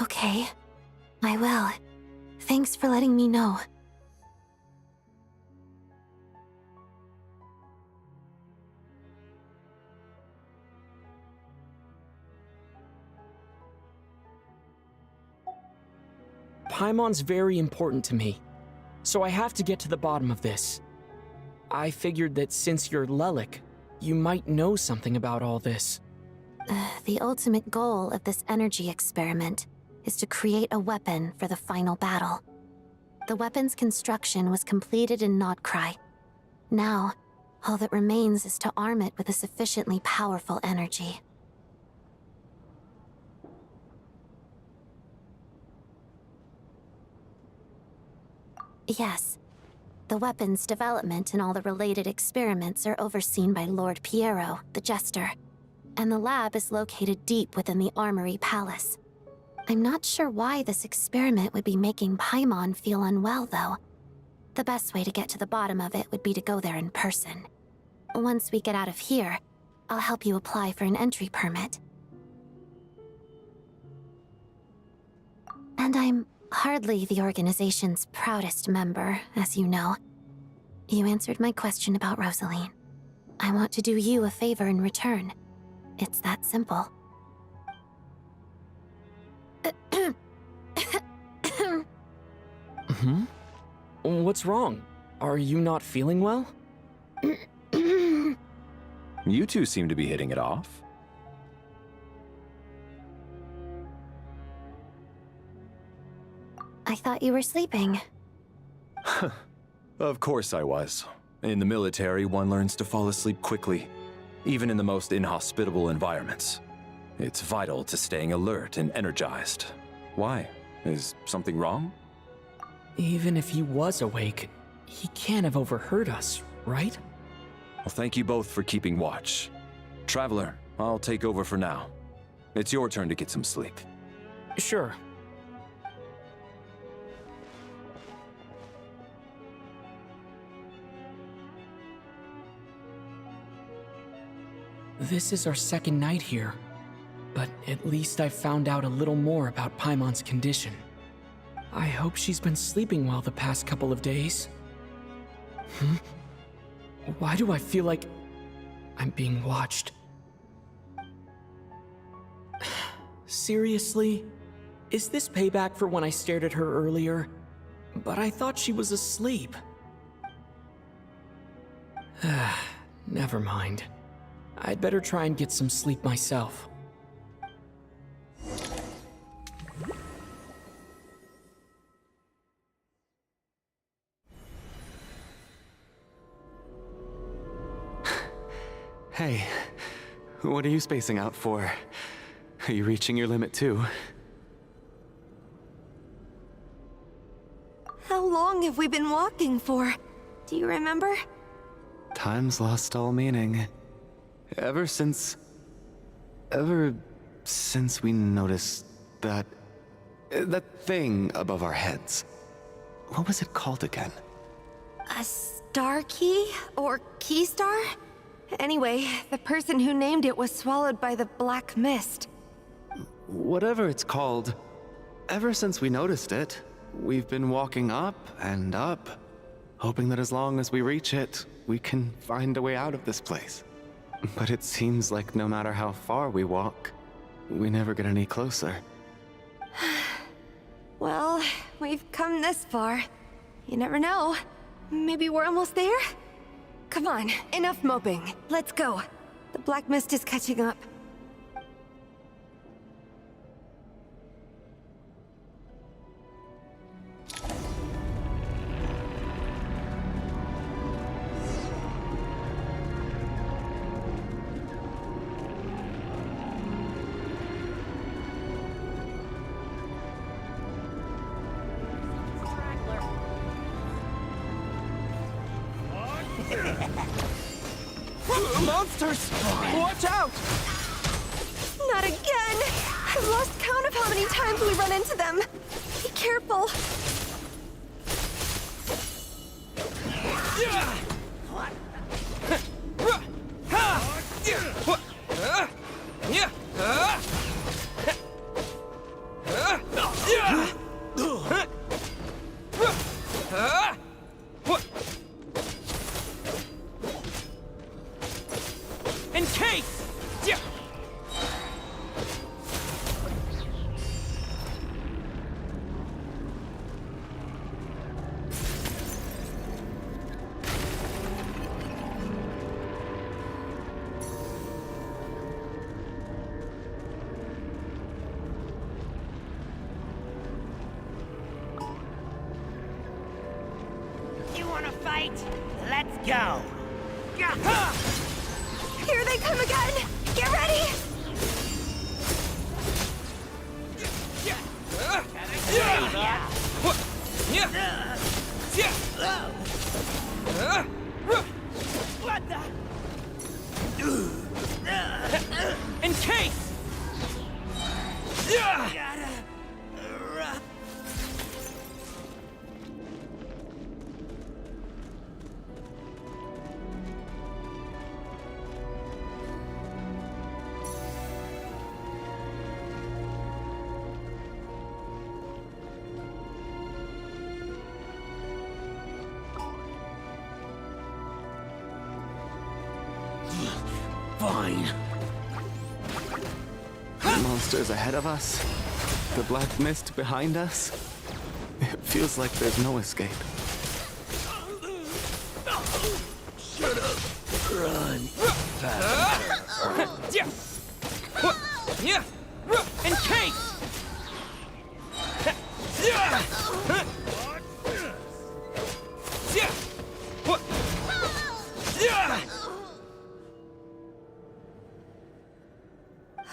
Okay, I will. Thanks for letting me know. Paimon's very important to me, so I have to get to the bottom of this. I figured that since you're Lelik, you might know something about all this. The ultimate goal of this energy experiment is to create a weapon for the final battle. The weapon's construction was completed in Nodcry. Now, all that remains is to arm it with a sufficiently powerful energy. Yes. The weapon's development and all the related experiments are overseen by Lord Piero, the Jester, and the lab is located deep within the Armory Palace. I'm not sure why this experiment would be making Paimon feel unwell, though. The best way to get to the bottom of it would be to go there in person. Once we get out of here, I'll help you apply for an entry permit. And I'm hardly the organization's proudest member, as you know. You answered my question about Rosaline. I want to do you a favor in return. It's that simple. What's wrong? Are you not feeling well? You two seem to be hitting it off. I thought you were sleeping. Of course I was. In the military, one learns to fall asleep quickly, even in the most inhospitable environments. It's vital to staying alert and energized. Why? Is something wrong? Even if he was awake, he can't have overheard us, right? Well, thank you both for keeping watch. Traveler, I'll take over for now. It's your turn to get some sleep. Sure. This is our second night here, but at least I've found out a little more about Paimon's condition. I hope she's been sleeping well the past couple of days. Why do I feel like I'm being watched? Seriously? Is this payback for when I stared at her earlier? But I thought she was asleep. Never mind. I'd better try and get some sleep myself. Hey, what are you spacing out for? Are you reaching your limit too? How long have we been walking for? Do you remember? Time's lost all meaning. Ever since we noticed that thing above our heads. What was it called again? A star key? Or key star? Anyway, the person who named it was swallowed by the black mist. Whatever it's called, ever since we noticed it, we've been walking up and up, hoping that as long as we reach it, we can find a way out of this place. But it seems like no matter how far we walk, we never get any closer. Well, we've come this far. You never know. Maybe we're almost there? Come on, enough moping. Let's go. The black mist is catching up. Monsters! Watch out! Not again! I've lost count of how many times we run into them. Be careful. In case! You wanna fight? Let's go! Here they come again! Get ready! What the? In case! Fine. The monsters ahead of us, the black mist behind us. It feels like there's no escape. Shut up. Run. In case!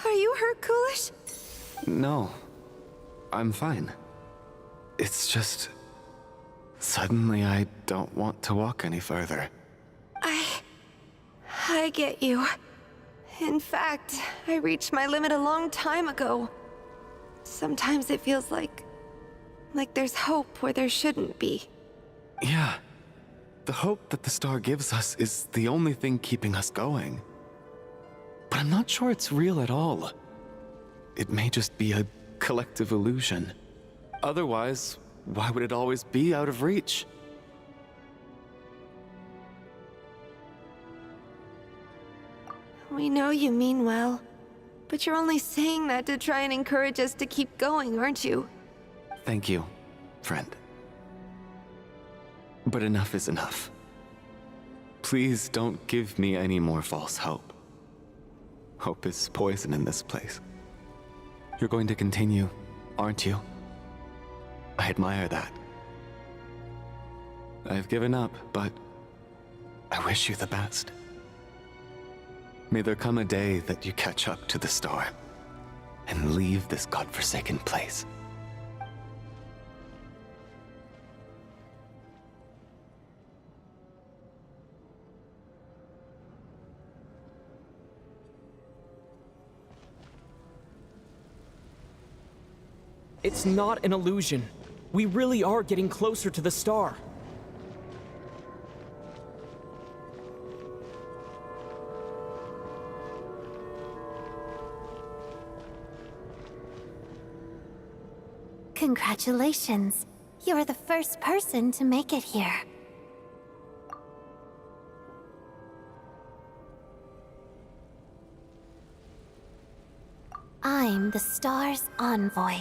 Are you hurt, Coolish? No, I'm fine. It's just... suddenly I don't want to walk any further. I get you. In fact, I reached my limit a long time ago. Sometimes it feels like there's hope where there shouldn't be. Yeah. The hope that the star gives us is the only thing keeping us going. But I'm not sure it's real at all. It may just be a collective illusion. Otherwise, why would it always be out of reach? We know you mean well, but you're only saying that to try and encourage us to keep going, aren't you? Thank you, friend. But enough is enough. Please don't give me any more false hope. Hope is poison in this place. You're going to continue, aren't you? I admire that. I've given up, but I wish you the best. May there come a day that you catch up to the storm and leave this godforsaken place. It's not an illusion. We really are getting closer to the star. Congratulations. You're the first person to make it here. I'm the star's envoy.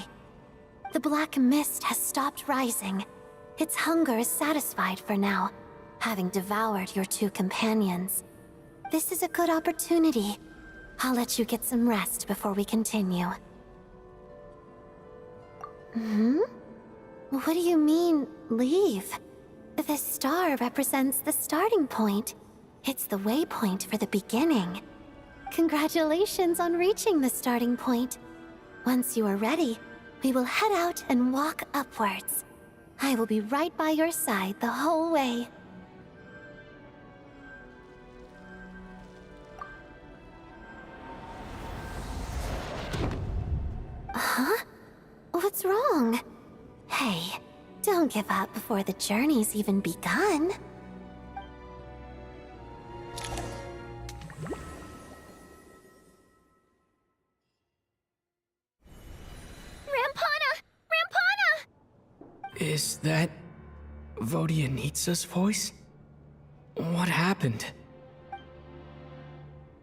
The black mist has stopped rising. Its hunger is satisfied for now, having devoured your two companions. This is a good opportunity. I'll let you get some rest before we continue. What do you mean, leave? The star represents the starting point. It's the waypoint for the beginning. Congratulations on reaching the starting point. Once you are ready, we will head out and walk upwards. I will be right by your side the whole way. Huh? What's wrong? Hey, don't give up before the journey's even begun. Is that Vodyanitsa's voice? What happened?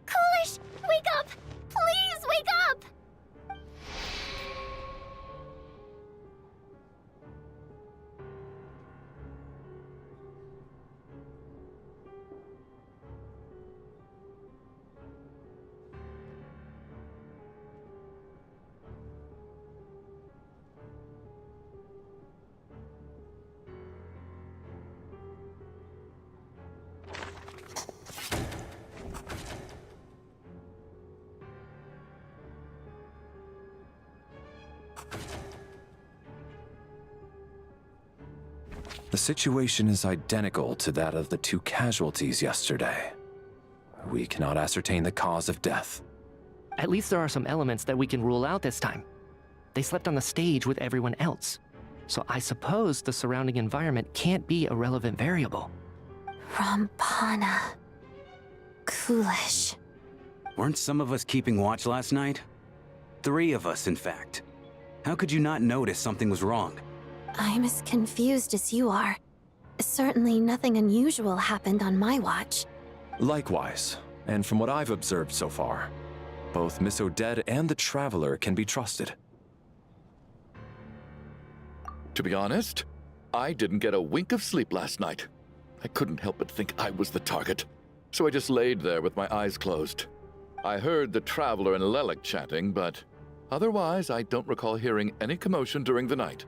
Coolish, wake up! Please wake up! The situation is identical to that of the two casualties yesterday. We cannot ascertain the cause of death. At least there are some elements that we can rule out this time. They slept on the stage with everyone else, so I suppose the surrounding environment can't be a relevant variable. Rampana. Coolish. Weren't some of us keeping watch last night? 3 of us, in fact. How could you not notice something was wrong? I'm as confused as you are. Certainly nothing unusual happened on my watch. Likewise, and from what I've observed so far, both Miss Odette and the Traveler can be trusted. To be honest, I didn't get a wink of sleep last night. I couldn't help but think I was the target, so I just laid there with my eyes closed. I heard the Traveler and Lelik chatting, but otherwise I don't recall hearing any commotion during the night.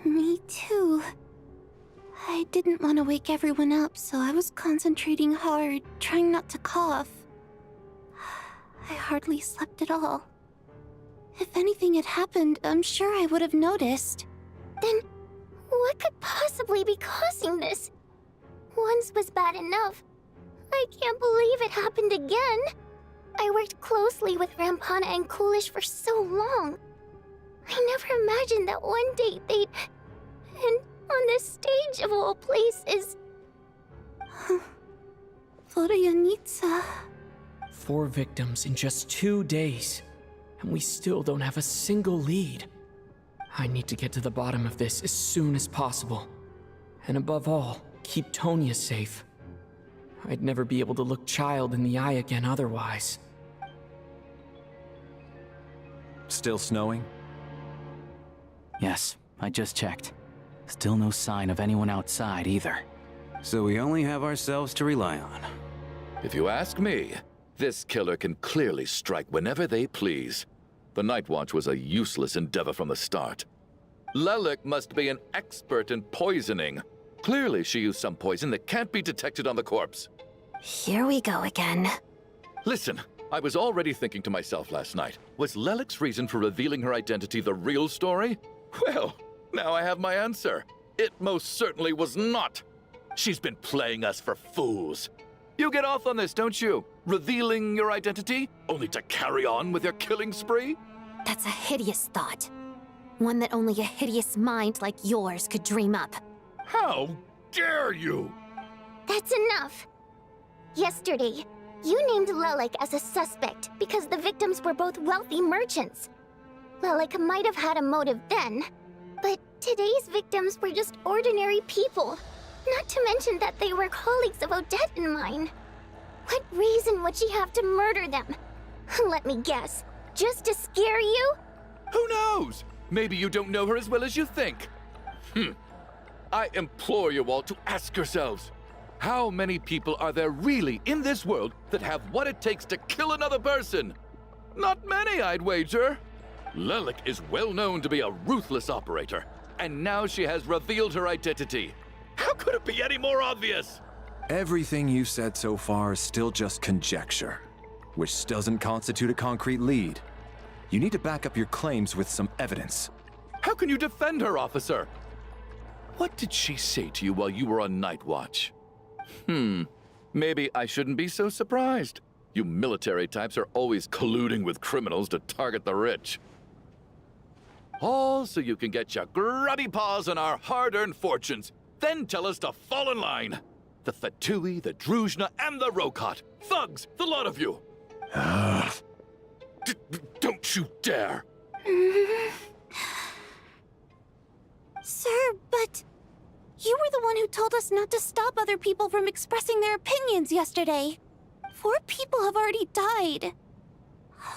Me too. I didn't want to wake everyone up, so I was concentrating hard, trying not to cough. I hardly slept at all. If anything had happened, I'm sure I would have noticed. Then, what could possibly be causing this? Once was bad enough. I can't believe it happened again. I worked closely with Rampana and Coolish for so long. I never imagined that one day they'd... And on the stage of all places... Vodyanitsa... 4 victims in just 2 days, and we still don't have a single lead. I need to get to the bottom of this as soon as possible. And above all, keep Tonya safe. I'd never be able to look Child in the eye again otherwise. Still snowing? Yes, I just checked. Still no sign of anyone outside either. So we only have ourselves to rely on. If you ask me, this killer can clearly strike whenever they please. The Night Watch was a useless endeavor from the start. Lelik must be an expert in poisoning. Clearly she used some poison that can't be detected on the corpse. Here we go again. Listen, I was already thinking to myself last night, was Lelik's reason for revealing her identity the real story? Well, now I have my answer. It most certainly was not. She's been playing us for fools. You get off on this, don't you? Revealing your identity, only to carry on with your killing spree? That's a hideous thought. One that only a hideous mind like yours could dream up. How dare you? That's enough. Yesterday, you named Lelik as a suspect because the victims were both wealthy merchants. Lelik might have had a motive then, but today's victims were just ordinary people. Not to mention that they were colleagues of Odette and mine. What reason would she have to murder them? Let me guess. Just to scare you? Who knows? Maybe you don't know her as well as you think. I implore you all to ask yourselves, how many people are there really in this world that have what it takes to kill another person? Not many, I'd wager. Lelik is well known to be a ruthless operator, and now she has revealed her identity. How could it be any more obvious? Everything you've said so far is still just conjecture, which doesn't constitute a concrete lead. You need to back up your claims with some evidence. How can you defend her, officer? What did she say to you while you were on night watch? Maybe I shouldn't be so surprised. You military types are always colluding with criminals to target the rich. All so you can get your grubby paws on our hard-earned fortunes, then tell us to fall in line. The Fatui, the Druzhna, and the Rokot. Thugs, the lot of you. Don't you dare. Sir, but you were the one who told us not to stop other people from expressing their opinions yesterday. 4 people have already died.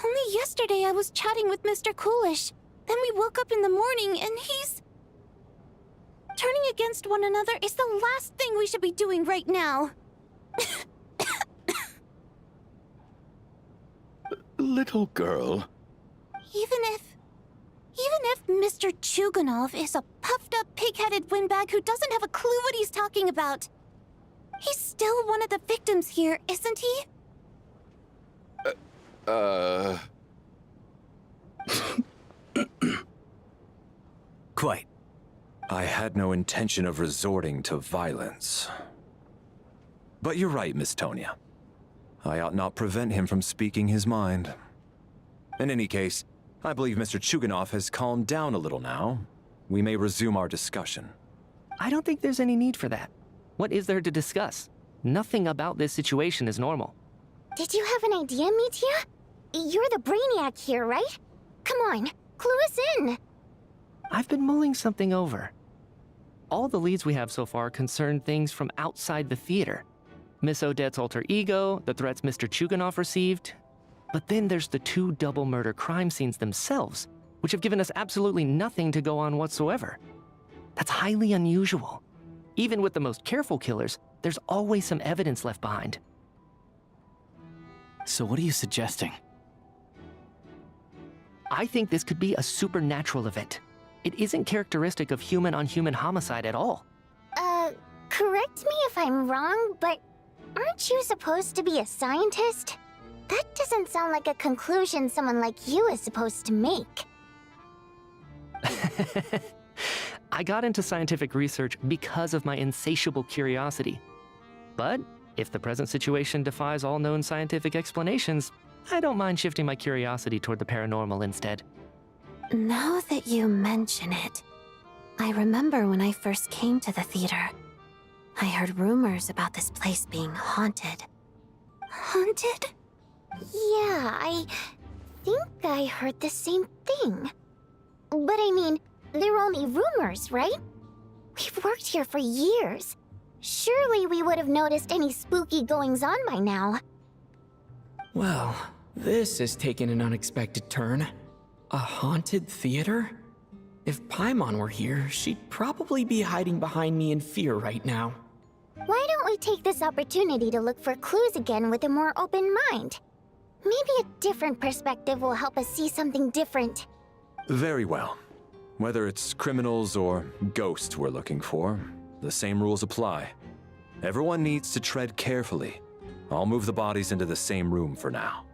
Only yesterday I was chatting with Mr. Coolish. Then we woke up in the morning and he's... Turning against one another is the last thing we should be doing right now. Little girl. Even if Mr. Chuganov is a puffed-up, pig-headed windbag who doesn't have a clue what he's talking about, he's still one of the victims here, isn't he? Quite. I had no intention of resorting to violence. But you're right, Miss Tonia. I ought not prevent him from speaking his mind. In any case, I believe Mr. Chuganov has calmed down a little now. We may resume our discussion. I don't think there's any need for that. What is there to discuss? Nothing about this situation is normal. Did you have an idea, Mitya? You're the brainiac here, right? Come on, clue us in. I've been mulling something over. All the leads we have so far concern things from outside the theater. Miss Odette's alter ego, the threats Mr. Chuganov received. But then there's the 2 double murder crime scenes themselves, which have given us absolutely nothing to go on whatsoever. That's highly unusual. Even with the most careful killers, there's always some evidence left behind. So what are you suggesting? I think this could be a supernatural event. It isn't characteristic of human-on-human homicide at all. Correct me if I'm wrong, but aren't you supposed to be a scientist? That doesn't sound like a conclusion someone like you is supposed to make. I got into scientific research because of my insatiable curiosity. But if the present situation defies all known scientific explanations, I don't mind shifting my curiosity toward the paranormal instead. Now that you mention it, I remember when I first came to the theater. I heard rumors about this place being haunted. Haunted? Yeah, I think I heard the same thing. But I mean, they're only rumors, right? We've worked here for years. Surely we would have noticed any spooky goings-on by now. Well, this has taken an unexpected turn. A haunted theater? If Paimon were here, she'd probably be hiding behind me in fear right now. Why don't we take this opportunity to look for clues again with a more open mind? Maybe a different perspective will help us see something different. Very well. Whether it's criminals or ghosts we're looking for, the same rules apply. Everyone needs to tread carefully. I'll move the bodies into the same room for now.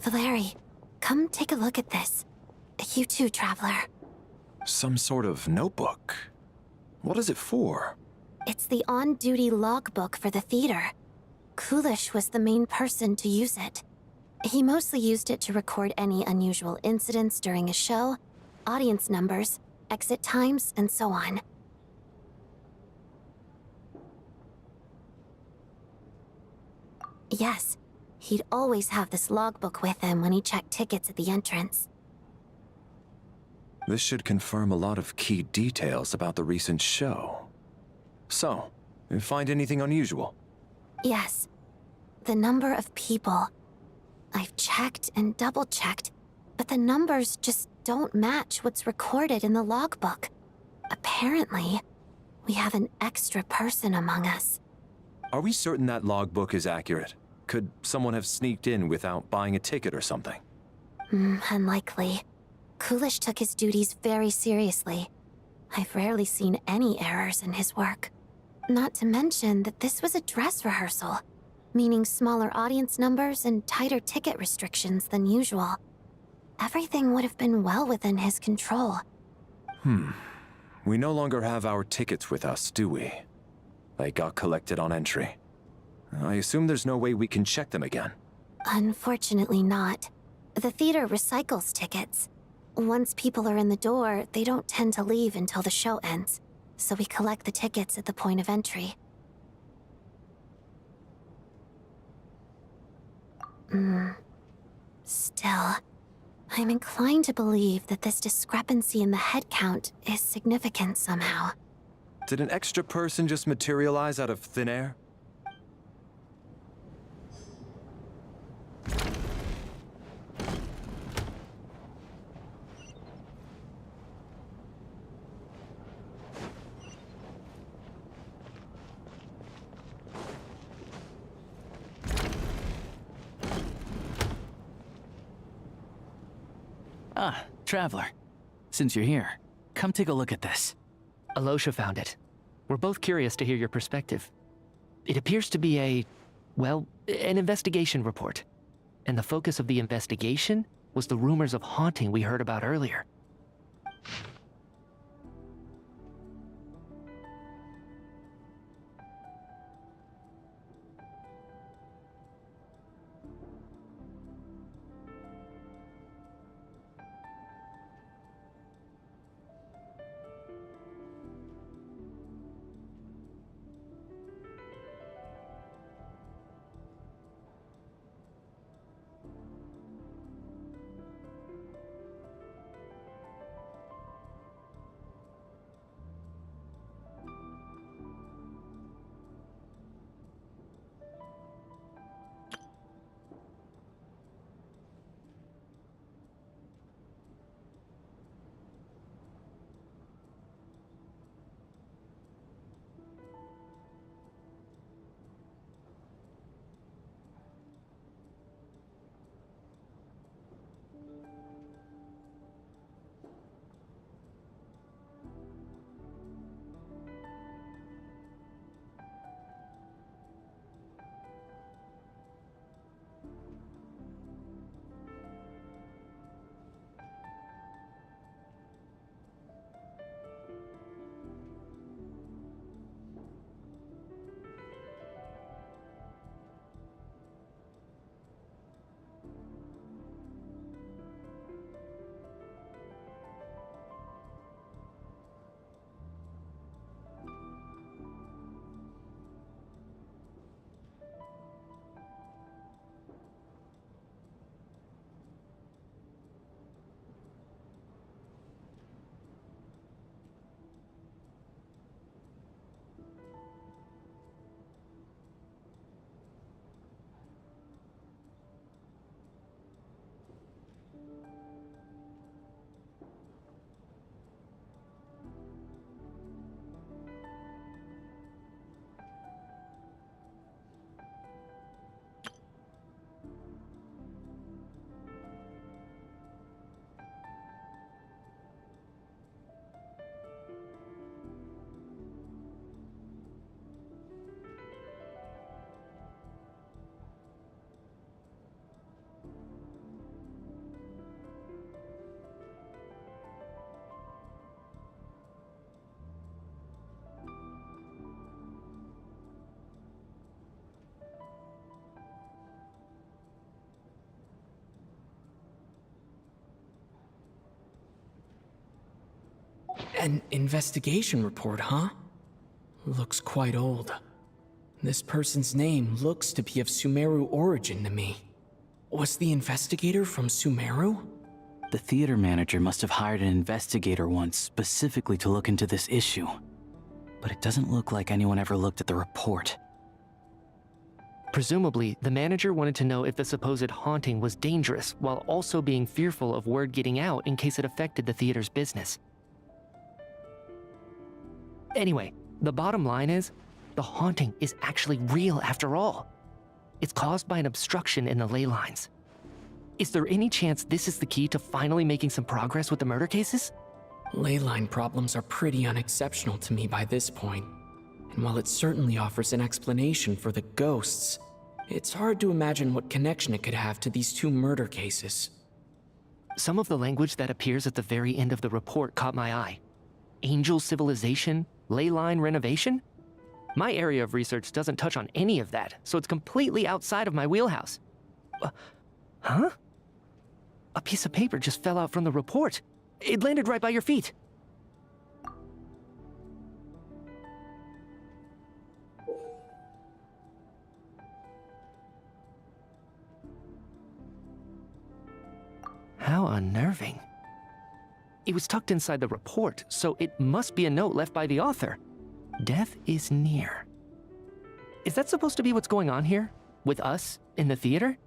Valeri, come take a look at this. You too, Traveler. Some sort of notebook. What is it for? It's the on-duty logbook for the theater. Kulish was the main person to use it. He mostly used it to record any unusual incidents during a show, audience numbers, exit times, and so on. Yes, he'd always have this logbook with him when he checked tickets at the entrance. This should confirm a lot of key details about the recent show. So, you find anything unusual? Yes. The number of people. I've checked and double-checked, but the numbers just don't match what's recorded in the logbook. Apparently, we have an extra person among us. Are we certain that logbook is accurate? Could someone have sneaked in without buying a ticket or something? Unlikely. Coolish took his duties very seriously. I've rarely seen any errors in his work. Not to mention that this was a dress rehearsal, meaning smaller audience numbers and tighter ticket restrictions than usual. Everything would have been well within his control. We no longer have our tickets with us, do we? They got collected on entry. I assume there's no way we can check them again. Unfortunately not. The theater recycles tickets. Once people are in the door, they don't tend to leave until the show ends, so we collect the tickets at the point of entry. Still, I'm inclined to believe that this discrepancy in the head count is significant somehow. Did an extra person just materialize out of thin air? Ah, Traveler. Since you're here, come take a look at this. Alosha found it. We're both curious to hear your perspective. It appears to be an investigation report. And the focus of the investigation was the rumors of haunting we heard about earlier. An investigation report, huh? Looks quite old. This person's name looks to be of Sumeru origin to me. Was the investigator from Sumeru? The theater manager must have hired an investigator once specifically to look into this issue. But it doesn't look like anyone ever looked at the report. Presumably, the manager wanted to know if the supposed haunting was dangerous while also being fearful of word getting out in case it affected the theater's business. Anyway, the bottom line is, the haunting is actually real after all. It's caused by an obstruction in the ley lines. Is there any chance this is the key to finally making some progress with the murder cases? Ley line problems are pretty unexceptional to me by this point. And while it certainly offers an explanation for the ghosts, it's hard to imagine what connection it could have to these two murder cases. Some of the language that appears at the very end of the report caught my eye. Angel civilization, ley line renovation? My area of research doesn't touch on any of that, so it's completely outside of my wheelhouse. Huh? A piece of paper just fell out from the report. It landed right by your feet. How unnerving. It was tucked inside the report, so it must be a note left by the author. Death is near. Is that supposed to be what's going on here? With us in the theater?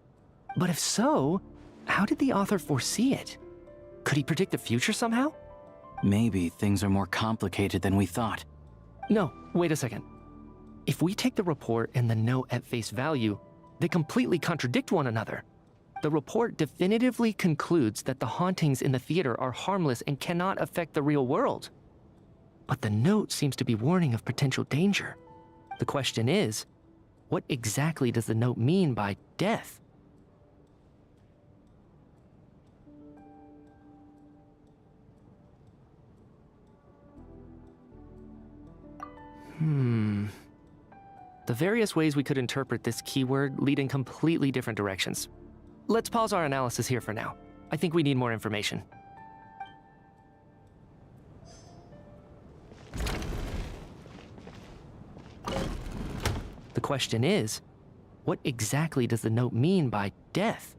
But if so, how did the author foresee it? Could he predict the future somehow? Maybe things are more complicated than we thought. No, wait a second. If we take the report and the note at face value, they completely contradict one another. The report definitively concludes that the hauntings in the theater are harmless and cannot affect the real world. But the note seems to be warning of potential danger. The question is, what exactly does the note mean by death? The various ways we could interpret this keyword lead in completely different directions. Let's pause our analysis here for now. I think we need more information. The question is, what exactly does the note mean by death?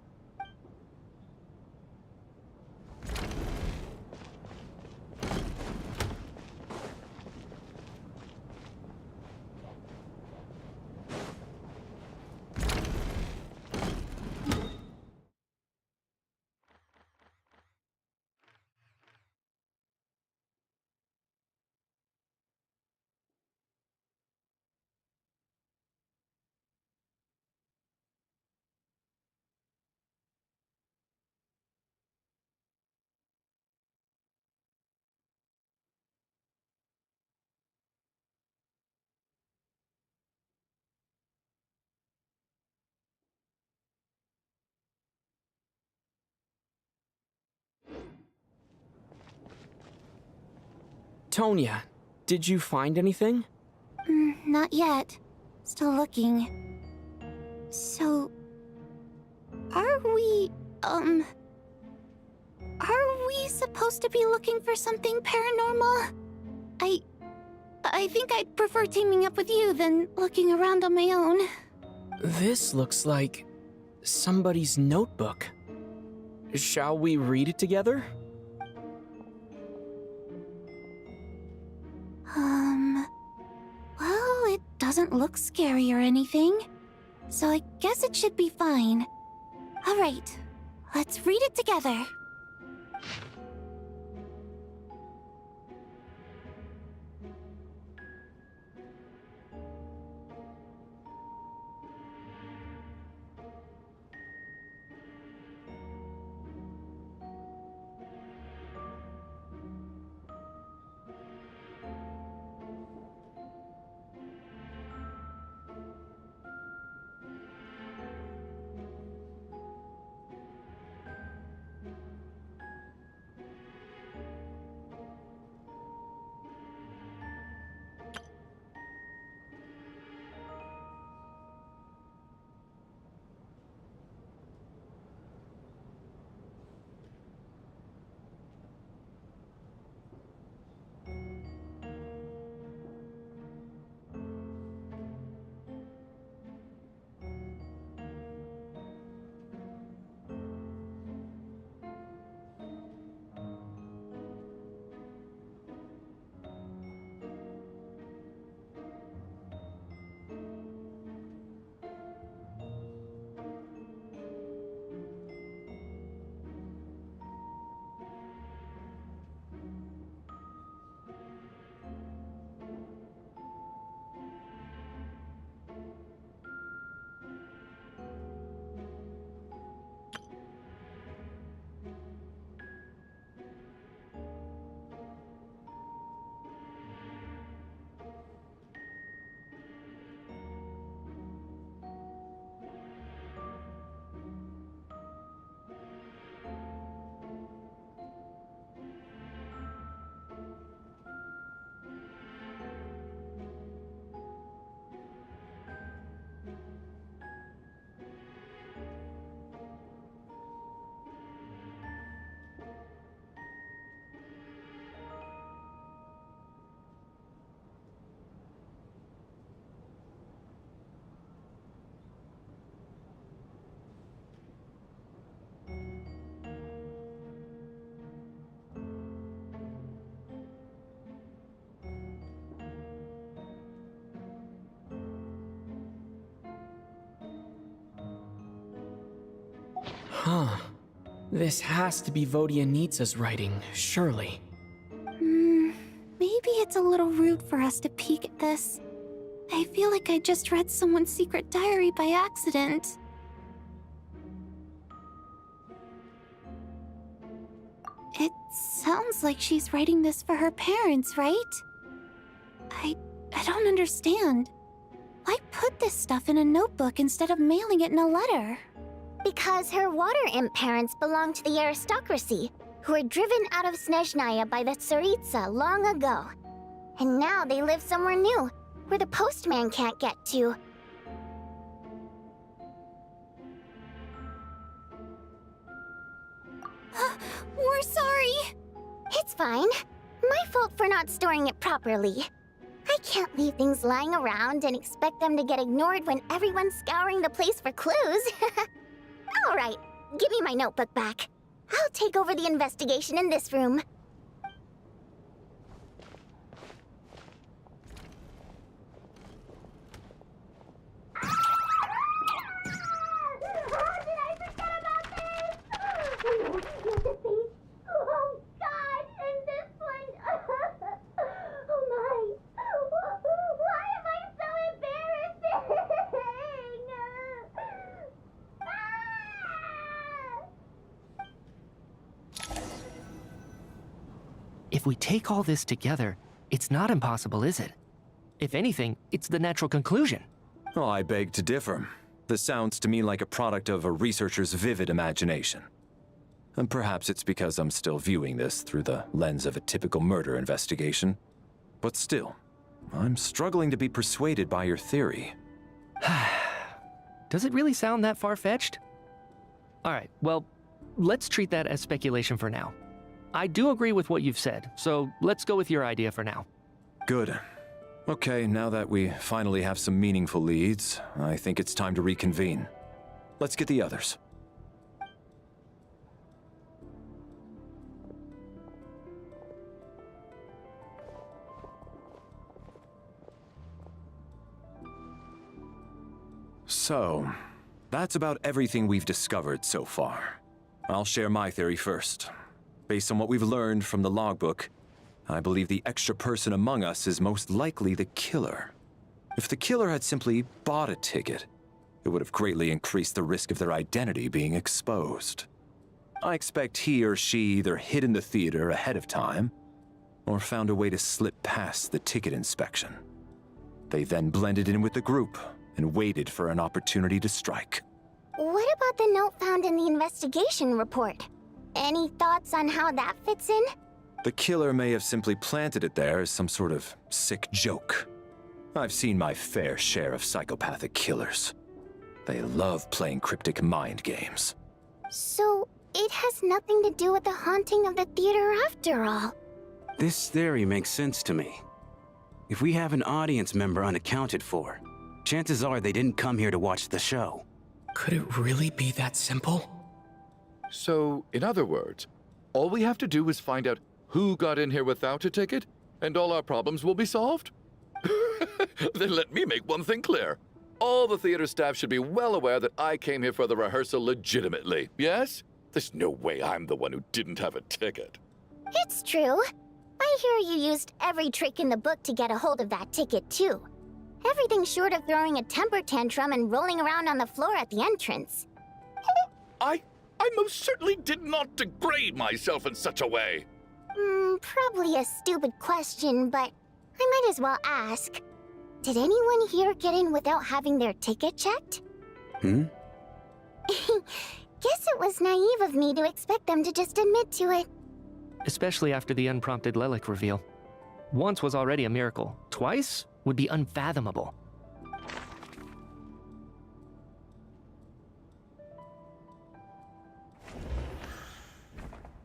Tonya, did you find anything? Not yet. Still looking. So... Are we supposed to be looking for something paranormal? I think I'd prefer teaming up with you than looking around on my own. This looks like somebody's notebook. Shall we read it together? Well, it doesn't look scary or anything, so I guess it should be fine. All right, let's read it together. This has to be Vodianitsa's writing, surely. Maybe it's a little rude for us to peek at this. I feel like I just read someone's secret diary by accident. It sounds like she's writing this for her parents, right? I don't understand. Why put this stuff in a notebook instead of mailing it in a letter? Because her water imp parents belong to the aristocracy, who were driven out of Snezhnaya by the Tsaritsa long ago. And now they live somewhere new, where the postman can't get to. We're sorry! It's fine. My fault for not storing it properly. I can't leave things lying around and expect them to get ignored when everyone's scouring the place for clues. Alright, give me my notebook back. I'll take over the investigation in this room. If we take all this together, it's not impossible, is it? If anything, it's the natural conclusion. Oh, I beg to differ. This sounds to me like a product of a researcher's vivid imagination. And perhaps it's because I'm still viewing this through the lens of a typical murder investigation. But still, I'm struggling to be persuaded by your theory. Does it really sound that far-fetched? All right, well, let's treat that as speculation for now. I do agree with what you've said, so let's go with your idea for now. Good. Okay, now that we finally have some meaningful leads, I think it's time to reconvene. Let's get the others. So, that's about everything we've discovered so far. I'll share my theory first. Based on what we've learned from the logbook, I believe the extra person among us is most likely the killer. If the killer had simply bought a ticket, it would have greatly increased the risk of their identity being exposed. I expect he or she either hid in the theater ahead of time, or found a way to slip past the ticket inspection. They then blended in with the group and waited for an opportunity to strike. What about the note found in the investigation report? Any thoughts on how that fits in? The killer may have simply planted it there as some sort of sick joke. I've seen my fair share of psychopathic killers. They love playing cryptic mind games. So, it has nothing to do with the haunting of the theater after all. This theory makes sense to me. If we have an audience member unaccounted for, chances are they didn't come here to watch the show. Could it really be that simple? So, in other words, all we have to do is find out who got in here without a ticket, and all our problems will be solved? Then let me make one thing clear. All the theater staff should be well aware that I came here for the rehearsal legitimately, yes? There's no way I'm the one who didn't have a ticket. It's true. I hear you used every trick in the book to get a hold of that ticket, too. Everything short of throwing a temper tantrum and rolling around on the floor at the entrance. I most certainly did not degrade myself in such a way. Probably a stupid question, but I might as well ask. Did anyone here get in without having their ticket checked? Guess it was naive of me to expect them to just admit to it. Especially after the unprompted Lelic reveal. Once was already a miracle. Twice would be unfathomable.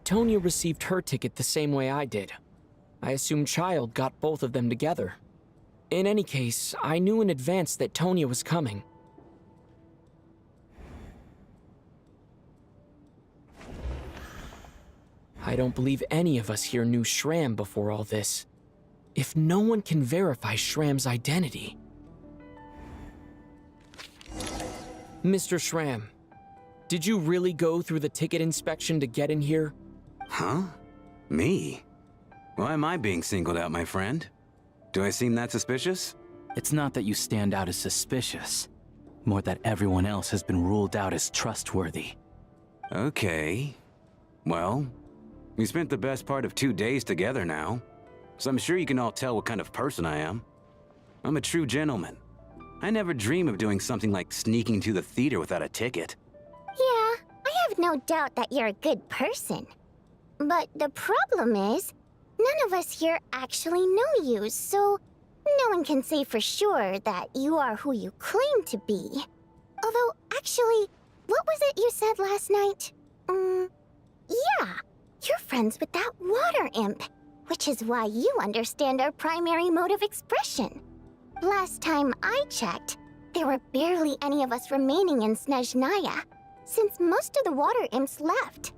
Tonya received her ticket the same way I did. I assume Child got both of them together. In any case, I knew in advance that Tonya was coming. I don't believe any of us here knew Shram before all this. If no one can verify Shram's identity... Mr. Shram, Did you really go through the ticket inspection to get in here? Huh? Me? Why am I being singled out, my friend? Do I seem that suspicious? It's not that you stand out as suspicious, more that everyone else has been ruled out as trustworthy. Okay. Well, we spent the best part of 2 days together now, so I'm sure you can all tell what kind of person I am. I'm a true gentleman. I never dream of doing something like sneaking to the theater without a ticket. Yeah, I have no doubt that you're a good person. But the problem is, none of us here actually know you, so no one can say for sure that you are who you claim to be. Although, actually, what was it you said last night? Yeah, you're friends with that water imp, which is why you understand our primary mode of expression. Last time I checked, there were barely any of us remaining in Snezhnaya, since most of the water imps left.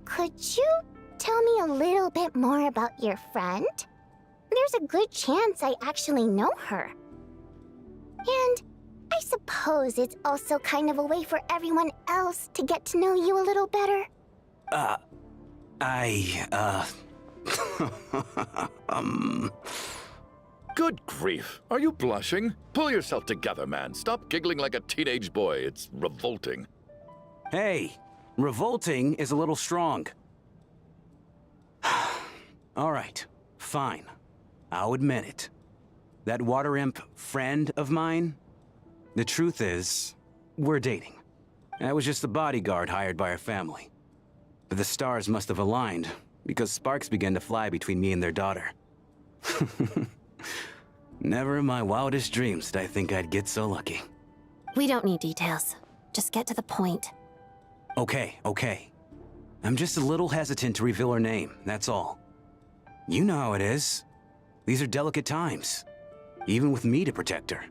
Could you tell me a little bit more about your friend? There's a good chance I actually know her. And I suppose it's also kind of a way for everyone else to get to know you a little better. Good grief. Are you blushing? Pull yourself together, man. Stop giggling like a teenage boy. It's revolting. Hey, revolting is a little strong. All right, fine. I'll admit it. That water imp friend of mine, the truth is, we're dating. I was just the bodyguard hired by our family. But the stars must have aligned, because sparks began to fly between me and their daughter. Never in my wildest dreams did I think I'd get so lucky. We don't need details. Just get to the point. Okay. I'm just a little hesitant to reveal her name, that's all. You know how it is. These are delicate times. Even with me to protect her.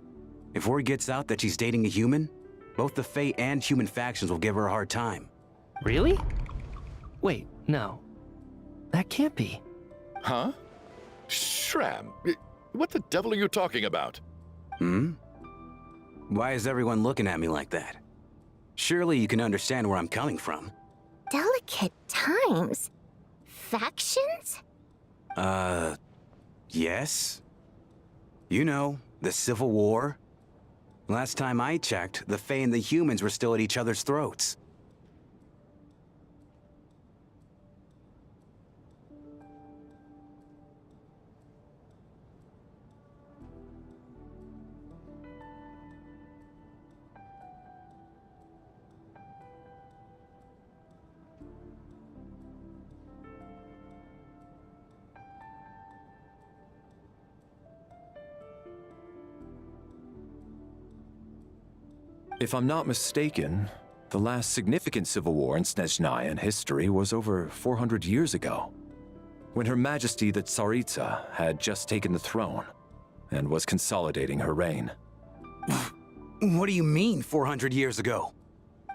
If word gets out that she's dating a human, both the Fae and human factions will give her a hard time. Really? Wait, no. That can't be. Huh? Shram, what the devil are you talking about? Why is everyone looking at me like that? Surely you can understand where I'm coming from. Delicate times? Factions? Yes. You know, the Civil War. Last time I checked, the Fae and the humans were still at each other's throats. If I'm not mistaken, the last significant civil war in Snezhnayan history was over 400 years ago, when Her Majesty the Tsaritsa had just taken the throne and was consolidating her reign. What do you mean, 400 years ago?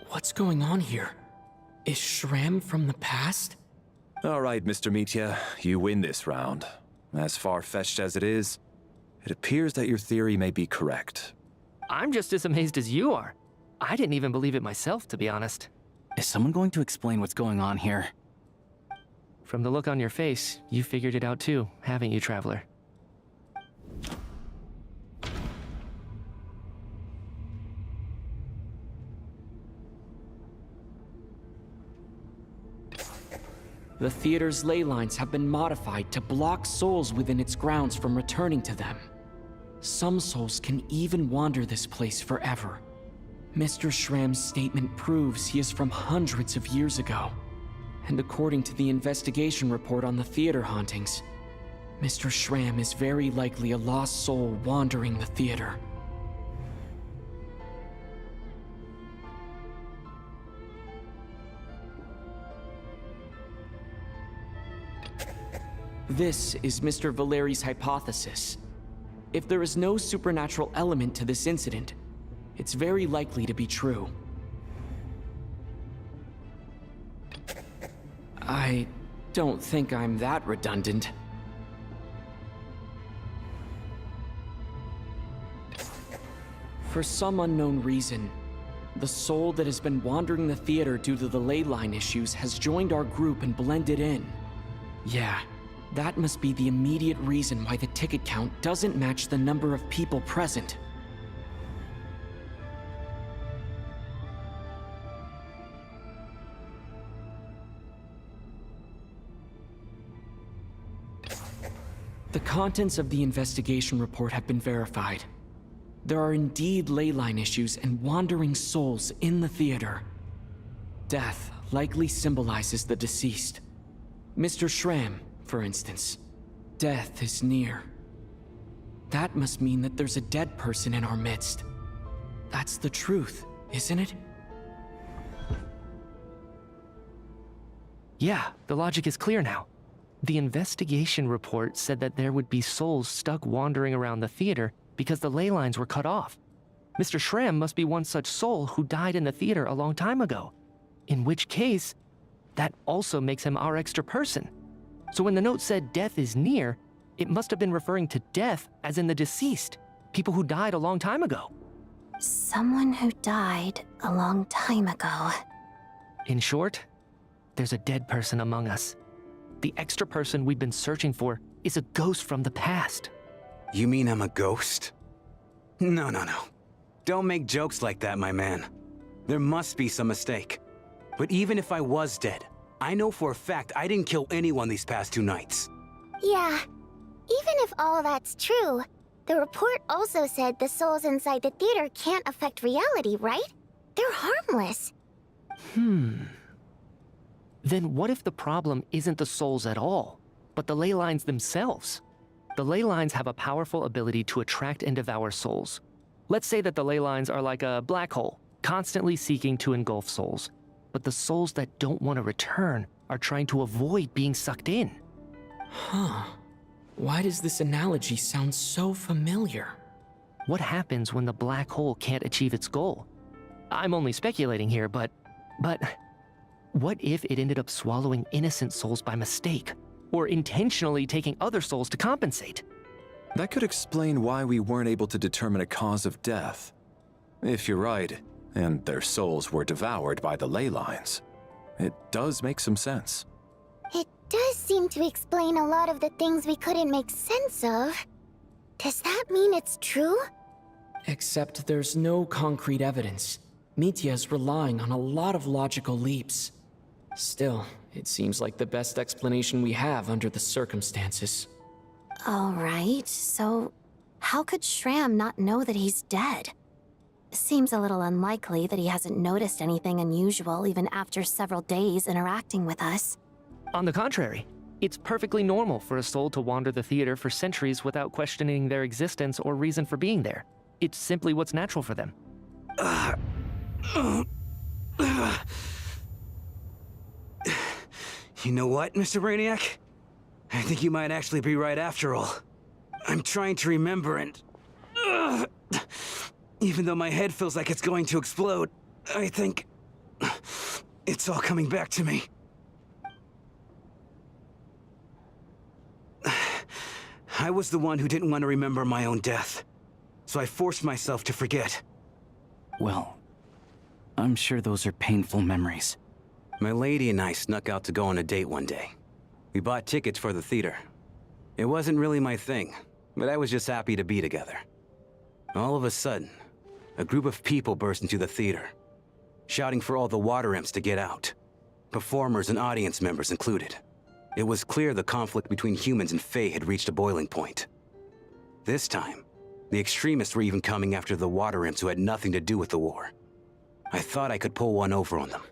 What's going on here? Is Shram from the past? All right, Mr. Mitya, you win this round. As far-fetched as it is, it appears that your theory may be correct. I'm just as amazed as you are. I didn't even believe it myself, to be honest. Is someone going to explain what's going on here? From the look on your face, you figured it out too, haven't you, Traveler? The theater's ley lines have been modified to block souls within its grounds from returning to them. Some souls can even wander this place forever. Mr. Shram's statement proves he is from hundreds of years ago. And according to the investigation report on the theater hauntings, Mr. Shram is very likely a lost soul wandering the theater. This is Mr. Valeri's hypothesis. If there is no supernatural element to this incident, it's very likely to be true. I don't think I'm that redundant. For some unknown reason, The soul that has been wandering the theater due to the ley line issues has joined our group and blended in. Yeah, that must be the immediate reason why the ticket count doesn't match the number of people present. The contents of the investigation report have been verified. There are indeed ley line issues and wandering souls in the theater. Death likely symbolizes the deceased. Mr. Schramm, for instance. Death is near. That must mean that there's a dead person in our midst. That's the truth, isn't it? Yeah, the logic is clear now. The investigation report said that there would be souls stuck wandering around the theater because the ley lines were cut off. Mr. Schramm must be one such soul who died in the theater a long time ago. In which case, that also makes him our extra person. So when the note said death is near, it must have been referring to death as in the deceased, people who died a long time ago. Someone who died a long time ago. In short, there's a dead person among us. The extra person we've been searching for is a ghost from the past. You mean I'm a ghost? No. Don't make jokes like that, my man. There must be some mistake. But even if I was dead, I know for a fact I didn't kill anyone these past 2 nights. Yeah, even if all that's true, the report also said the souls inside the theater can't affect reality, right? They're harmless. Then what if the problem isn't the souls at all, but the ley lines themselves? The ley lines have a powerful ability to attract and devour souls. Let's say that the ley lines are like a black hole, constantly seeking to engulf souls. But the souls that don't want to return are trying to avoid being sucked in. Huh. Why does this analogy sound so familiar? What happens when the black hole can't achieve its goal? I'm only speculating here, but what if it ended up swallowing innocent souls by mistake? Or intentionally taking other souls to compensate? That could explain why we weren't able to determine a cause of death. If you're right, and their souls were devoured by the ley lines, it does make some sense. It does seem to explain a lot of the things we couldn't make sense of. Does that mean it's true? Except there's no concrete evidence. Mitya's relying on a lot of logical leaps. Still, it seems like the best explanation we have under the circumstances. All right, so how could Schramm not know that he's dead? Seems a little unlikely that he hasn't noticed anything unusual even after several days interacting with us. On the contrary, it's perfectly normal for a soul to wander the theater for centuries without questioning their existence or reason for being there. It's simply what's natural for them. You know what, Mr. Brainiac? I think you might actually be right after all. I'm trying to remember and... even though my head feels like it's going to explode, I think... it's all coming back to me. I was the one who didn't want to remember my own death, so I forced myself to forget. Well, I'm sure those are painful memories. My lady and I snuck out to go on a date one day. We bought tickets for the theater. It wasn't really my thing, but I was just happy to be together. All of a sudden, a group of people burst into the theater, shouting for all the water imps to get out, performers and audience members included. It was clear the conflict between humans and Fae had reached a boiling point. This time, the extremists were even coming after the water imps who had nothing to do with the war. I thought I could pull one over on them.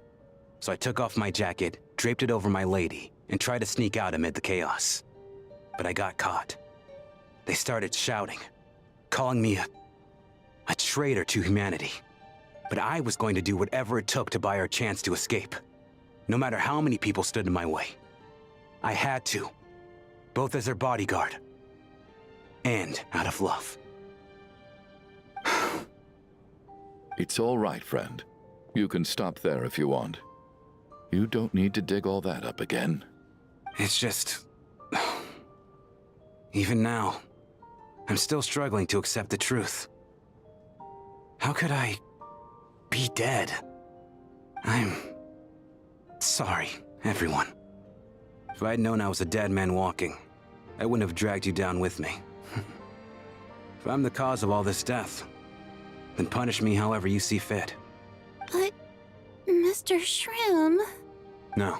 So I took off my jacket, draped it over my lady, and tried to sneak out amid the chaos. But I got caught. They started shouting, calling me a traitor to humanity. But I was going to do whatever it took to buy our chance to escape, no matter how many people stood in my way. I had to, both as their bodyguard and out of love. It's all right, friend. You can stop there if you want. You don't need to dig all that up again. It's just... even now, I'm still struggling to accept the truth. How could I be dead. I'm sorry, everyone. If I'd known I was a dead man walking, I wouldn't have dragged you down with me. If I'm the cause of all this death, then punish me however you see fit. But, Mr. Shram... No.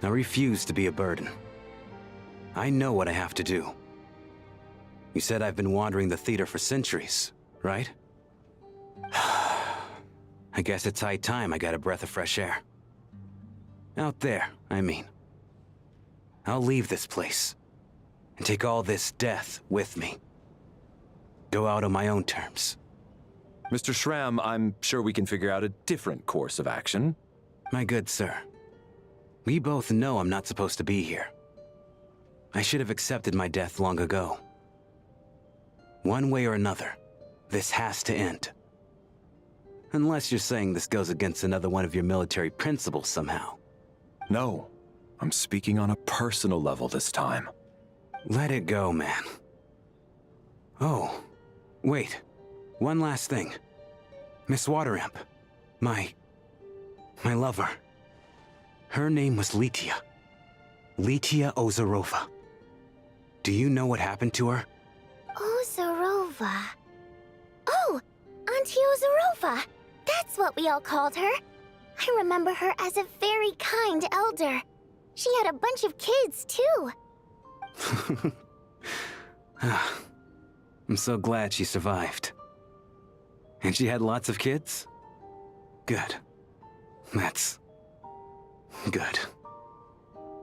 I refuse to be a burden. I know what I have to do. You said I've been wandering the theater for centuries, right? I guess it's high time I got a breath of fresh air. Out there, I mean. I'll leave this place, and take all this death with me. Go out on my own terms. Mr. Shram, I'm sure we can figure out a different course of action. My good sir, we both know I'm not supposed to be here. I should have accepted my death long ago. One way or another, this has to end. Unless you're saying this goes against another one of your military principles somehow. No, I'm speaking on a personal level this time. Let it go, man. Oh, wait. One last thing. Miss Wateramp. My lover. Her name was Litia. Litia Ozarova. Do you know what happened to her? Ozarova. Oh, Auntie Ozarova. That's what we all called her. I remember her as a very kind elder. She had a bunch of kids, too. I'm so glad she survived. And she had lots of kids? Good. That's... good.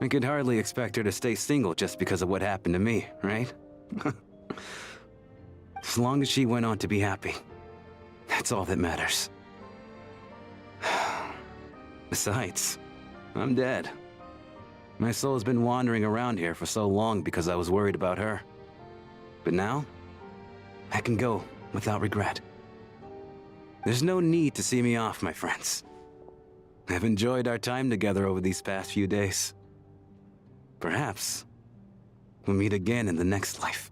I could hardly expect her to stay single just because of what happened to me, right? As long as she went on to be happy, that's all that matters. Besides, I'm dead. My soul's been wandering around here for so long because I was worried about her. But now, I can go without regret. There's no need to see me off, my friends. I've enjoyed our time together over these past few days. Perhaps we'll meet again in the next life.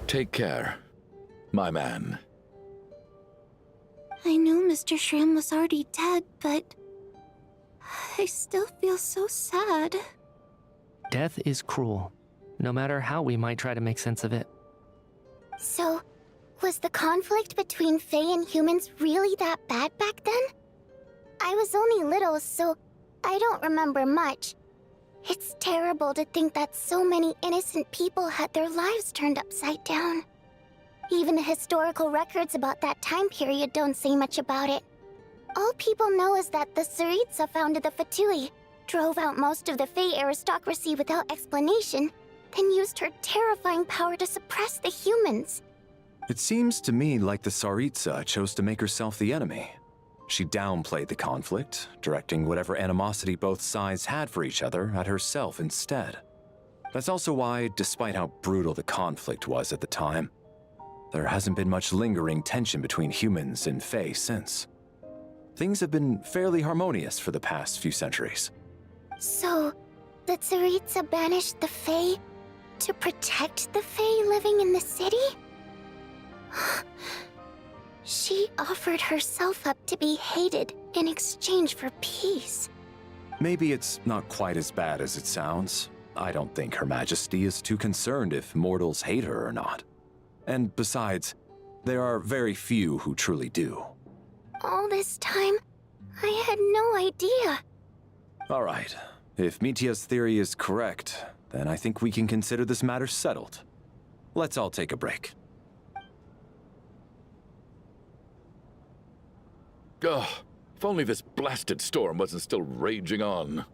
Take care, my man. I know Mr. Shram was already dead, but... I still feel so sad. Death is cruel, no matter how we might try to make sense of it. So, was the conflict between Fae and humans really that bad back then? I was only little, so I don't remember much. It's terrible to think that so many innocent people had their lives turned upside down. Even the historical records about that time period don't say much about it. All people know is that the Tsaritsa founded the Fatui, drove out most of the Fae aristocracy without explanation, then used her terrifying power to suppress the humans. It seems to me like the Tsaritsa chose to make herself the enemy. She downplayed the conflict, directing whatever animosity both sides had for each other at herself instead. That's also why, despite how brutal the conflict was at the time, there hasn't been much lingering tension between humans and Fae since. Things have been fairly harmonious for the past few centuries. So, the Tsaritsa banished the Fae to protect the Fae living in the city? She offered herself up to be hated in exchange for peace. Maybe it's not quite as bad as it sounds. I don't think Her Majesty is too concerned if mortals hate her or not. And besides, there are very few who truly do. All this time, I had no idea. All right. If Mitia's theory is correct, then I think we can consider this matter settled. Let's all take a break. Ugh, if only this blasted storm wasn't still raging on.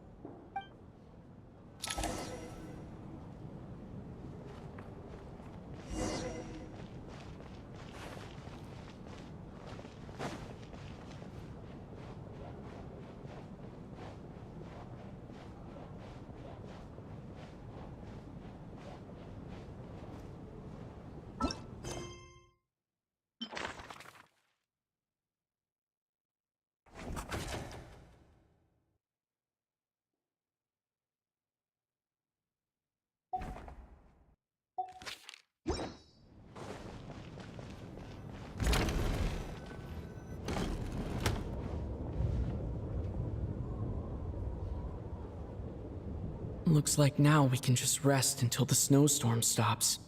Looks like now we can just rest until the snowstorm stops.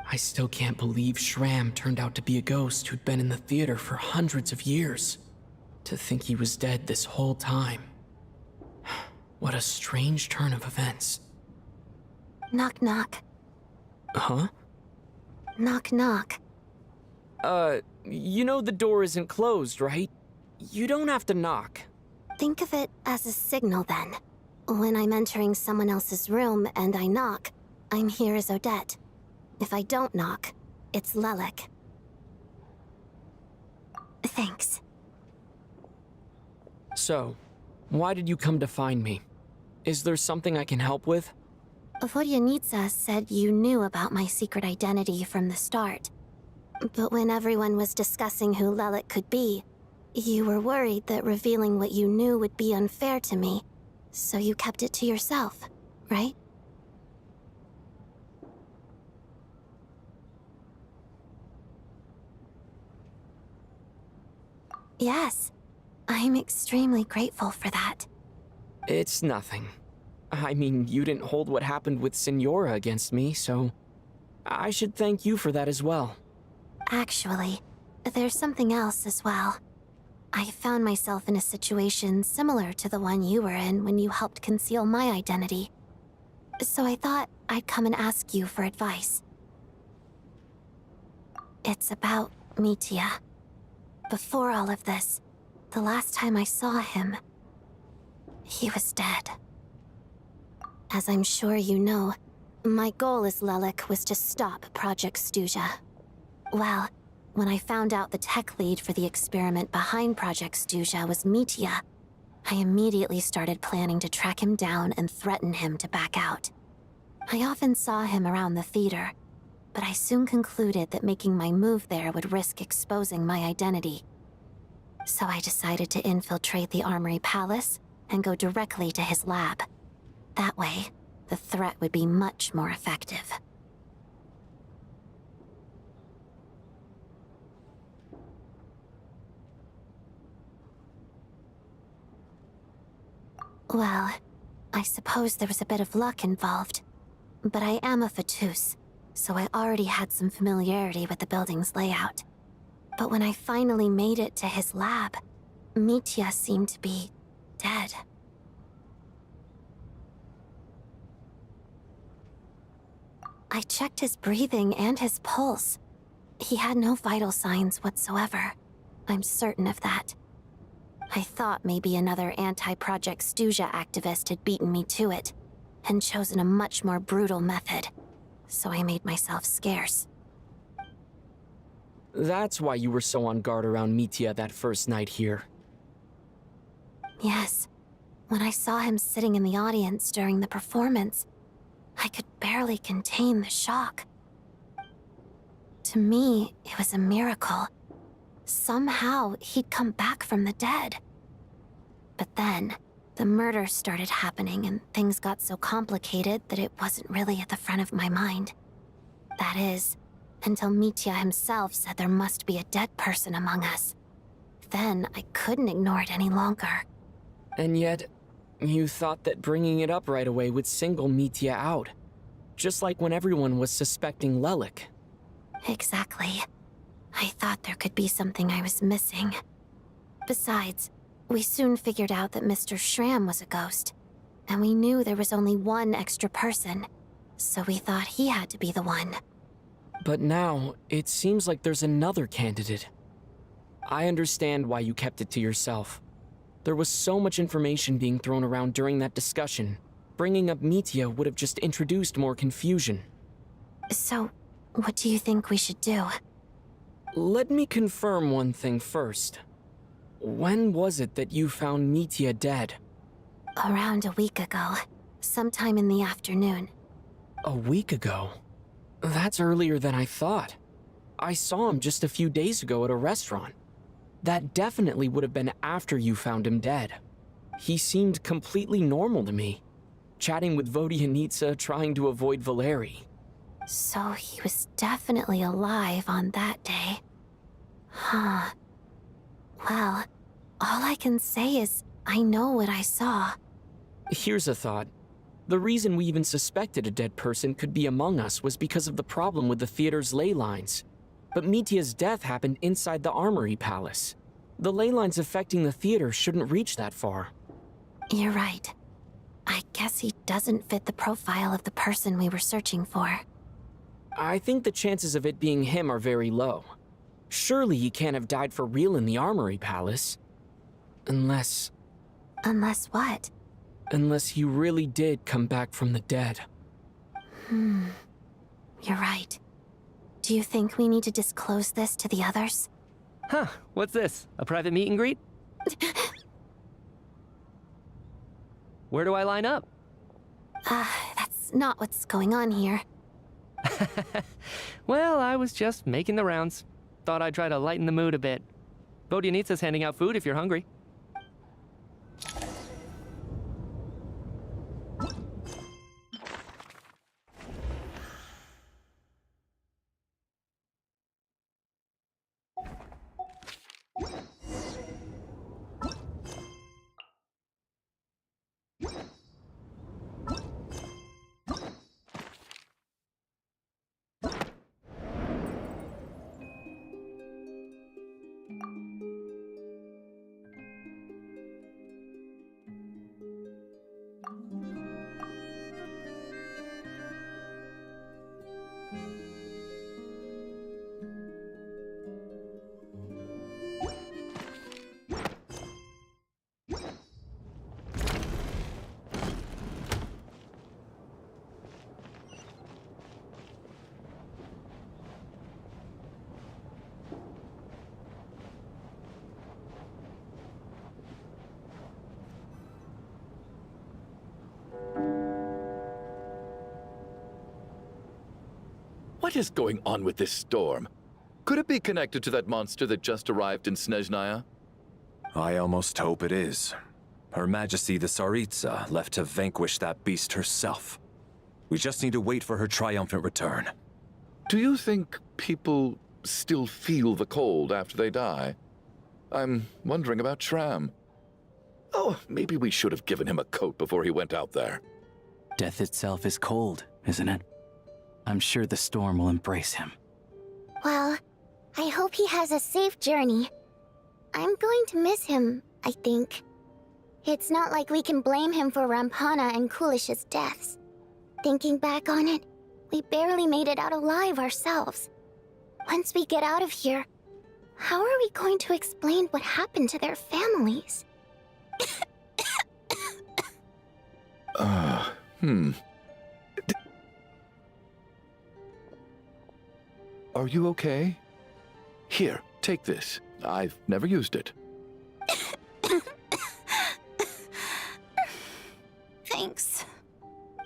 I still can't believe Shram turned out to be a ghost who'd been in the theater for hundreds of years. To think he was dead this whole time. What a strange turn of events. Knock knock. Huh? Knock knock. You know the door isn't closed, right? You don't have to knock. Think of it as a signal then. When I'm entering someone else's room and I knock, I'm here as Odette. If I don't knock, it's Lelik. Thanks. So, why did you come to find me? Is there something I can help with? Vodyanitsa said you knew about my secret identity from the start. But when everyone was discussing who Lelik could be, you were worried that revealing what you knew would be unfair to me, so you kept it to yourself, right? Yes, I'm extremely grateful for that. It's nothing. I mean, you didn't hold what happened with Signora against me, so I should thank you for that as well. Actually, there's something else as well. I found myself in a situation similar to the one you were in when you helped conceal my identity. So I thought I'd come and ask you for advice. It's about Mitya. Before all of this, the last time I saw him, he was dead. As I'm sure you know, my goal as Lelik was to stop Project Stuja. Well, when I found out the tech lead for the experiment behind Project Stuja was Mitya, I immediately started planning to track him down and threaten him to back out. I often saw him around the theater, but I soon concluded that making my move there would risk exposing my identity. So I decided to infiltrate the Armory Palace and go directly to his lab. That way, the threat would be much more effective. Well, I suppose there was a bit of luck involved. But I am a Fatus, so I already had some familiarity with the building's layout. But when I finally made it to his lab, Mitya seemed to be dead. I checked his breathing and his pulse. He had no vital signs whatsoever. I'm certain of that. I thought maybe another anti-Project Stuja activist had beaten me to it, and chosen a much more brutal method, so I made myself scarce. That's why you were so on guard around Mitya that first night here. Yes. When I saw him sitting in the audience during the performance, I could barely contain the shock. To me, it was a miracle. Somehow, he'd come back from the dead. But then, the murder started happening and things got so complicated that it wasn't really at the front of my mind. That is, until Mitya himself said there must be a dead person among us. Then I couldn't ignore it any longer. And yet, you thought that bringing it up right away would single Mitya out. Just like when everyone was suspecting Lelik. Exactly. I thought there could be something I was missing. Besides, we soon figured out that Mr. Shram was a ghost. And we knew there was only one extra person. So we thought he had to be the one. But now, it seems like there's another candidate. I understand why you kept it to yourself. There was so much information being thrown around during that discussion. Bringing up Mitya would have just introduced more confusion. So, what do you think we should do? Let me confirm one thing first. When was it that you found Mitya dead? Around a week ago. Sometime in the afternoon. A week ago? That's earlier than I thought. I saw him just a few days ago at a restaurant. That definitely would have been after you found him dead. He seemed completely normal to me. Chatting with Vodyanitsa, trying to avoid Valeri. So he was definitely alive on that day. Huh. Well, all I can say is I know what I saw. Here's a thought. The reason we even suspected a dead person could be among us was because of the problem with the theater's ley lines. But Mitia's death happened inside the Armory Palace. The ley lines affecting the theater shouldn't reach that far. You're right. I guess he doesn't fit the profile of the person we were searching for. I think the chances of it being him are very low. Surely he can't have died for real in the Armory Palace. Unless... Unless what? Unless he really did come back from the dead. You're right. Do you think we need to disclose this to the others? Huh, what's this? A private meet and greet? Where do I line up? That's not what's going on here. Well, I was just making the rounds. Thought I'd try to lighten the mood a bit. Vodyanitsa's handing out food if you're hungry. What is going on with this storm? Could it be connected to that monster that just arrived in Snezhnaya? I almost hope it is. Her Majesty the Tsaritsa left to vanquish that beast herself. We just need to wait for her triumphant return. Do you think people still feel the cold after they die? I'm wondering about Shram. Oh, maybe we should have given him a coat before he went out there. Death itself is cold, isn't it? I'm sure the storm will embrace him. Well, I hope he has a safe journey. I'm going to miss him, I think. It's not like we can blame him for Rampana and Kulish's deaths. Thinking back on it, we barely made it out alive ourselves. Once we get out of here, how are we going to explain what happened to their families? Are you okay? Here, take this. I've never used it. Thanks.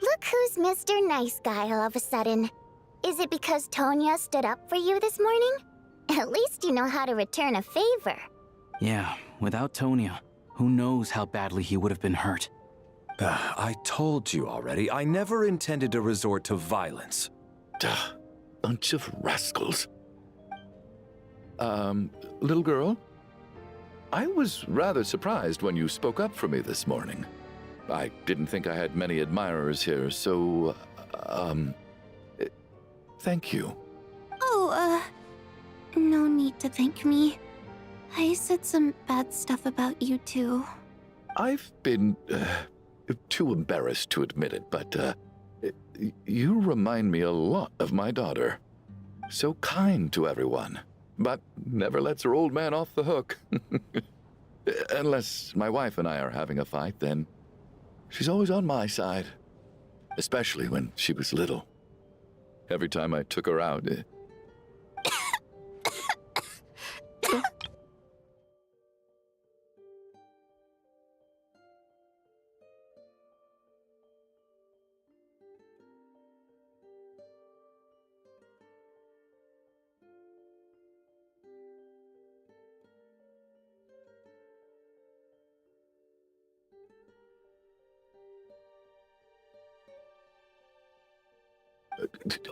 Look who's Mr. Nice Guy all of a sudden. Is it because Tonya stood up for you this morning? At least you know how to return a favor. Yeah, without Tonya, who knows how badly he would have been hurt. I told you already, I never intended to resort to violence. Duh. Bunch of rascals. Little girl? I was rather surprised when you spoke up for me this morning. I didn't think I had many admirers here, so, thank you. Oh, no need to thank me. I said some bad stuff about you too. I've been, too embarrassed to admit it, but, you remind me a lot of my daughter. So kind to everyone, but never lets her old man off the hook. Unless my wife and I are having a fight, then she's always on my side. Especially when she was little. Every time I took her out...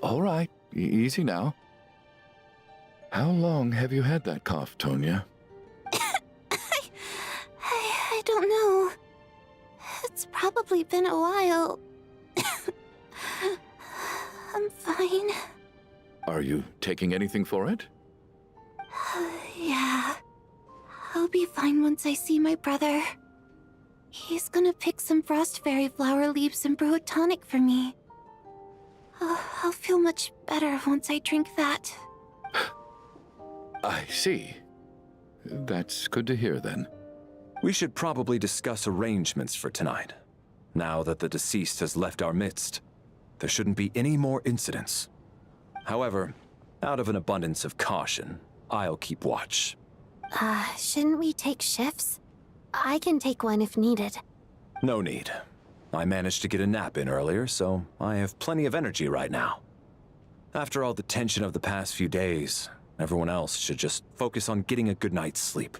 All right, easy now. How long have you had that cough, Tonya? I don't know. It's probably been a while. fine. Are you taking anything for it? Yeah. I'll be fine once I see my brother. He's gonna pick some frost fairy flower leaves and brew a tonic for me. I'll feel much better once I drink that. I see. That's good to hear then. We should probably discuss arrangements for tonight. Now that the deceased has left our midst, there shouldn't be any more incidents. However, out of an abundance of caution, I'll keep watch. Shouldn't we take shifts? I can take one if needed. No need. I managed to get a nap in earlier, so I have plenty of energy right now. After all the tension of the past few days, everyone else should just focus on getting a good night's sleep.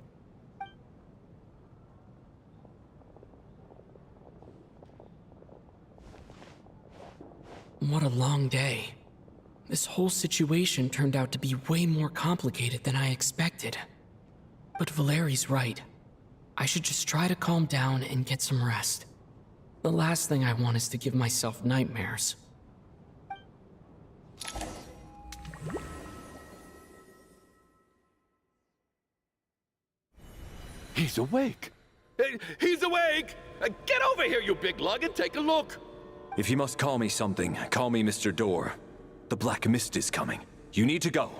What a long day. This whole situation turned out to be way more complicated than I expected. But Valeri's right. I should just try to calm down and get some rest. The last thing I want is to give myself nightmares. He's awake! He's awake! Get over here, you big lug, and take a look! If you must call me something, call me Mr. Door. The Black Mist is coming. You need to go.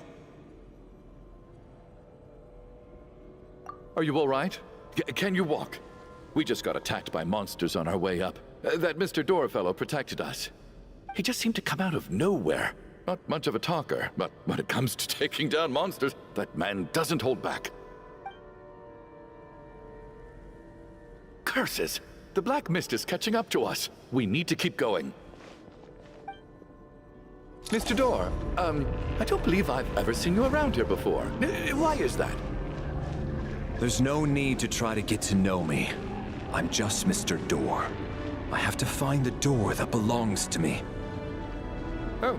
Are you all right? Can you walk? We just got attacked by monsters on our way up. That Mr. Door fellow protected us. He just seemed to come out of nowhere. Not much of a talker, but when it comes to taking down monsters, that man doesn't hold back. Curses! The Black Mist is catching up to us. We need to keep going. Mr. Door, I don't believe I've ever seen you around here before. Why is that? There's no need to try to get to know me. I'm just Mr. Door. I have to find the door that belongs to me. Oh,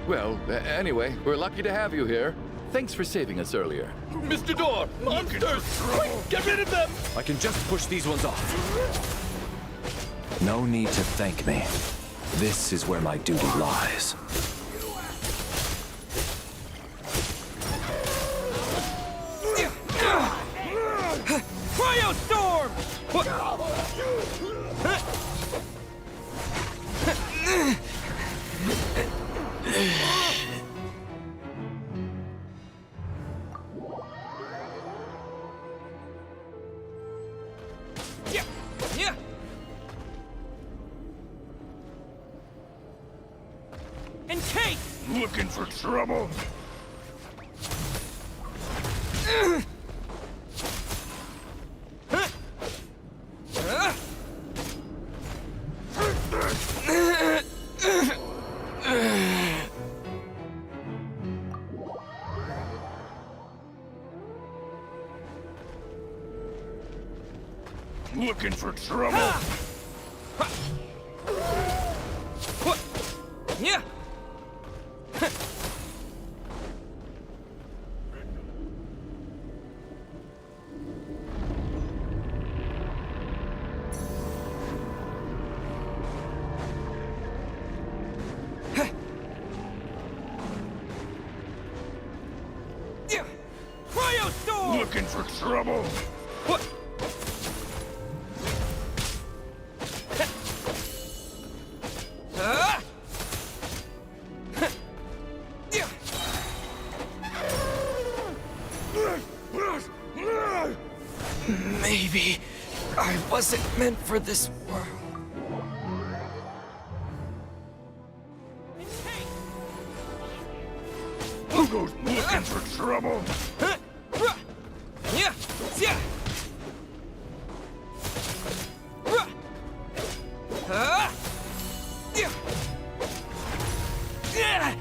well, anyway, we're lucky to have you here. Thanks for saving us earlier. Mr. Door, monsters! Quick, get rid of them! I can just push these ones off. No need to thank me. This is where my duty lies. Cryo Storm! Yeah. Encase! Looking for trouble? Looking for trouble? Yeah. Cryo Storm! Looking for trouble? What? Maybe I wasn't meant for this world. Who goes looking for trouble? Yeah. Yeah.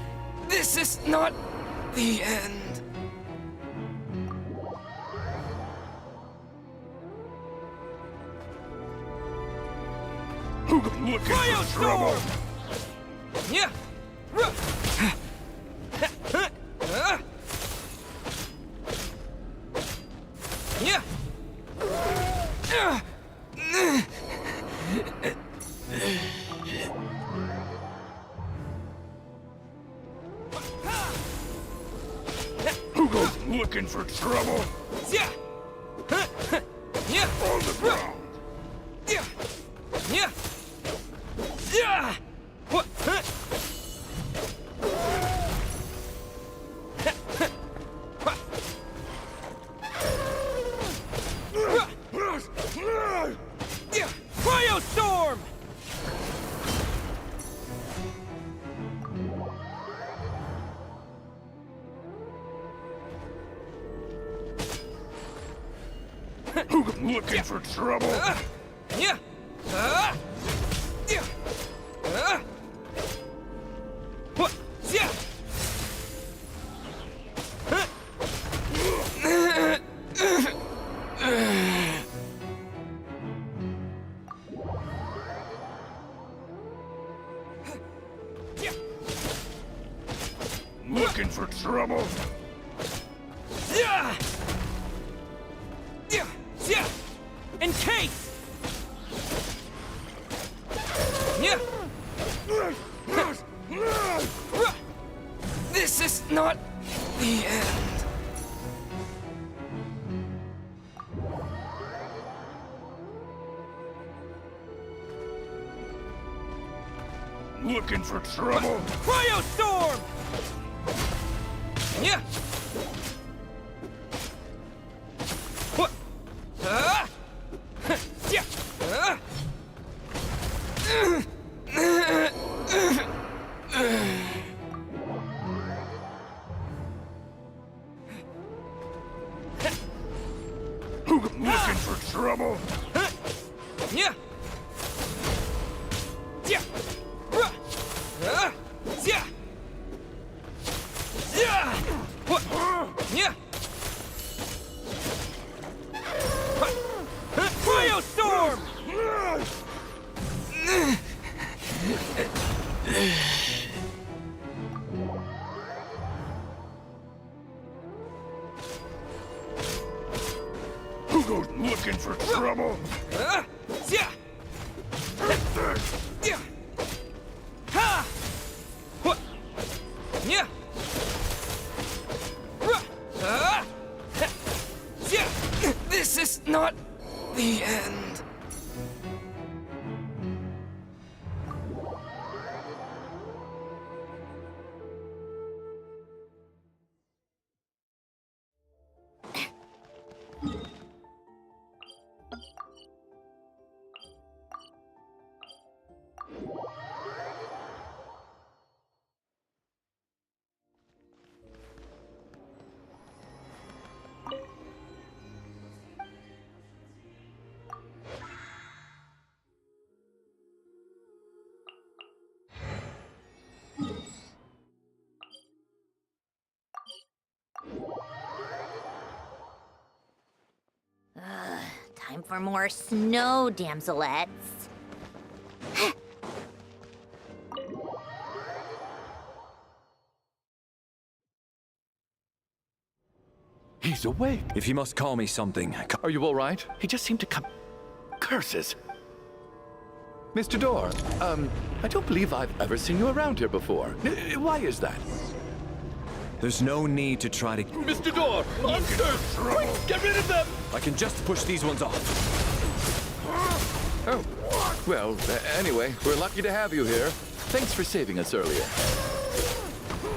This is not the end. Who goes looking for trouble? Yeah. Yeah. Looking for trouble? Yeah. Yeah. On the ground. Yeah. Yeah. Yeah. What? Cryostorm! Looking for trouble? Yeah. Yeah. What? Yeah. Looking for trouble? Yeah. Yeah. Yeah. Encase. Yeah. This is not the end. Looking for trouble? Cryostorm! Yeah. What? Yeah. Looking for trouble? Yeah. Yeah. Yeah. Yeah. What? Yeah. Cryostorm! Who goes looking for trouble? Yeah. Yeah. Ha! What? Yeah. Yeah. This is not the end. Time for more snow damselettes. He's awake. If you must call me something. Are you all right? He just seemed to come... Curses. Mr. Door, I don't believe I've ever seen you around here before. Why is that? There's no need to try to... Mr. Door! Monsters! Quick, get rid of them! I can just push these ones off. Oh, well, anyway, we're lucky to have you here. Thanks for saving us earlier.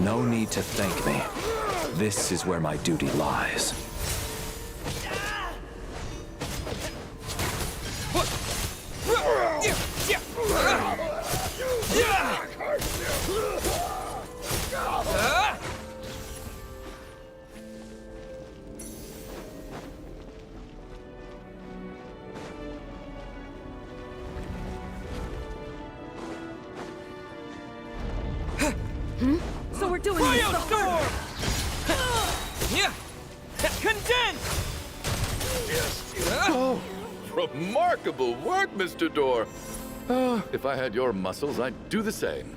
No need to thank me. This is where my duty lies. So we're doing this the hard way. Yeah. Condense. Oh, remarkable work, Mr. Door. Oh, if I had your muscles, I'd do the same.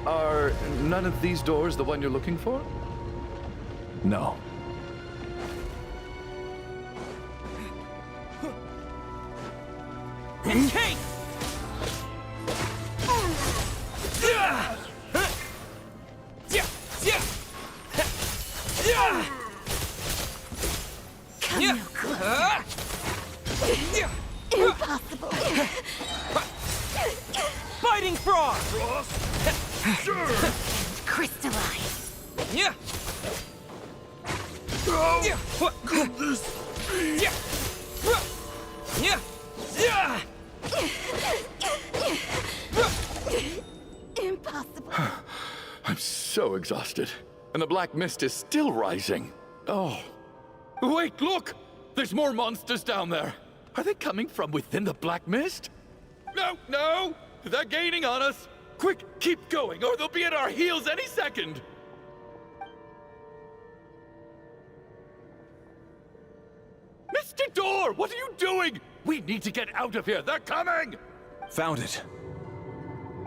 Are none of these doors the one you're looking for? No. Encase! fighting frog! Crystallize. Yeah. What could this be? Yeah. Yeah. Impossible. I'm so exhausted, and the black mist is still rising. Oh. Wait, look! There's more monsters down there. Are they coming from within the black mist? No, no! They're gaining on us! Quick, keep going, or they'll be at our heels any second! Mr. Door, what are you doing? We need to get out of here. They're coming! Found it.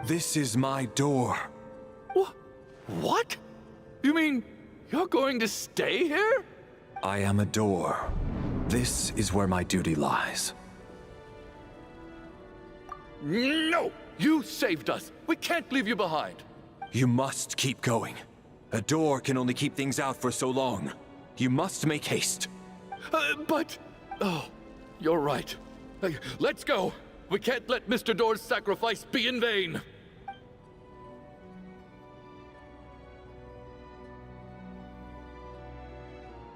This is my door. What? You mean you're going to stay here? I am a door. This is where my duty lies. No! You saved us. We can't leave you behind. You must keep going. A door can only keep things out for so long. You must make haste. But... Oh, you're right. Let's go. We can't let Mr. Door's sacrifice be in vain.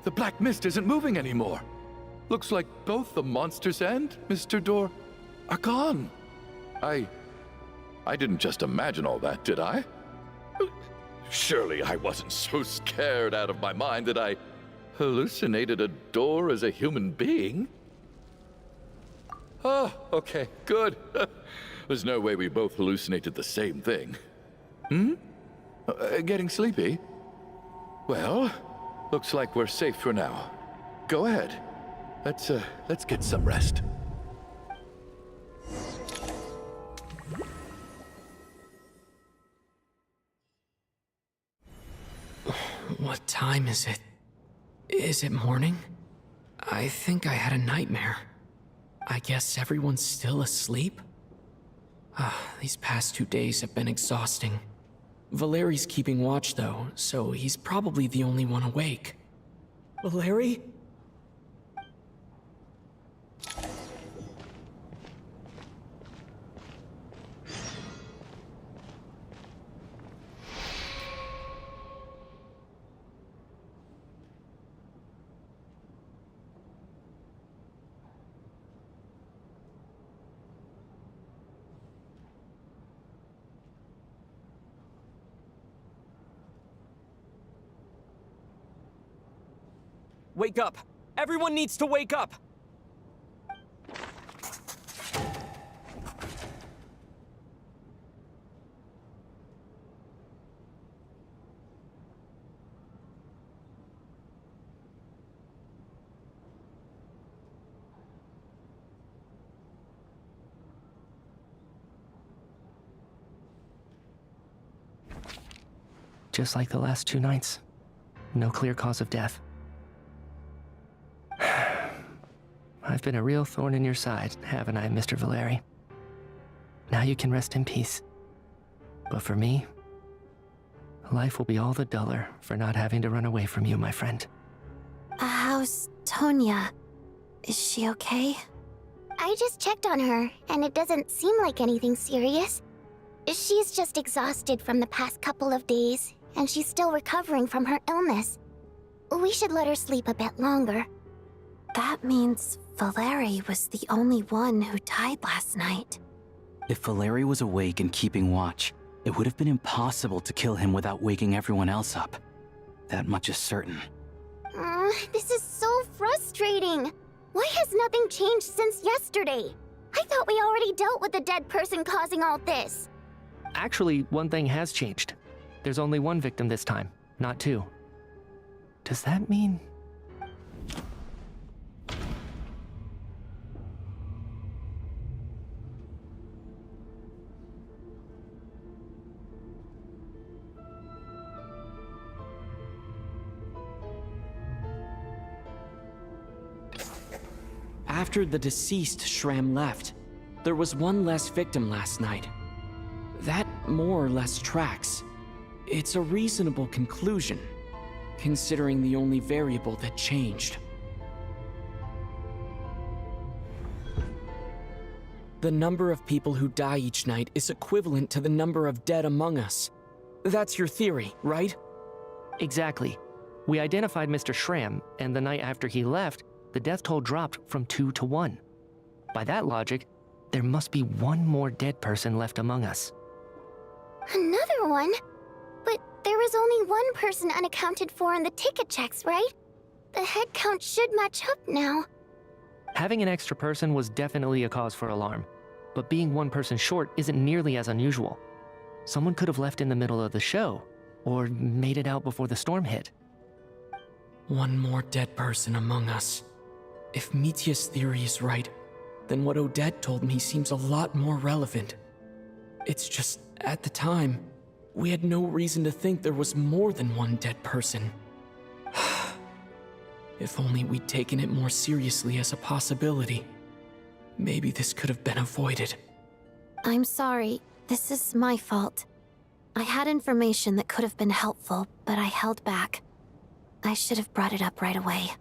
The black mist isn't moving anymore. Looks like both the monsters and Mr. Door are gone. I didn't just imagine all that, did I? Surely I wasn't so scared out of my mind that I hallucinated a door as a human being. Oh, okay, good. There's no way we both hallucinated the same thing. Getting sleepy? Well, looks like we're safe for now. Go ahead. Let's get some rest. What time is it? Is it morning? I think I had a nightmare. I guess everyone's still asleep? These past 2 days have been exhausting. Valeri's keeping watch though, so he's probably the only one awake. Valeri? Wake up! Everyone needs to wake up! Just like the last 2 nights. No clear cause of death. I've been a real thorn in your side, haven't I, Mr. Valeri? Now you can rest in peace. But for me, life will be all the duller for not having to run away from you, my friend. How's Tonya? Is she okay? I just checked on her, and it doesn't seem like anything serious. She's just exhausted from the past couple of days, and she's still recovering from her illness. We should let her sleep a bit longer. That means Valeri was the only one who died last night. If Valeri was awake and keeping watch, it would have been impossible to kill him without waking everyone else up. That much is certain. This is so frustrating. Why has nothing changed since yesterday? I thought we already dealt with the dead person causing all this. Actually, one thing has changed. There's only 1 victim this time, not 2. Does that mean... After the deceased Shram left, there was 1 less victim last night. That more or less tracks. It's a reasonable conclusion, considering the only variable that changed. The number of people who die each night is equivalent to the number of dead among us. That's your theory, right? Exactly. We identified Mr. Schramm, and the night after he left, the death toll dropped from 2 to 1. By that logic, there must be one more dead person left among us. Another one? But there was only one person unaccounted for in the ticket checks, right? The head count should match up now. Having an extra person was definitely a cause for alarm, but being one person short isn't nearly as unusual. Someone could have left in the middle of the show, or made it out before the storm hit. One more dead person among us. If Mitya's theory is right, then what Odette told me seems a lot more relevant. It's just, at the time, we had no reason to think there was more than one dead person. If only we'd taken it more seriously as a possibility. Maybe this could have been avoided. I'm sorry. This is my fault. I had information that could have been helpful, but I held back. I should have brought it up right away.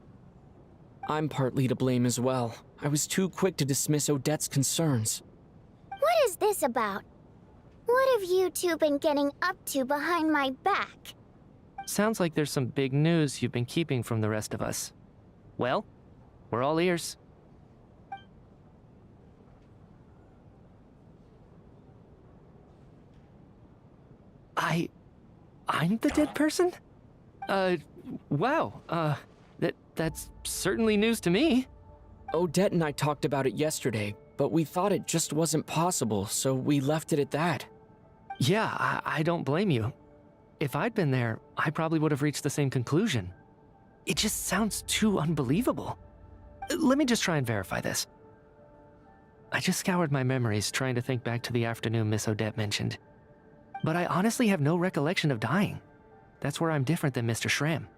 I'm partly to blame as well. I was too quick to dismiss Odette's concerns. What is this about? What have you two been getting up to behind my back? Sounds like there's some big news you've been keeping from the rest of us. Well, we're all ears. I'm the dead person? Wow, that's certainly news to me. Odette and I talked about it yesterday, but we thought it just wasn't possible, so we left it at that. Yeah, I don't blame you. If I'd been there, I probably would have reached the same conclusion. It just sounds too unbelievable. Let me just try and verify this. I just scoured my memories trying to think back to the afternoon Miss Odette mentioned. But I honestly have no recollection of dying. That's where I'm different than Mr. Schramm.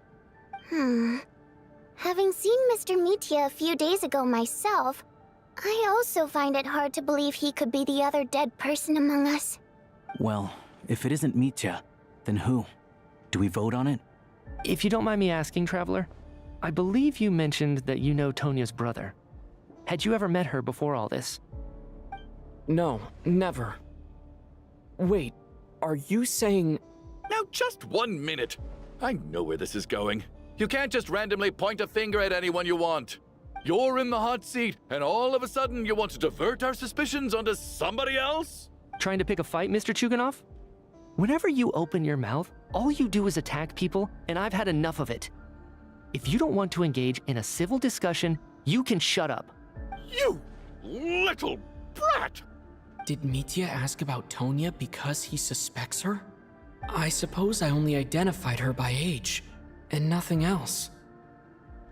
Having seen Mr. Mitya a few days ago myself, I also find it hard to believe he could be the other dead person among us. Well, if it isn't Mitya, then who? Do we vote on it? If you don't mind me asking, Traveler, I believe you mentioned that you know Tonya's brother. Had you ever met her before all this? No, never. Wait, are you saying... Now just 1 minute. I know where this is going. You can't just randomly point a finger at anyone you want. You're in the hot seat, and all of a sudden you want to divert our suspicions onto somebody else? Trying to pick a fight, Mr. Chuganov? Whenever you open your mouth, all you do is attack people, and I've had enough of it. If you don't want to engage in a civil discussion, you can shut up. You little brat! Did Mitya ask about Tonya because he suspects her? I suppose I only identified her by age, and nothing else.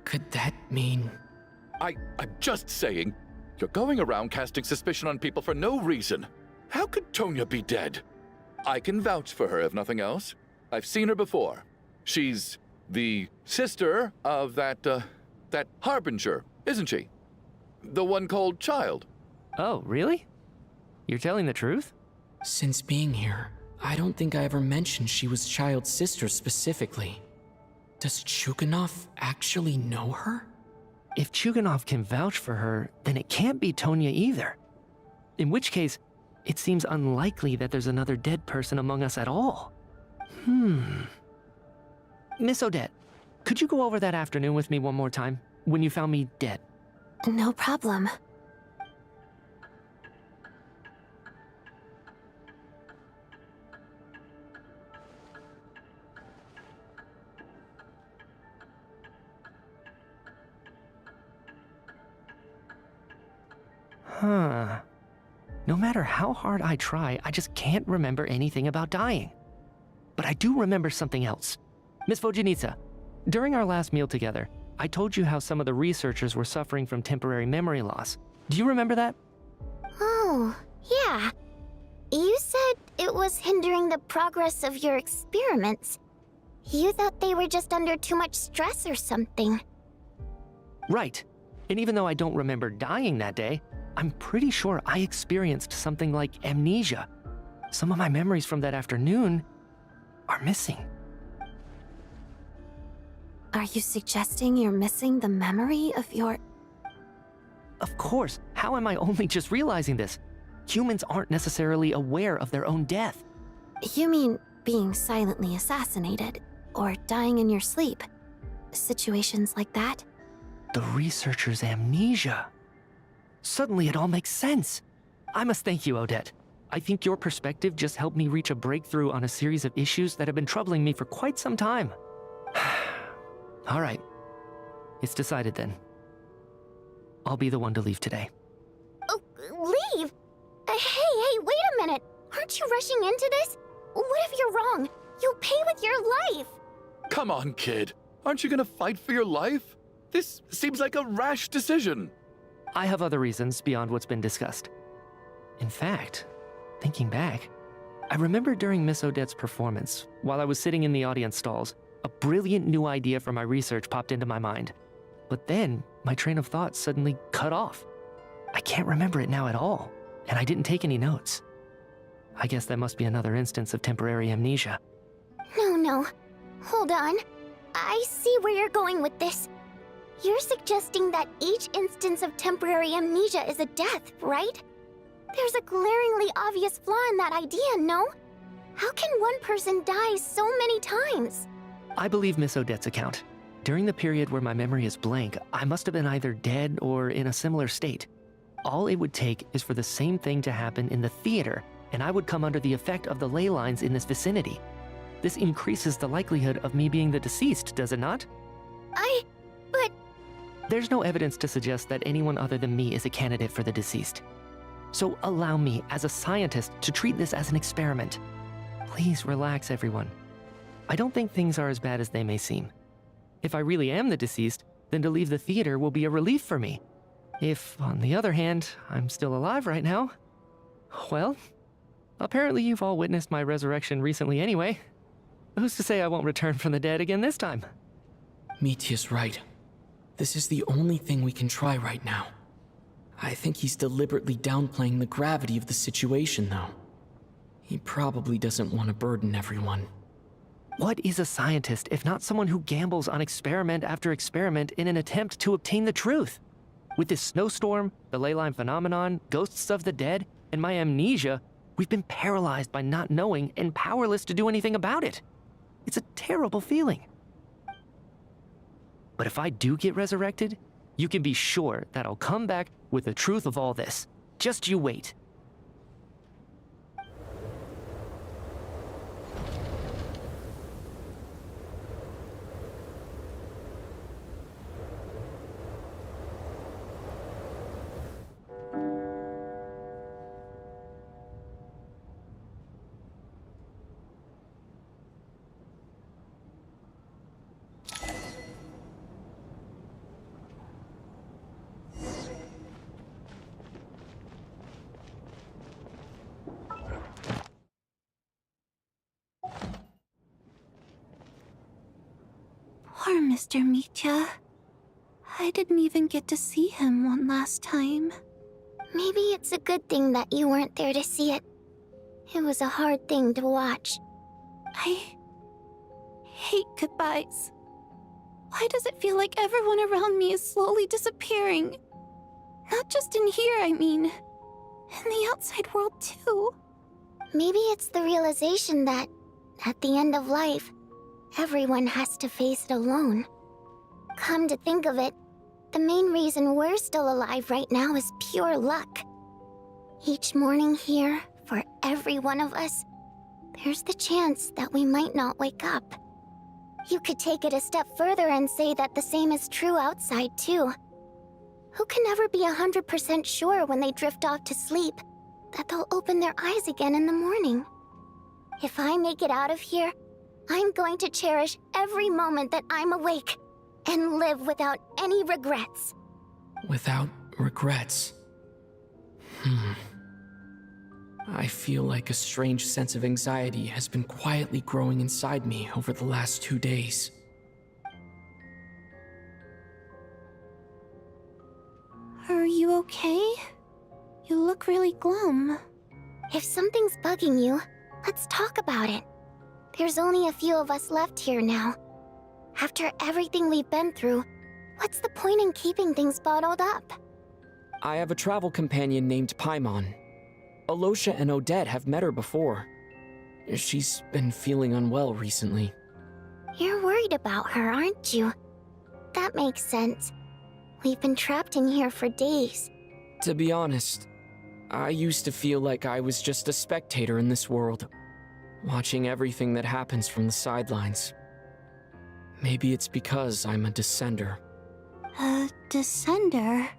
Could that mean... I'm just saying, you're going around casting suspicion on people for no reason. How could Tonya be dead? I can vouch for her if nothing else. I've seen her before. She's the sister of that Harbinger, isn't she? The one called Child. Oh, really? You're telling the truth? Since being here, I don't think I ever mentioned she was Child's sister specifically. Does Chuganov actually know her? If Chuganov can vouch for her, then it can't be Tonya either. In which case, it seems unlikely that there's another dead person among us at all. Miss Odette, could you go over that afternoon with me one more time, when you found me dead? No problem. No matter how hard I try, I just can't remember anything about dying. But I do remember something else. Miss Vojanitsa, during our last meal together, I told you how some of the researchers were suffering from temporary memory loss. Do you remember that? Oh, yeah. You said it was hindering the progress of your experiments. You thought they were just under too much stress or something. Right. And even though I don't remember dying that day, I'm pretty sure I experienced something like amnesia. Some of my memories from that afternoon are missing. Are you suggesting you're missing the memory of your... Of course. How How am I only just realizing this? Humans aren't necessarily aware of their own death. You mean being silently assassinated, or dying in your sleep? Situations like that? The researcher's amnesia. Suddenly it all makes sense. I must thank you, Odette. I think your perspective just helped me reach a breakthrough on a series of issues that have been troubling me for quite some time. All right. It's decided then. I'll be the one to leave today. Oh, leave? Hey, wait a minute. Aren't you rushing into this? What if you're wrong? You'll pay with your life. Come on, kid. Aren't you gonna fight for your life? This seems like a rash decision. I have other reasons beyond what's been discussed. In fact, thinking back, I remember during Miss Odette's performance, while I was sitting in the audience stalls, a brilliant new idea for my research popped into my mind. But then, my train of thought suddenly cut off. I can't remember it now at all, and I didn't take any notes. I guess that must be another instance of temporary amnesia. No. Hold on. I see where you're going with this. You're suggesting that each instance of temporary amnesia is a death, right? There's a glaringly obvious flaw in that idea, no? How can one person die so many times? I believe Miss Odette's account. During the period where my memory is blank, I must have been either dead or in a similar state. All it would take is for the same thing to happen in the theater, and I would come under the effect of the ley lines in this vicinity. This increases the likelihood of me being the deceased, does it not? But... There's no evidence to suggest that anyone other than me is a candidate for the deceased. So allow me, as a scientist, to treat this as an experiment. Please relax, everyone. I don't think things are as bad as they may seem. If I really am the deceased, then to leave the theater will be a relief for me. If, on the other hand, I'm still alive right now, well, apparently you've all witnessed my resurrection recently anyway. Who's to say I won't return from the dead again this time? Mitya's right. This is the only thing we can try right now. I think he's deliberately downplaying the gravity of the situation, though. He probably doesn't want to burden everyone. What is a scientist if not someone who gambles on experiment after experiment in an attempt to obtain the truth? With this snowstorm, the ley line phenomenon, ghosts of the dead, and my amnesia, we've been paralyzed by not knowing and powerless to do anything about it. It's a terrible feeling. But if I do get resurrected, you can be sure that I'll come back with the truth of all this. Just you wait. Poor Mr. Mitya. I didn't even get to see him one last time. Maybe it's a good thing that you weren't there to see it. It was a hard thing to watch. I hate goodbyes. Why does it feel like everyone around me is slowly disappearing? Not just in here, I mean. In the outside world, too. Maybe it's the realization that, at the end of life, everyone has to face it alone. Come to think of it, the main reason we're still alive right now is pure luck. Each morning here, for every one of us, there's the chance that we might not wake up. You could take it a step further and say that the same is true outside, too. Who can never be 100% sure when they drift off to sleep that they'll open their eyes again in the morning? If I make it out of here, I'm going to cherish every moment that I'm awake and live without any regrets. Without regrets. I feel like a strange sense of anxiety has been quietly growing inside me over the last 2 days. Are you okay? You look really glum. If something's bugging you, let's talk about it. There's only a few of us left here now. After everything we've been through, what's the point in keeping things bottled up? I have a travel companion named Paimon. Alosha and Odette have met her before. She's been feeling unwell recently. You're worried about her, aren't you? That makes sense. We've been trapped in here for days. To be honest, I used to feel like I was just a spectator in this world, watching everything that happens from the sidelines. Maybe it's because I'm a descender. A descender?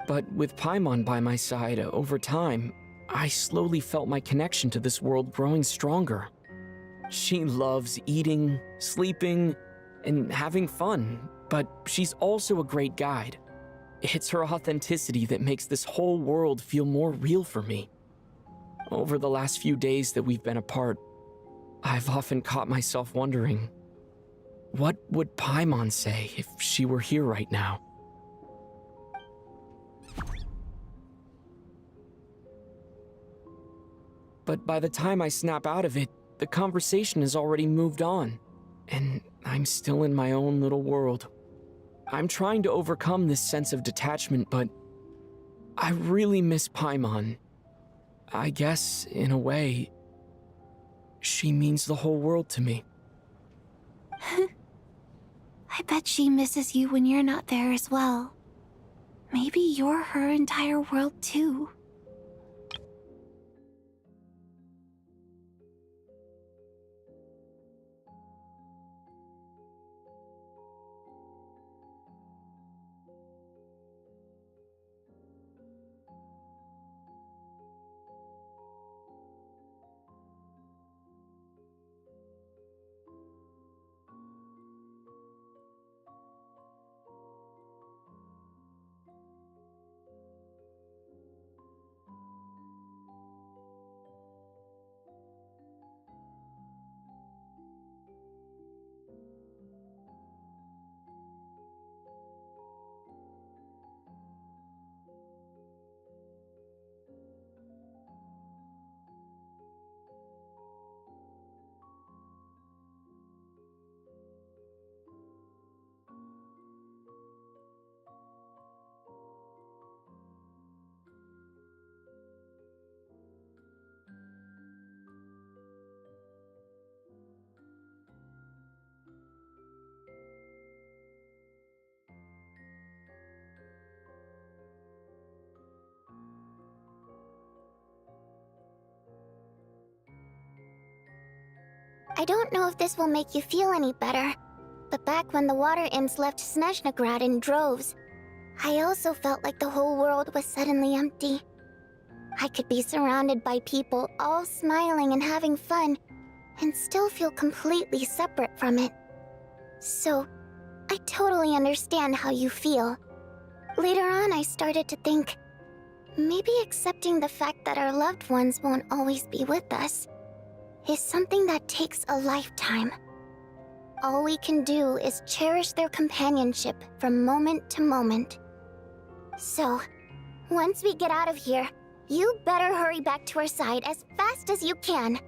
But with Paimon by my side, over time, I slowly felt my connection to this world growing stronger. She loves eating, sleeping, and having fun, but she's also a great guide. It's her authenticity that makes this whole world feel more real for me. Over the last few days that we've been apart, I've often caught myself wondering, what would Paimon say if she were here right now? But by the time I snap out of it, the conversation has already moved on, and I'm still in my own little world. I'm trying to overcome this sense of detachment, but I really miss Paimon. I guess, in a way, she means the whole world to me. I bet she misses you when you're not there as well. Maybe you're her entire world too. I don't know if this will make you feel any better, but back when the water imps left Snezhnagrad in droves, I also felt like the whole world was suddenly empty. I could be surrounded by people all smiling and having fun, and still feel completely separate from it. So, I totally understand how you feel. Later on, I started to think, maybe accepting the fact that our loved ones won't always be with us is something that takes a lifetime. All we can do is cherish their companionship from moment to moment. So, once we get out of here, you better hurry back to our side as fast as you can.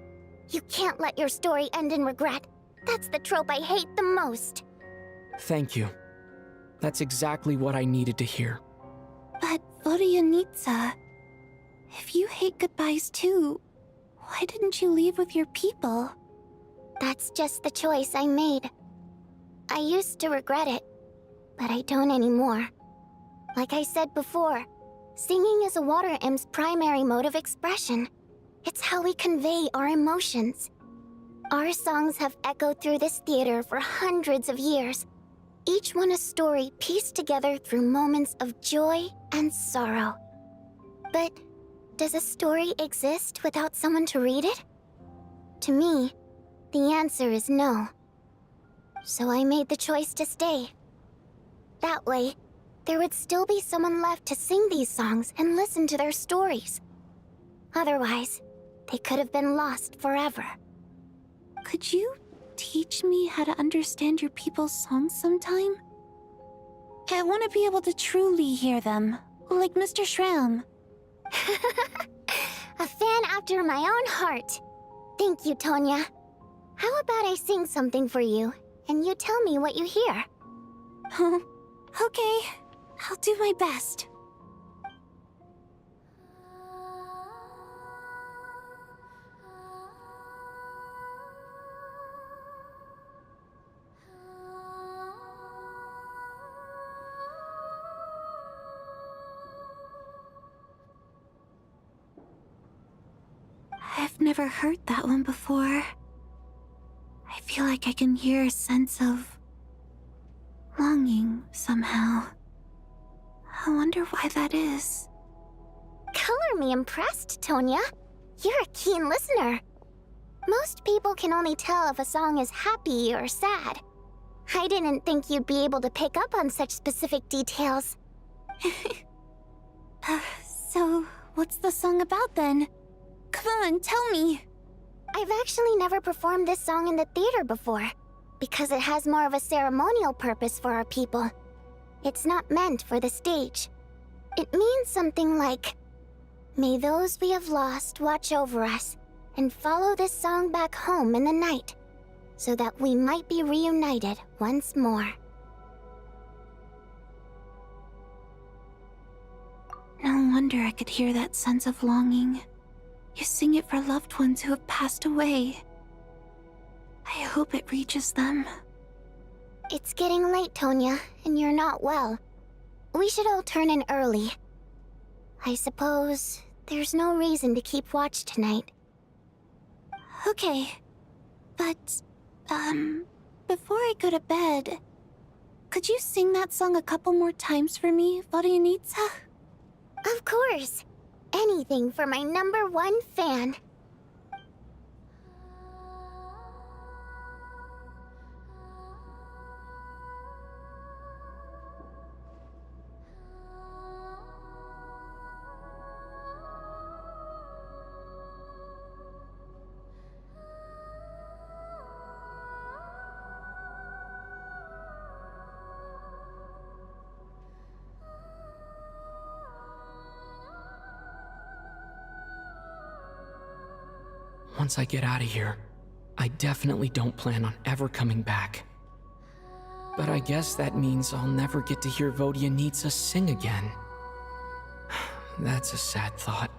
You can't let your story end in regret. That's the trope I hate the most. Thank you. That's exactly what I needed to hear. But Vodyanitsa, if you hate goodbyes too, why didn't you leave with your people? That's just the choice I made. I used to regret it, but I don't anymore. Like I said before, singing is a water imp's primary mode of expression. It's how we convey our emotions. Our songs have echoed through this theater for hundreds of years, each one a story pieced together through moments of joy and sorrow. But does a story exist without someone to read it? To me, the answer is no. So I made the choice to stay. That way, there would still be someone left to sing these songs and listen to their stories. Otherwise, they could have been lost forever. Could you teach me how to understand your people's songs sometime? I want to be able to truly hear them, like Mr. Shram. A fan after my own heart. Thank you, Tonya. How about I sing something for you, and you tell me what you hear? Okay, I'll do my best. never heard that one before. I feel like I can hear a sense of longing somehow. I wonder why that is. Color me impressed, Tonya. You're a keen listener. Most people can only tell if a song is happy or sad. I didn't think you'd be able to pick up on such specific details. So, what's the song about then? Come on, tell me. I've actually never performed this song in the theater before, because it has more of a ceremonial purpose for our people. It's not meant for the stage. It means something like, "May those we have lost watch over us, and follow this song back home in the night, so that we might be reunited once more." No wonder I could hear that sense of longing. You sing it for loved ones who have passed away. I hope it reaches them. It's getting late, Tonya, and you're not well. We should all turn in early. I suppose there's no reason to keep watch tonight. Okay. But, before I go to bed, could you sing that song a couple more times for me, Vodyanitsa? Of course. Anything for my #1 fan. Once I get out of here, I definitely don't plan on ever coming back. But I guess that means I'll never get to hear Vodyanitsa sing again. That's a sad thought.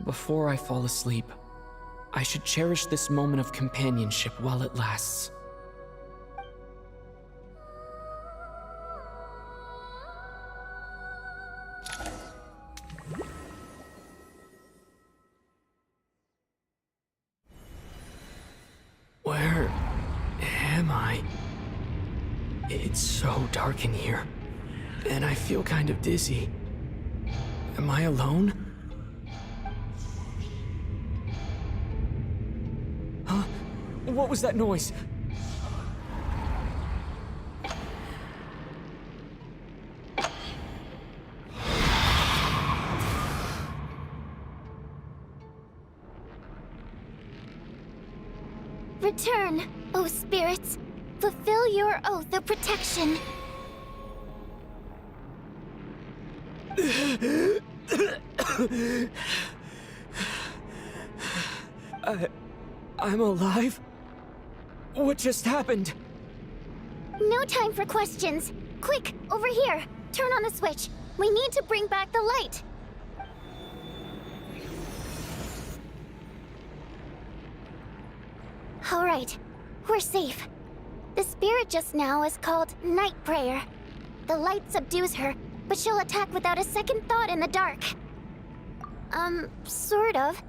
Before I fall asleep, I should cherish this moment of companionship while it lasts. Where am I? It's so dark in here, and I feel kind of dizzy. Am I alone? Huh? What was that noise? Return, O spirits. Fulfill your oath of protection. I'm alive? What just happened? No time for questions. Quick, over here. Turn on the switch. We need to bring back the light. All right, we're safe. The spirit just now is called Night Prayer. The light subdues her, but she'll attack without a second thought in the dark. Sort of.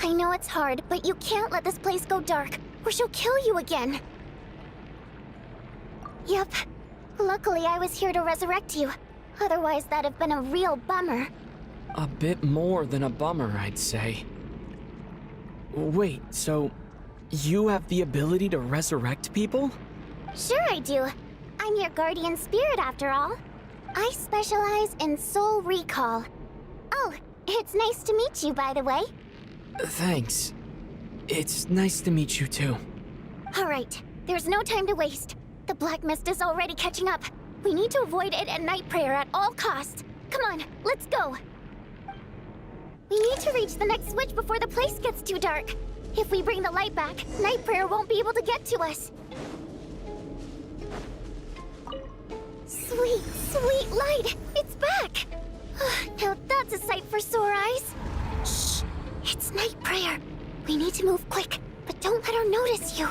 I know it's hard, but you can't let this place go dark, or she'll kill you again. Yep. Luckily, I was here to resurrect you. Otherwise, that'd have been a real bummer. A bit more than a bummer, I'd say. Wait, so you have the ability to resurrect people? Sure I do. I'm your guardian spirit after all. I specialize in soul recall. Oh, it's nice to meet you, by the way. Thanks. It's nice to meet you too. All right, there's no time to waste. The black mist is already catching up. We need to avoid it at Night Prayer at all costs. Come on, let's go. We need to reach the next switch before the place gets too dark. If we bring the light back, Night Prayer won't be able to get to us. Sweet, sweet light! It's back! Now that's a sight for sore eyes. Shh! It's Night Prayer. We need to move quick, but don't let her notice you.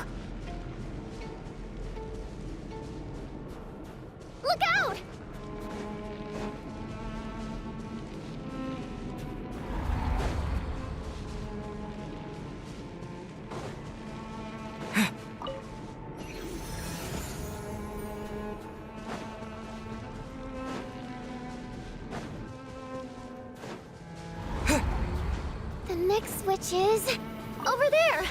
Look out! Which is over there.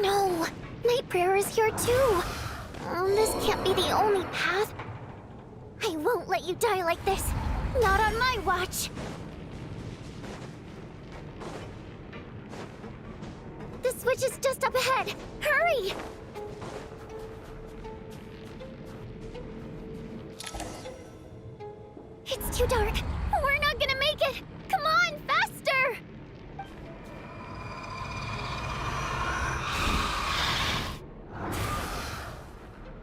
No! Night Prayer is here too! This can't be the only path. I won't let you die like this. Not on my watch. The switch is just up ahead. Hurry! It's too dark. We're not gonna make it. Come on, faster!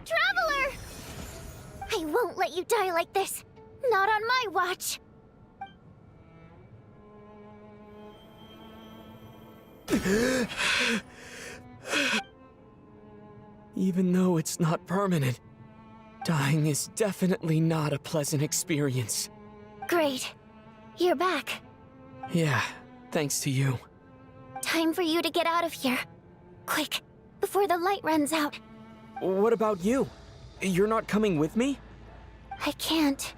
Traveler! I won't let you die like this. Not on my watch. Even though it's not permanent, dying is definitely not a pleasant experience. Great. You're back. Yeah, thanks to you. Time for you to get out of here. Quick, before the light runs out. What about you? You're not coming with me? I can't.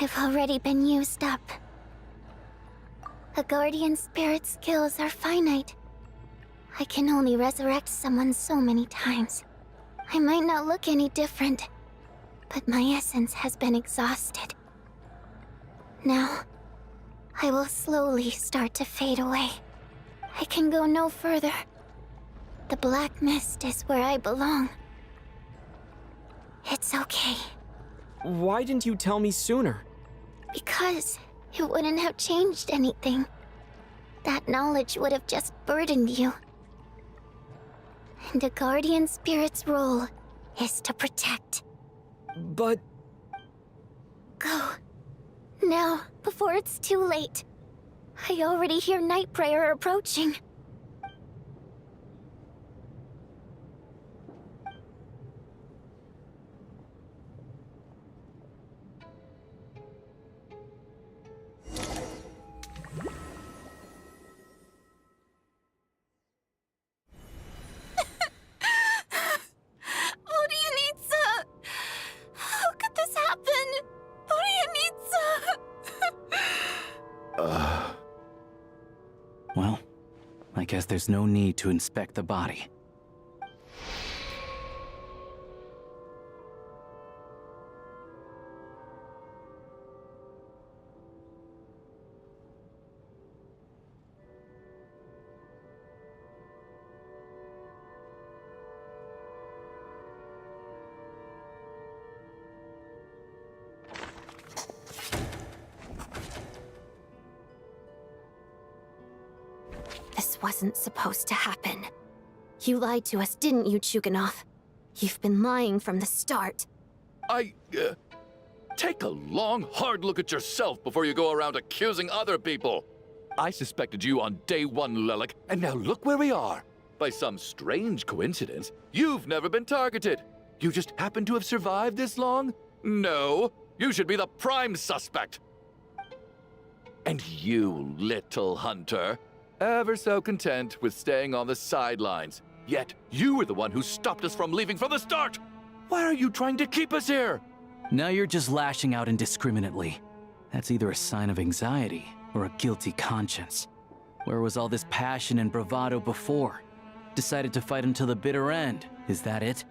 I've already been used up. A guardian spirit's skills are finite. I can only resurrect someone so many times. I might not look any different, but my essence has been exhausted. Now, I will slowly start to fade away. I can go no further. The black mist is where I belong. It's okay. Why didn't you tell me sooner? Because it wouldn't have changed anything. That knowledge would have just burdened you. And a guardian spirit's role is to protect. But... Go. Now, before it's too late. I already hear Night Prayer approaching. Well, I guess there's no need to inspect the body. This wasn't supposed to happen. You lied to us, didn't you, Chuganov? You've been lying from the start. Take a long, hard look at yourself before you go around accusing other people. I suspected you on day one, Lelik, and now look where we are. By some strange coincidence, you've never been targeted. You just happen to have survived this long? No, you should be the prime suspect. And you, little hunter, ever so content with staying on the sidelines. Yet, you were the one who stopped us from leaving from the start! Why are you trying to keep us here? Now you're just lashing out indiscriminately. That's either a sign of anxiety or a guilty conscience. Where was all this passion and bravado before? Decided to fight until the bitter end. Is that it?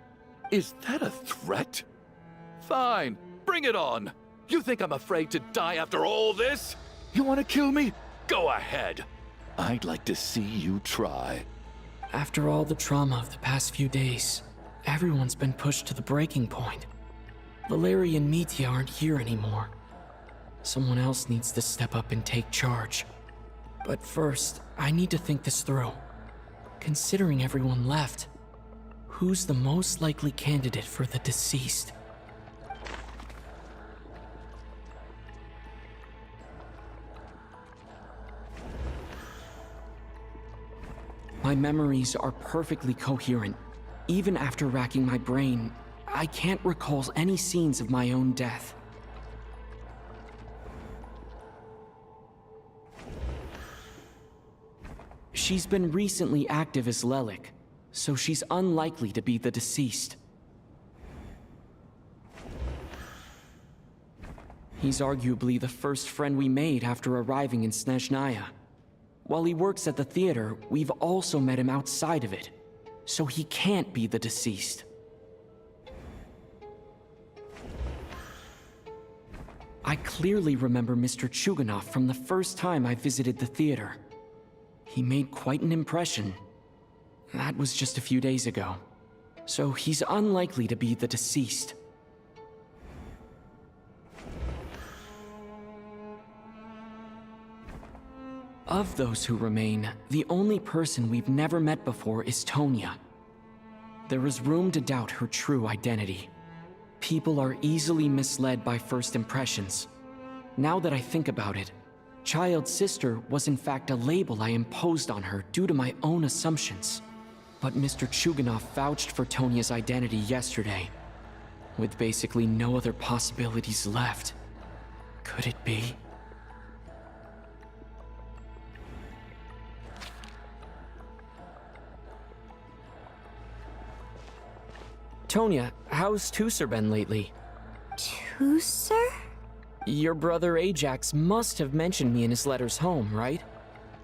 Is that a threat? Fine, bring it on. You think I'm afraid to die after all this? You want to kill me? Go ahead. I'd like to see you try. After all the trauma of the past few days, everyone's been pushed to the breaking point. Valeria and Mitya aren't here anymore. Someone else needs to step up and take charge. But first, I need to think this through. Considering everyone left, who's the most likely candidate for the deceased? My memories are perfectly coherent. Even after racking my brain, I can't recall any scenes of my own death. She's been recently active as Lelik, so she's unlikely to be the deceased. He's arguably the first friend we made after arriving in Snezhnaya. While he works at the theater, we've also met him outside of it, so he can't be the deceased. I clearly remember Mr. Chuganov from the first time I visited the theater. He made quite an impression. That was just a few days ago, so he's unlikely to be the deceased. Of those who remain, the only person we've never met before is Tonya. There is room to doubt her true identity. People are easily misled by first impressions. Now that I think about it, Child's sister was in fact a label I imposed on her due to my own assumptions. But Mr. Chuganov vouched for Tonya's identity yesterday. With basically no other possibilities left, could it be? Tonya, how's Tusser been lately? Tusser? Your brother Ajax must have mentioned me in his letters home, right?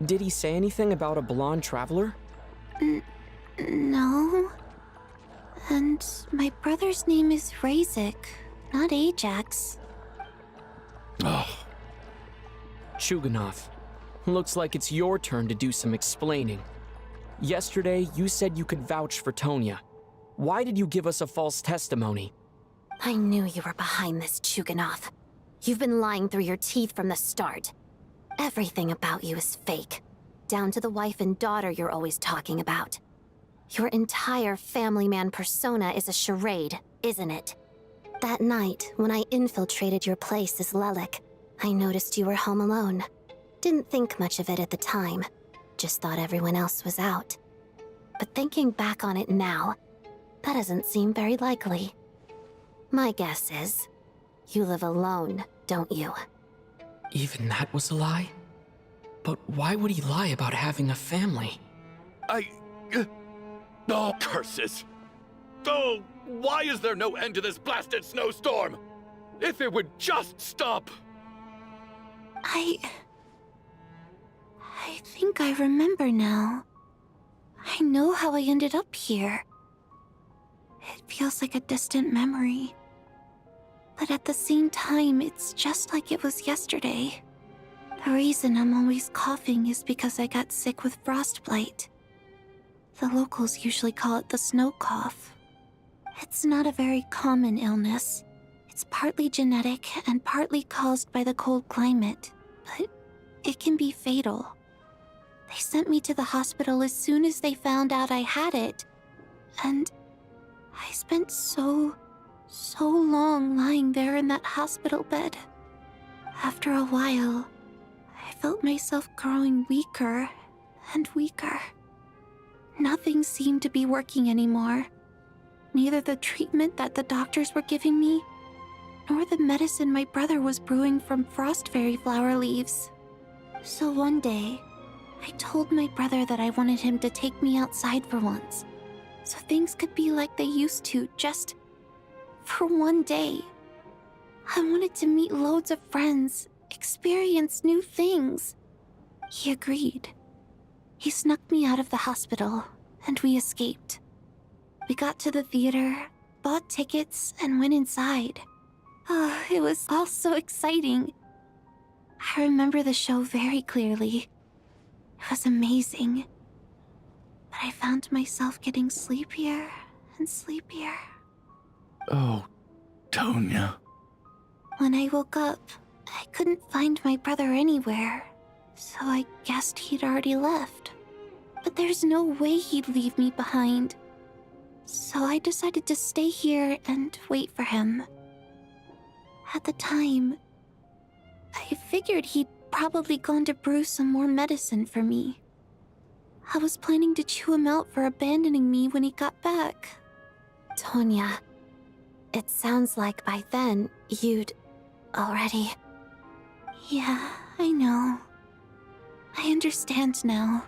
Did he say anything about a blonde traveler? No. And my brother's name is Razik, not Ajax. Oh. Chuganov, looks like it's your turn to do some explaining. Yesterday, you said you could vouch for Tonya. Why did you give us a false testimony? I knew you were behind this, Chuganov. You've been lying through your teeth from the start. Everything about you is fake, down to the wife and daughter you're always talking about. Your entire family man persona is a charade, isn't it? That night, when I infiltrated your place as Lelik, I noticed you were home alone. Didn't think much of it at the time, just thought everyone else was out. But thinking back on it now, that doesn't seem very likely. My guess is, you live alone, don't you? Even that was a lie? But why would he lie about having a family? Oh, curses! Oh, why is there no end to this blasted snowstorm? If it would just stop! I think I remember now. I know how I ended up here. It feels like a distant memory. But at the same time, it's just like it was yesterday. The reason I'm always coughing is because I got sick with frostbite. The locals usually call it the snow cough. It's not a very common illness. It's partly genetic and partly caused by the cold climate, but it can be fatal. They sent me to the hospital as soon as they found out I had it, and I spent so long lying there in that hospital bed. After a while, I felt myself growing weaker and weaker. Nothing seemed to be working anymore. Neither the treatment that the doctors were giving me, nor the medicine my brother was brewing from frost fairy flower leaves. So one day, I told my brother that I wanted him to take me outside for once, so things could be like they used to, just for one day. I wanted to meet loads of friends, experience new things. He agreed. He snuck me out of the hospital, and we escaped. We got to the theater, bought tickets, and went inside. It was all so exciting. I remember the show very clearly. It was amazing. But I found myself getting sleepier and sleepier. Oh, Tonya. When I woke up, I couldn't find my brother anywhere, so I guessed he'd already left. But there's no way he'd leave me behind. So I decided to stay here and wait for him. At the time, I figured he'd probably gone to brew some more medicine for me. I was planning to chew him out for abandoning me when he got back. Tonya, it sounds like by then you'd already... Yeah, I know. I understand now.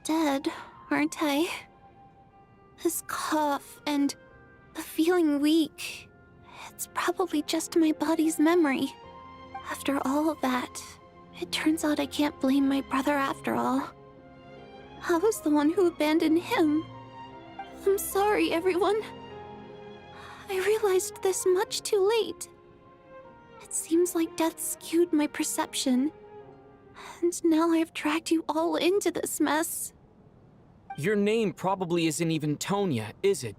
Dead, aren't I? This cough and the feeling weak, it's probably just my body's memory. After all of that, it turns out I can't blame my brother after all. I was the one who abandoned him. I'm sorry, everyone. I realized this much too late. It seems like death skewed my perception. And now I've dragged you all into this mess. Your name probably isn't even Tonya, is it?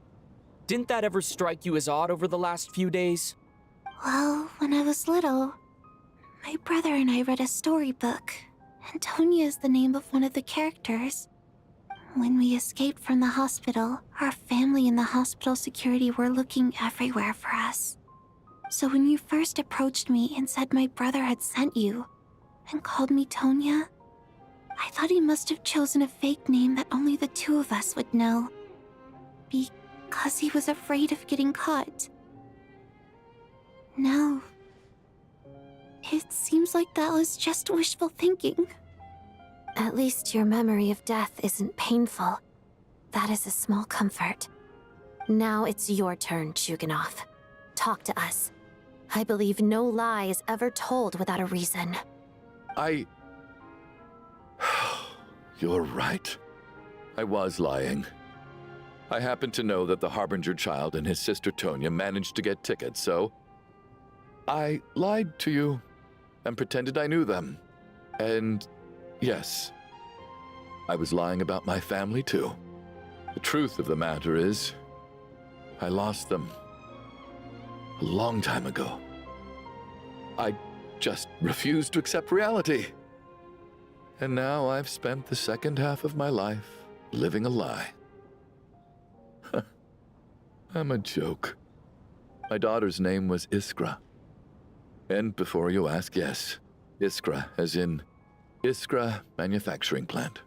Didn't that ever strike you as odd over the last few days? Well, when I was little, my brother and I read a storybook, and Tonya is the name of one of the characters. When we escaped from the hospital, our family and the hospital security were looking everywhere for us. So when you first approached me and said my brother had sent you, and called me Tonya, I thought he must have chosen a fake name that only the two of us would know. Because he was afraid of getting caught. Now, it seems like that was just wishful thinking. At least your memory of death isn't painful. That is a small comfort. Now it's your turn, Chuganov. Talk to us. I believe no lie is ever told without a reason. You're right. I was lying. I happened to know that the Harbinger child and his sister Tonya managed to get tickets, so I lied to you and pretended I knew them. And yes, I was lying about my family too. The truth of the matter is, I lost them a long time ago. I just refused to accept reality. And now I've spent the second half of my life living a lie. I'm a joke. My daughter's name was Iskra. And before you ask, yes, Iskra, as in Iskra Manufacturing Plant.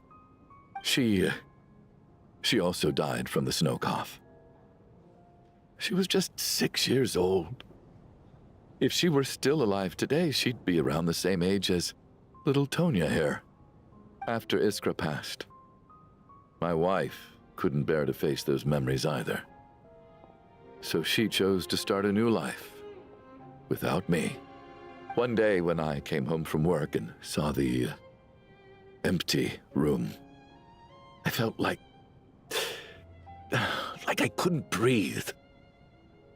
She also died from the snow cough. She was just 6 years old. If she were still alive today, she'd be around the same age as little Tonya here. After Iskra passed, my wife couldn't bear to face those memories either. So she chose to start a new life without me. One day when I came home from work and saw the empty room, I felt like I couldn't breathe.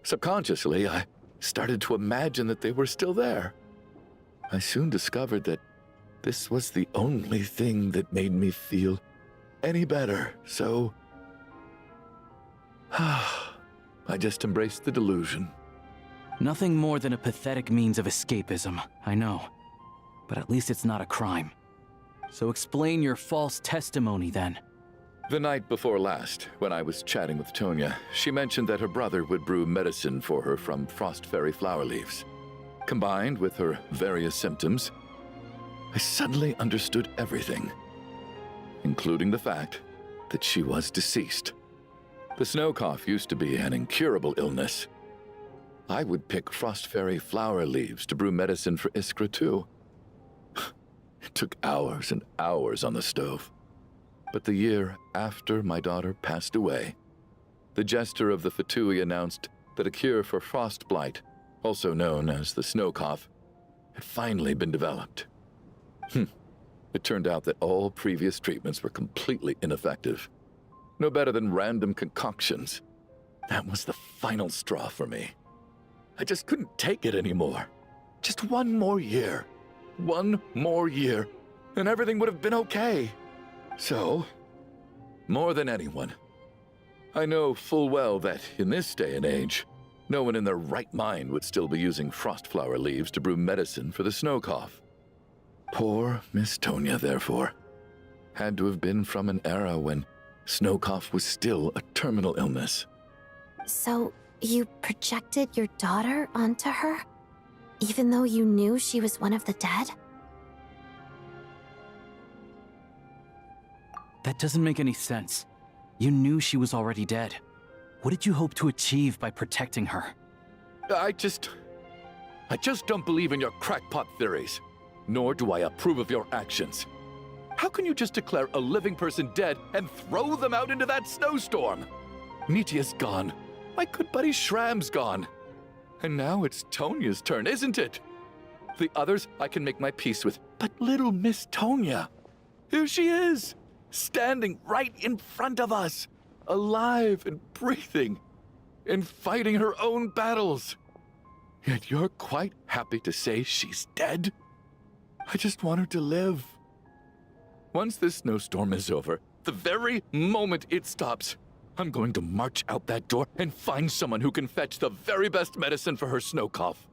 Subconsciously, I started to imagine that they were still there. I soon discovered that this was the only thing that made me feel any better, so I just embraced the delusion. Nothing more than a pathetic means of escapism, I know. But at least it's not a crime. So explain your false testimony then. The night before last, when I was chatting with Tonya, she mentioned that her brother would brew medicine for her from frost fairy flower leaves. Combined with her various symptoms, I suddenly understood everything, including the fact that she was deceased. The snow cough used to be an incurable illness. I would pick frost fairy flower leaves to brew medicine for Iskra too. It took hours and hours on the stove. But the year after my daughter passed away, the jester of the Fatui announced that a cure for frost blight, also known as the snow cough, had finally been developed. It turned out that all previous treatments were completely ineffective. No better than random concoctions. That was the final straw for me. I just couldn't take it anymore. Just one more year. One more year, and everything would have been okay. So, more than anyone, I know full well that in this day and age, No one in their right mind would still be using frostflower leaves to brew medicine for the snow cough. Poor Miss Tonya, therefore, had to have been from an era when snow cough was still a terminal illness. So, you projected your daughter onto her? Even though you knew she was one of the dead? That doesn't make any sense. You knew she was already dead. What did you hope to achieve by protecting her? I just don't believe in your crackpot theories, nor do I approve of your actions. How can you just declare a living person dead and throw them out into that snowstorm? Nitia's gone. My good buddy Shram's gone. And now it's Tonya's turn, isn't it? The others I can make my peace with, but little Miss Tonya, here she is, standing right in front of us, alive and breathing, and fighting her own battles. Yet you're quite happy to say she's dead? I just want her to live. Once this snowstorm is over, the very moment it stops, I'm going to march out that door and find someone who can fetch the very best medicine for her snow cough.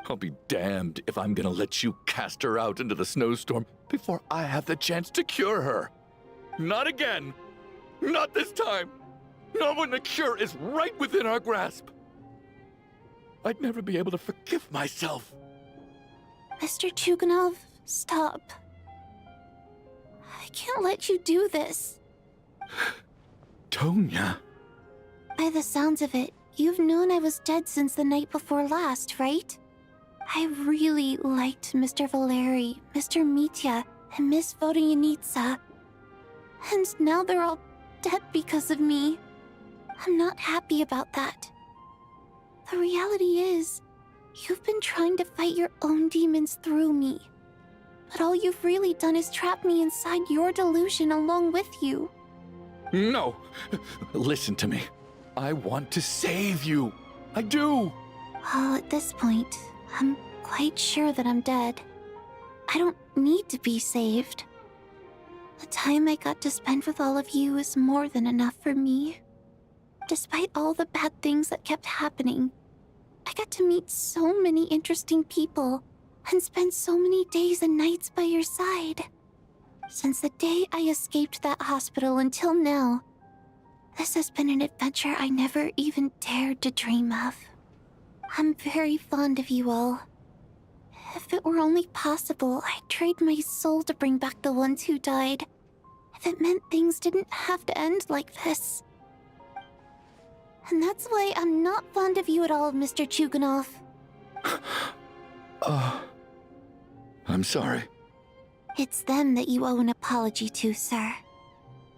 I'll be damned if I'm gonna let you cast her out into the snowstorm before I have the chance to cure her. Not again! Not this time! Not when the cure is right within our grasp! I'd never be able to forgive myself. Mr. Chuganov, stop. I can't let you do this. Tonya. By the sounds of it, you've known I was dead since the night before last, right? I really liked Mr. Valeri, Mr. Mitya, and Miss Vodyanitsa. And now they're all dead because of me. I'm not happy about that. The reality is, you've been trying to fight your own demons through me. But all you've really done is trap me inside your delusion along with you. No! Listen to me. I want to save you. I do! Well, at this point, I'm quite sure that I'm dead. I don't need to be saved. The time I got to spend with all of you is more than enough for me. Despite all the bad things that kept happening, I got to meet so many interesting people and spend so many days and nights by your side. Since the day I escaped that hospital until now, this has been an adventure I never even dared to dream of. I'm very fond of you all. If it were only possible, I'd trade my soul to bring back the ones who died. If it meant things didn't have to end like this. And that's why I'm not fond of you at all, Mr. Chuganov. I'm sorry. It's them that you owe an apology to, sir.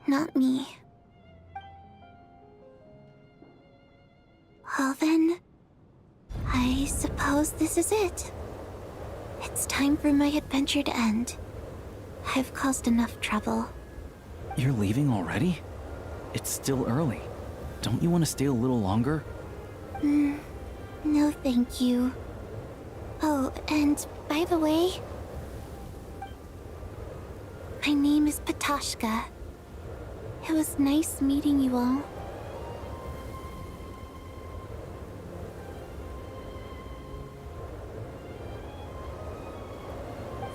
Not me. Well then, I suppose this is it. It's time for my adventure to end. I've caused enough trouble. You're leaving already? It's still early. Don't you want to stay a little longer? No thank you. Oh, and by the way, my name is Patashka. It was nice meeting you all.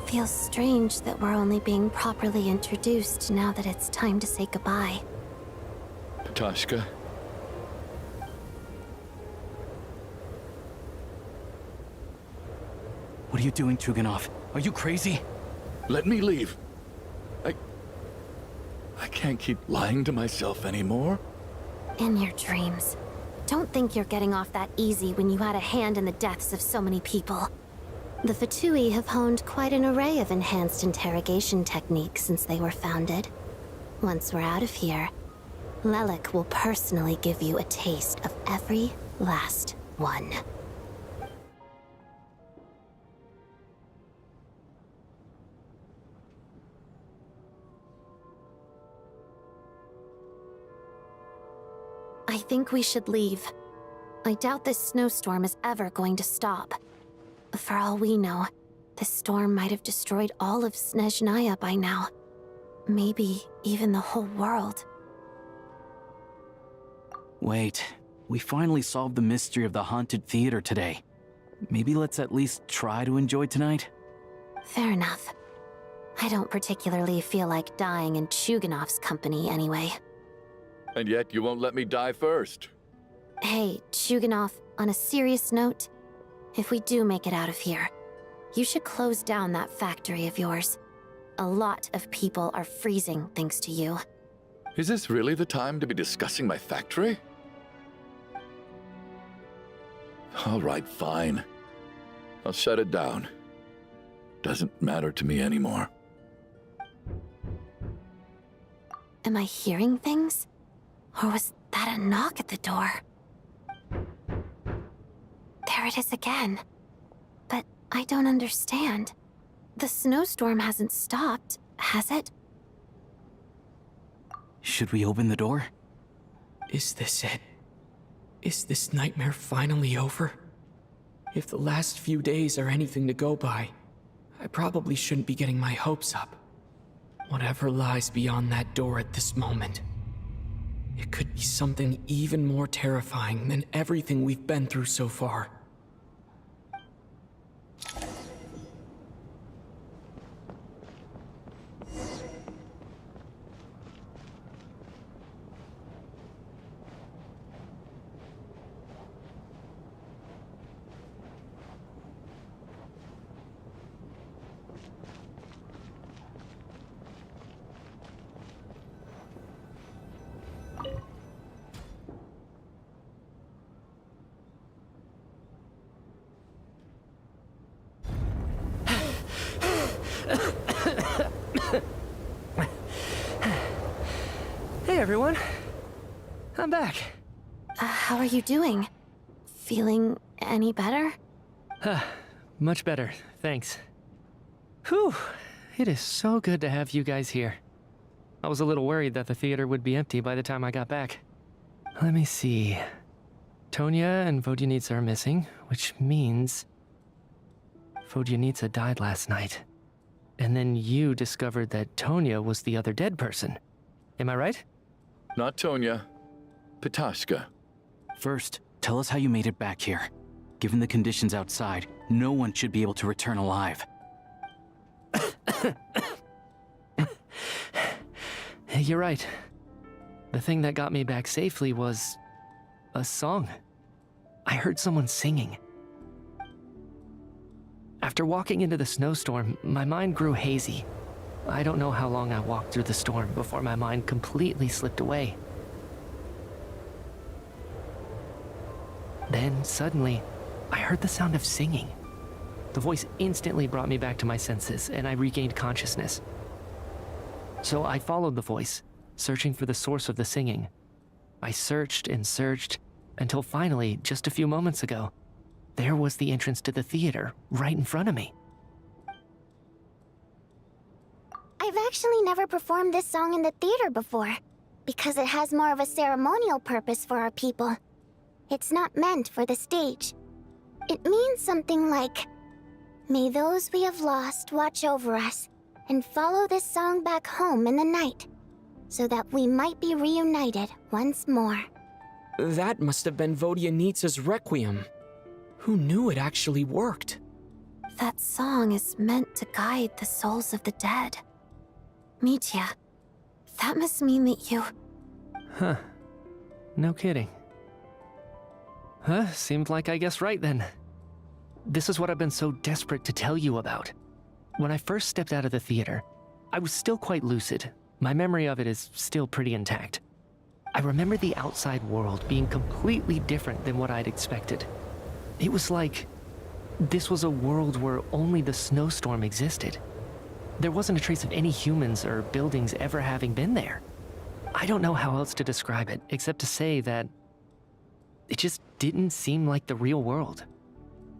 Feels strange that we're only being properly introduced now that it's time to say goodbye. Patashka. What are you doing, Chuganov? Are you crazy? Let me leave. I can't keep lying to myself anymore. In your dreams. Don't think you're getting off that easy when you had a hand in the deaths of so many people. The Fatui have honed quite an array of enhanced interrogation techniques since they were founded. Once we're out of here, Lelik will personally give you a taste of every last one. I think we should leave. I doubt this snowstorm is ever going to stop. For all we know, this storm might have destroyed all of Snezhnaya by now. Maybe even the whole world. Wait, We finally solved the mystery of the haunted theater today. Maybe let's at least try to enjoy tonight? Fair enough. I don't particularly feel like dying in Chuganov's company anyway. And yet you won't let me die first. Hey, Chuganov, on a serious note, if we do make it out of here, you should close down that factory of yours. A lot of people are freezing thanks to you. Is this really the time to be discussing my factory? All right, fine. I'll shut it down. Doesn't matter to me anymore. Am I hearing things? Or was that a knock at the door? There it is again. But I don't understand. The snowstorm hasn't stopped, has it? Should we open the door? Is this it? Is this nightmare finally over? If the last few days are anything to go by, I probably shouldn't be getting my hopes up. Whatever lies beyond that door at this moment, it could be something even more terrifying than everything we've been through so far. Hey everyone, I'm back. How are you doing? Feeling any better? Much better, thanks. Whew, it is so good to have you guys here. I was a little worried that the theater would be empty by the time I got back. Let me see. Tonya and Vodyanitsa are missing, which means Vodyanitsa died last night. And then you discovered that Tonya was the other dead person. Am I right? Not Tonya. Pitashka. First, tell us how you made it back here. Given the conditions outside, no one should be able to return alive. You're right. The thing that got me back safely was a song. I heard someone singing. After walking into the snowstorm, my mind grew hazy. I don't know how long I walked through the storm before my mind completely slipped away. Then, suddenly, I heard the sound of singing. The voice instantly brought me back to my senses, and I regained consciousness. So I followed the voice, searching for the source of the singing. I searched and searched, until finally, just a few moments ago, there was the entrance to the theater, right in front of me. I've actually never performed this song in the theater before, because it has more of a ceremonial purpose for our people. It's not meant for the stage. It means something like, "May those we have lost watch over us, and follow this song back home in the night, so that we might be reunited once more." That must have been Vodyanitsa's requiem. Who knew it actually worked? That song is meant to guide the souls of the dead. Mitya, that must mean that you... Huh. No kidding. Huh, seemed like I guessed right then. This is what I've been so desperate to tell you about. When I first stepped out of the theater, I was still quite lucid. My memory of it is still pretty intact. I remember the outside world being completely different than what I'd expected. It was like this was a world where only the snowstorm existed. There wasn't a trace of any humans or buildings ever having been there. I don't know how else to describe it, except to say that it just didn't seem like the real world.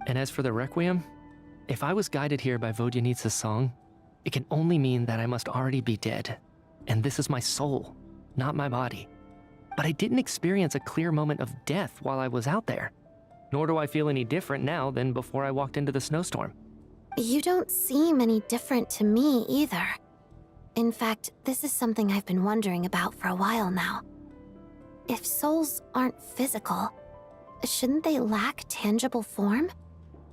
And as for the requiem, if I was guided here by Vodyanitsa's song, it can only mean that I must already be dead. And this is my soul, not my body. But I didn't experience a clear moment of death while I was out there. Nor do I feel any different now than before I walked into the snowstorm. You don't seem any different to me either. In fact, this is something I've been wondering about for a while now. If souls aren't physical, shouldn't they lack tangible form?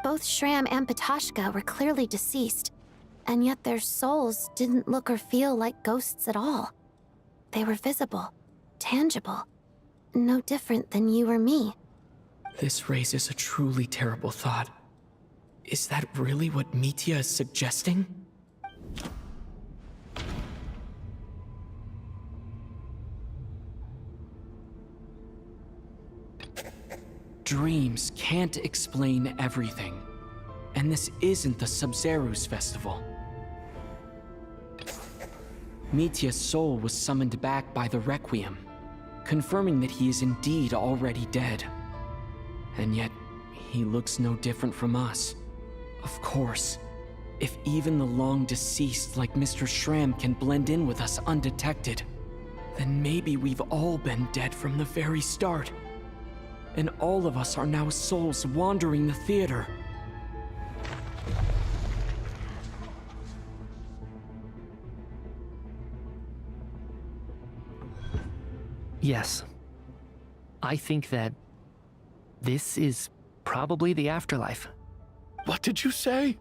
Both Shram and Patoshka were clearly deceased, and yet their souls didn't look or feel like ghosts at all. They were visible, tangible, no different than you or me. This raises a truly terrible thought. Is that really what Mitya is suggesting? Dreams can't explain everything. And this isn't the Sub-Zeru's festival. Mitya's soul was summoned back by the Requiem, confirming that he is indeed already dead. And yet, he looks no different from us. Of course, if even the long-deceased like Mr. Shram can blend in with us undetected, then maybe we've all been dead from the very start. And all of us are now souls wandering the theater. Yes. I think that this is probably the afterlife. What did you say?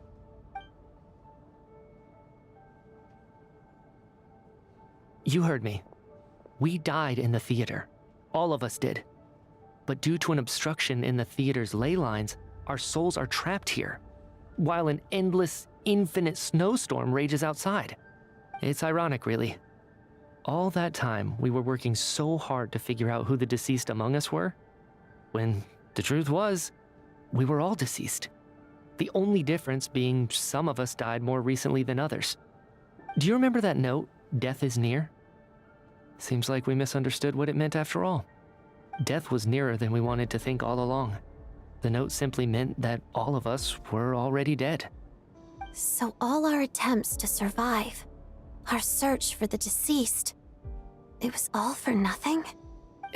You heard me. We died in the theater. All of us did. But due to an obstruction in the theater's ley lines, our souls are trapped here, while an endless, infinite snowstorm rages outside. It's ironic, really. All that time, we were working so hard to figure out who the deceased among us were, when the truth was, we were all deceased. The only difference being some of us died more recently than others. Do you remember that note, "Death is near"? Seems like we misunderstood what it meant after all. Death was nearer than we wanted to think all along. The note simply meant that all of us were already dead. So all our attempts to survive, our search for the deceased, it was all for nothing?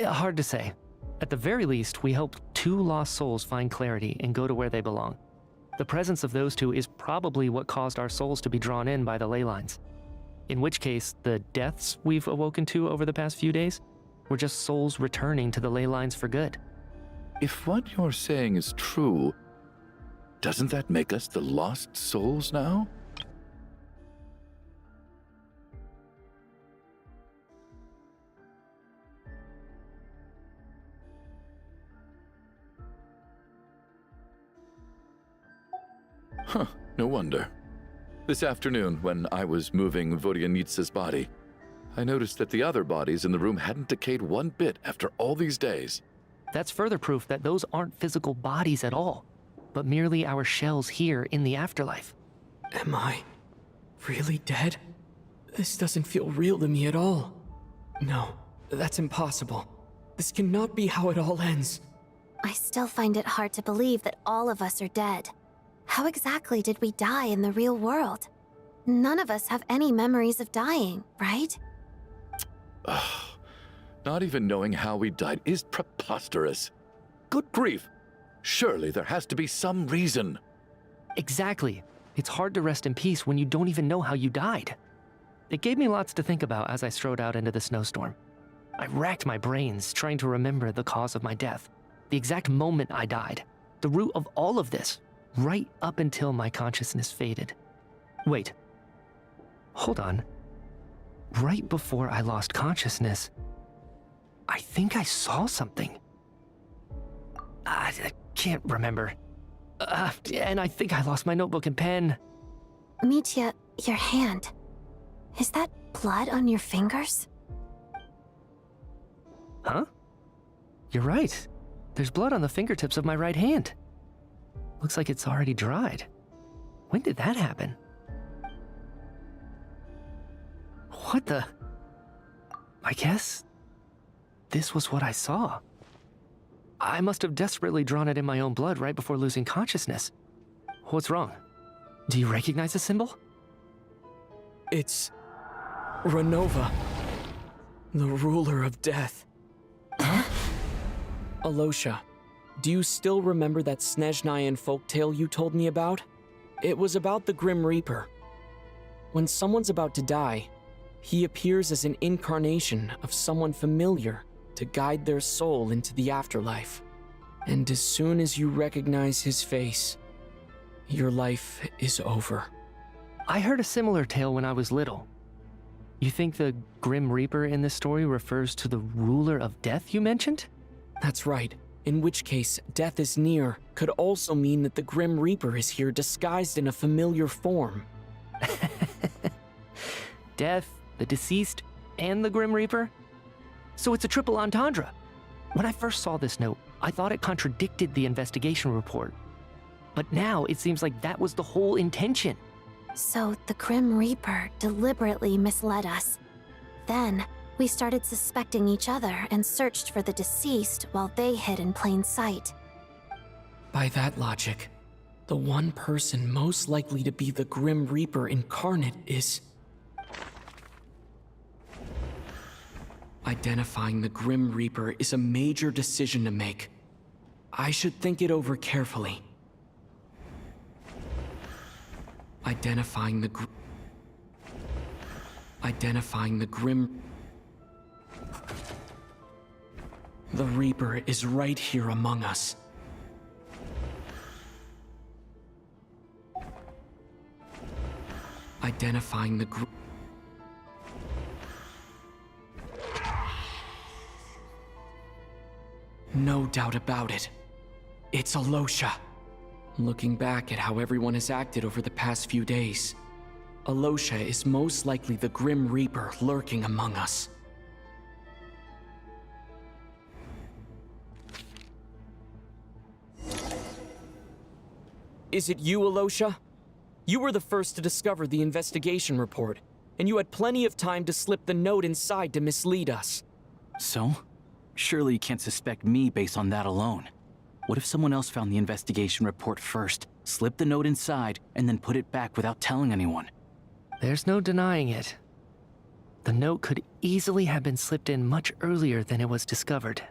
Hard to say. At the very least, we helped 2 lost souls find clarity and go to where they belong. The presence of those 2 is probably what caused our souls to be drawn in by the ley lines. In which case, the deaths we've awoken to over the past few days were just souls returning to the ley lines for good. If what you're saying is true, doesn't that make us the lost souls now? Huh, no wonder. This afternoon, when I was moving Vodyanitsa's body, I noticed that the other bodies in the room hadn't decayed one bit after all these days. That's further proof that those aren't physical bodies at all, but merely our shells here in the afterlife. Am I really dead? This doesn't feel real to me at all. No, that's impossible. This cannot be how it all ends. I still find it hard to believe that all of us are dead. How exactly did we die in the real world? None of us have any memories of dying, right? Not even knowing how we died is preposterous. Good grief. Surely there has to be some reason. Exactly. It's hard to rest in peace when you don't even know how you died. It gave me lots to think about as I strode out into the snowstorm. I racked my brains trying to remember the cause of my death, the exact moment I died, the root of all of this, right up until my consciousness faded. Wait. Hold on. Right before I lost consciousness, I think I saw something. I can't remember. And I think I lost my notebook and pen. Mitya, your hand. Is that blood on your fingers? Huh? You're right. There's blood on the fingertips of my right hand. Looks like it's already dried. When did that happen? What the? I guess this was what I saw. I must have desperately drawn it in my own blood right before losing consciousness. What's wrong? Do you recognize the symbol? It's Renova, the ruler of death. Huh? Alosha, do you still remember that Snezhnayan folktale you told me about? It was about the Grim Reaper. When someone's about to die, he appears as an incarnation of someone familiar to guide their soul into the afterlife. And as soon as you recognize his face, your life is over. I heard a similar tale when I was little. You think the Grim Reaper in this story refers to the ruler of death you mentioned? That's right. In which case, death is near could also mean that the Grim Reaper is here disguised in a familiar form. Death, the deceased, and the Grim Reaper? So it's a triple entendre. When I first saw this note, I thought it contradicted the investigation report. But now it seems like that was the whole intention. So the Grim Reaper deliberately misled us. Then, we started suspecting each other and searched for the deceased while they hid in plain sight. By that logic, the one person most likely to be the Grim Reaper incarnate is... Identifying the Grim Reaper is a major decision to make. I should think it over carefully. Identifying the Grim... The Reaper is right here among us. Identifying the No doubt about it. It's Alosha. Looking back at how everyone has acted over the past few days, Alosha is most likely the Grim Reaper lurking among us. Is it you, Alosha? You were the first to discover the investigation report, and you had plenty of time to slip the note inside to mislead us. So? Surely you can't suspect me based on that alone. What if someone else found the investigation report first, slipped the note inside, and then put it back without telling anyone? There's no denying it. The note could easily have been slipped in much earlier than it was discovered.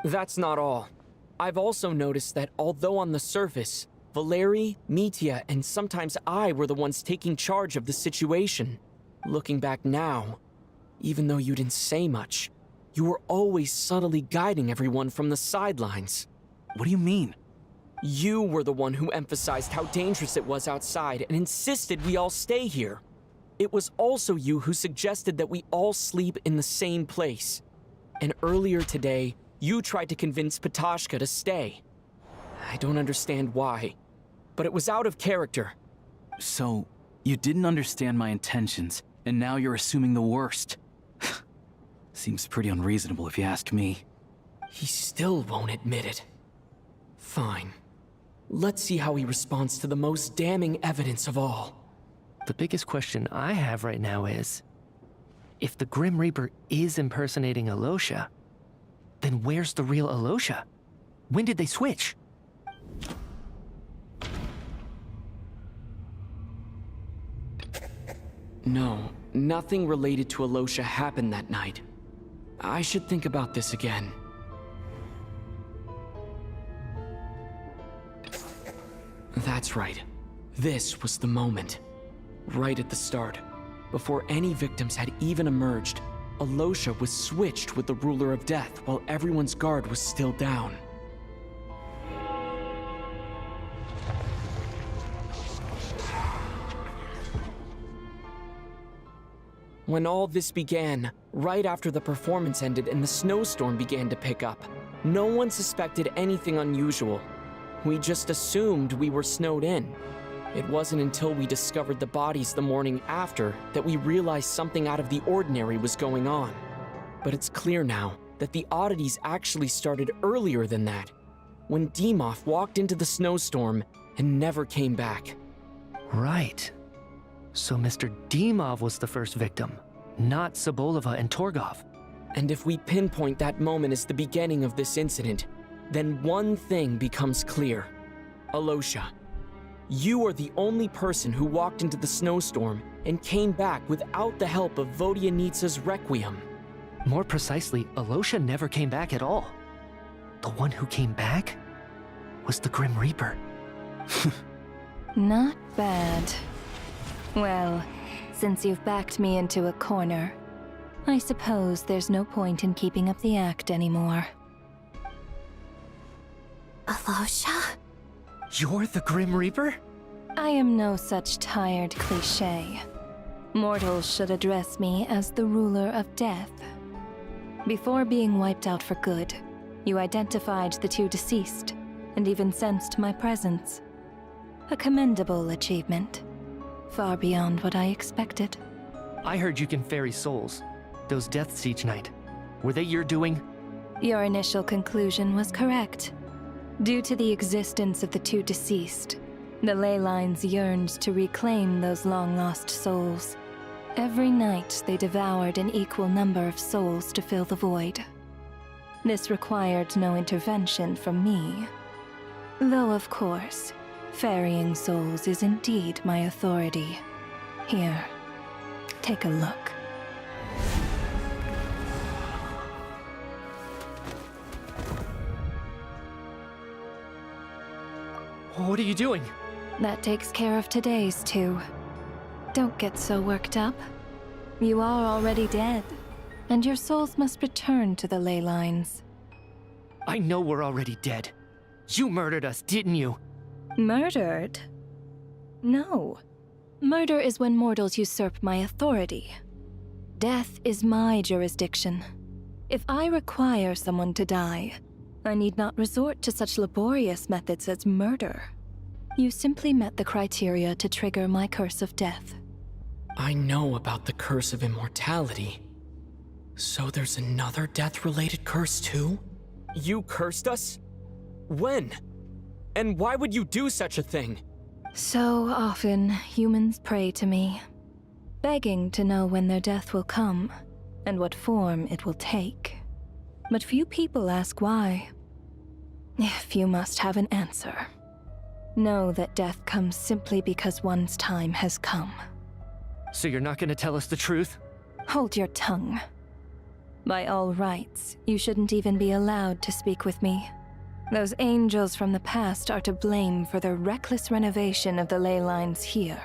That's not all. I've also noticed that although on the surface, Valeri, Mitya, and sometimes I were the ones taking charge of the situation, looking back now, even though you didn't say much, you were always subtly guiding everyone from the sidelines. What do you mean? You were the one who emphasized how dangerous it was outside and insisted we all stay here. It was also you who suggested that we all sleep in the same place. And earlier today, you tried to convince Patashka to stay. I don't understand why, but it was out of character. So, you didn't understand my intentions, and now you're assuming the worst. Seems pretty unreasonable if you ask me. He still won't admit it. Fine. Let's see how he responds to the most damning evidence of all. The biggest question I have right now is, if the Grim Reaper is impersonating Alosha, then where's the real Alosha? When did they switch? No, nothing related to Alosha happened that night. I should think about this again. That's right. This was the moment. Right at the start, before any victims had even emerged, Alosha was switched with the Ruler of Death while everyone's guard was still down. When all this began, right after the performance ended and the snowstorm began to pick up, no one suspected anything unusual. We just assumed we were snowed in. It wasn't until we discovered the bodies the morning after that we realized something out of the ordinary was going on. But it's clear now that the oddities actually started earlier than that, when Dimov walked into the snowstorm and never came back. Right. So Mr. Dimov was the first victim, not Sobolova and Torgov. And if we pinpoint that moment as the beginning of this incident, then one thing becomes clear. Alosha, you are the only person who walked into the snowstorm and came back without the help of Vodyanitsa's Requiem. More precisely, Alosha never came back at all. The one who came back was the Grim Reaper. Not bad. Well, since you've backed me into a corner, I suppose there's no point in keeping up the act anymore. Alosha? You're the Grim Reaper? I am no such tired cliché. Mortals should address me as the ruler of death. Before being wiped out for good, you identified the two deceased, and even sensed my presence. A commendable achievement. Far beyond what I expected. I heard you can ferry souls. Those deaths each night. Were they your doing? Your initial conclusion was correct. Due to the existence of the two deceased, the ley lines yearned to reclaim those long-lost souls. Every night they devoured an equal number of souls to fill the void. This required no intervention from me. Though, of course, ferrying souls is indeed my authority. Here, take a look. What are you doing? That takes care of today's two. Don't get so worked up. You are already dead, and your souls must return to the ley lines. I know we're already dead. You murdered us, didn't you? Murdered? No. Murder is when mortals usurp my authority. Death is my jurisdiction. If I require someone to die, I need not resort to such laborious methods as murder. You simply met the criteria to trigger my curse of death. I know about the curse of immortality. So there's another death-related curse too? You cursed us? When? And why would you do such a thing? So often, humans pray to me, begging to know when their death will come, and what form it will take. But few people ask why. If you must have an answer, know that death comes simply because one's time has come. So you're not gonna tell us the truth? Hold your tongue. By all rights, you shouldn't even be allowed to speak with me. Those angels from the past are to blame for their reckless renovation of the ley lines here.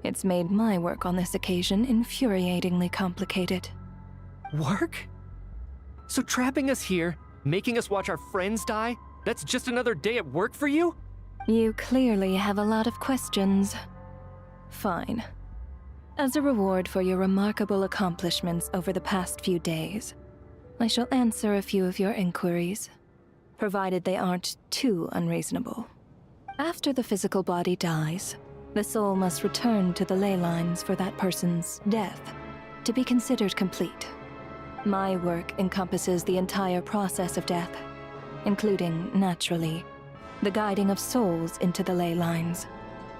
It's made my work on this occasion infuriatingly complicated. Work? So trapping us here, making us watch our friends die, that's just another day at work for you? You clearly have a lot of questions. Fine. As a reward for your remarkable accomplishments over the past few days, I shall answer a few of your inquiries, provided they aren't too unreasonable. After the physical body dies, the soul must return to the ley lines for that person's death to be considered complete. My work encompasses the entire process of death, including, naturally, the guiding of souls into the ley lines,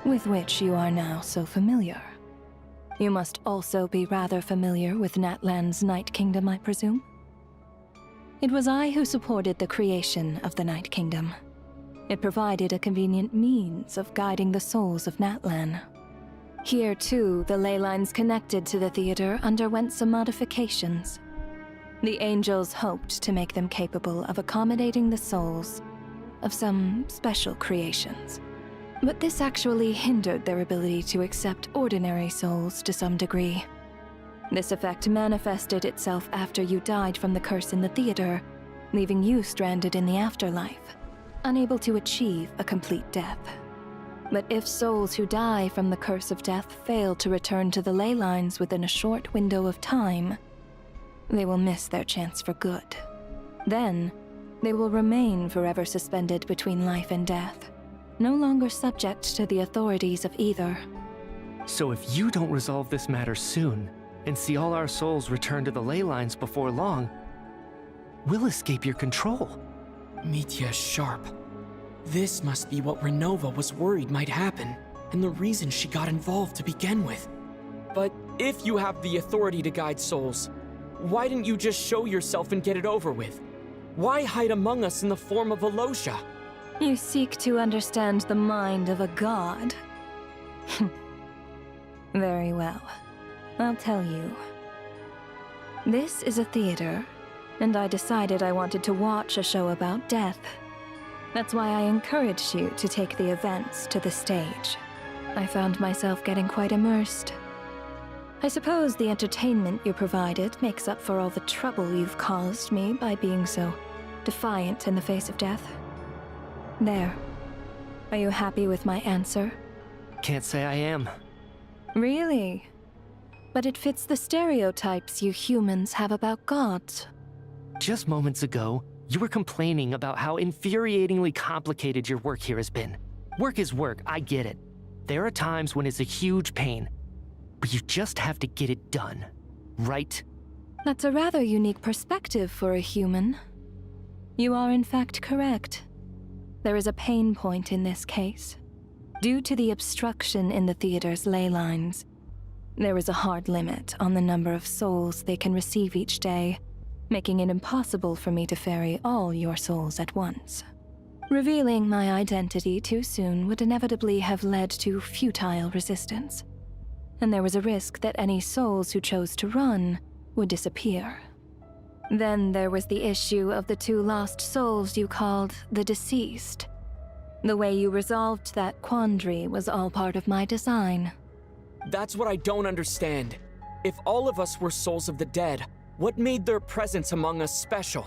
with which you are now so familiar. You must also be rather familiar with Natlan's Night Kingdom, I presume? It was I who supported the creation of the Night Kingdom. It provided a convenient means of guiding the souls of Natlan. Here, too, the ley lines connected to the theater underwent some modifications. The angels hoped to make them capable of accommodating the souls of some special creations. But this actually hindered their ability to accept ordinary souls to some degree. This effect manifested itself after you died from the curse in the theater, leaving you stranded in the afterlife, unable to achieve a complete death. But if souls who die from the curse of death fail to return to the ley lines within a short window of time, they will miss their chance for good. Then, they will remain forever suspended between life and death, no longer subject to the authorities of either. So if you don't resolve this matter soon, and see all our souls return to the ley lines before long, we'll escape your control. Mitya is sharp. This must be what Renova was worried might happen, and the reason she got involved to begin with. But if you have the authority to guide souls, why didn't you just show yourself and get it over with? Why hide among us in the form of Alosha? You seek to understand the mind of a god. Very well. I'll tell you. This is a theater, and I decided I wanted to watch a show about death. That's why I encouraged you to take the events to the stage. I found myself getting quite immersed. I suppose the entertainment you provided makes up for all the trouble you've caused me by being so defiant in the face of death. There. Are you happy with my answer? Can't say I am. Really? But it fits the stereotypes you humans have about gods. Just moments ago, you were complaining about how infuriatingly complicated your work here has been. Work is work, I get it. There are times when it's a huge pain, but you just have to get it done, right? That's a rather unique perspective for a human. You are in fact correct. There is a pain point in this case. Due to the obstruction in the theater's ley lines, there is a hard limit on the number of souls they can receive each day, making it impossible for me to ferry all your souls at once. Revealing my identity too soon would inevitably have led to futile resistance, and there was a risk that any souls who chose to run would disappear. Then there was the issue of the 2 lost souls you called the deceased. The way you resolved that quandary was all part of my design. That's what I don't understand. If all of us were souls of the dead, what made their presence among us special?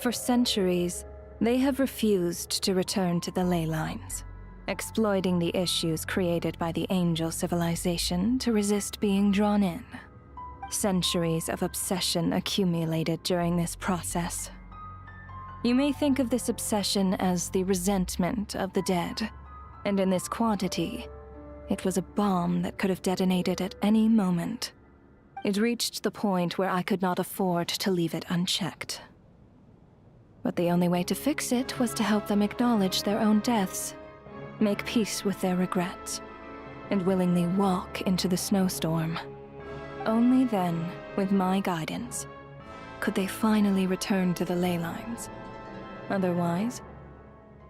For centuries, they have refused to return to the ley lines, exploiting the issues created by the angel civilization to resist being drawn in. Centuries of obsession accumulated during this process. You may think of this obsession as the resentment of the dead, and in this quantity, it was a bomb that could have detonated at any moment. It reached the point where I could not afford to leave it unchecked. But the only way to fix it was to help them acknowledge their own deaths, make peace with their regrets, and willingly walk into the snowstorm. Only then, with my guidance, could they finally return to the ley lines. Otherwise,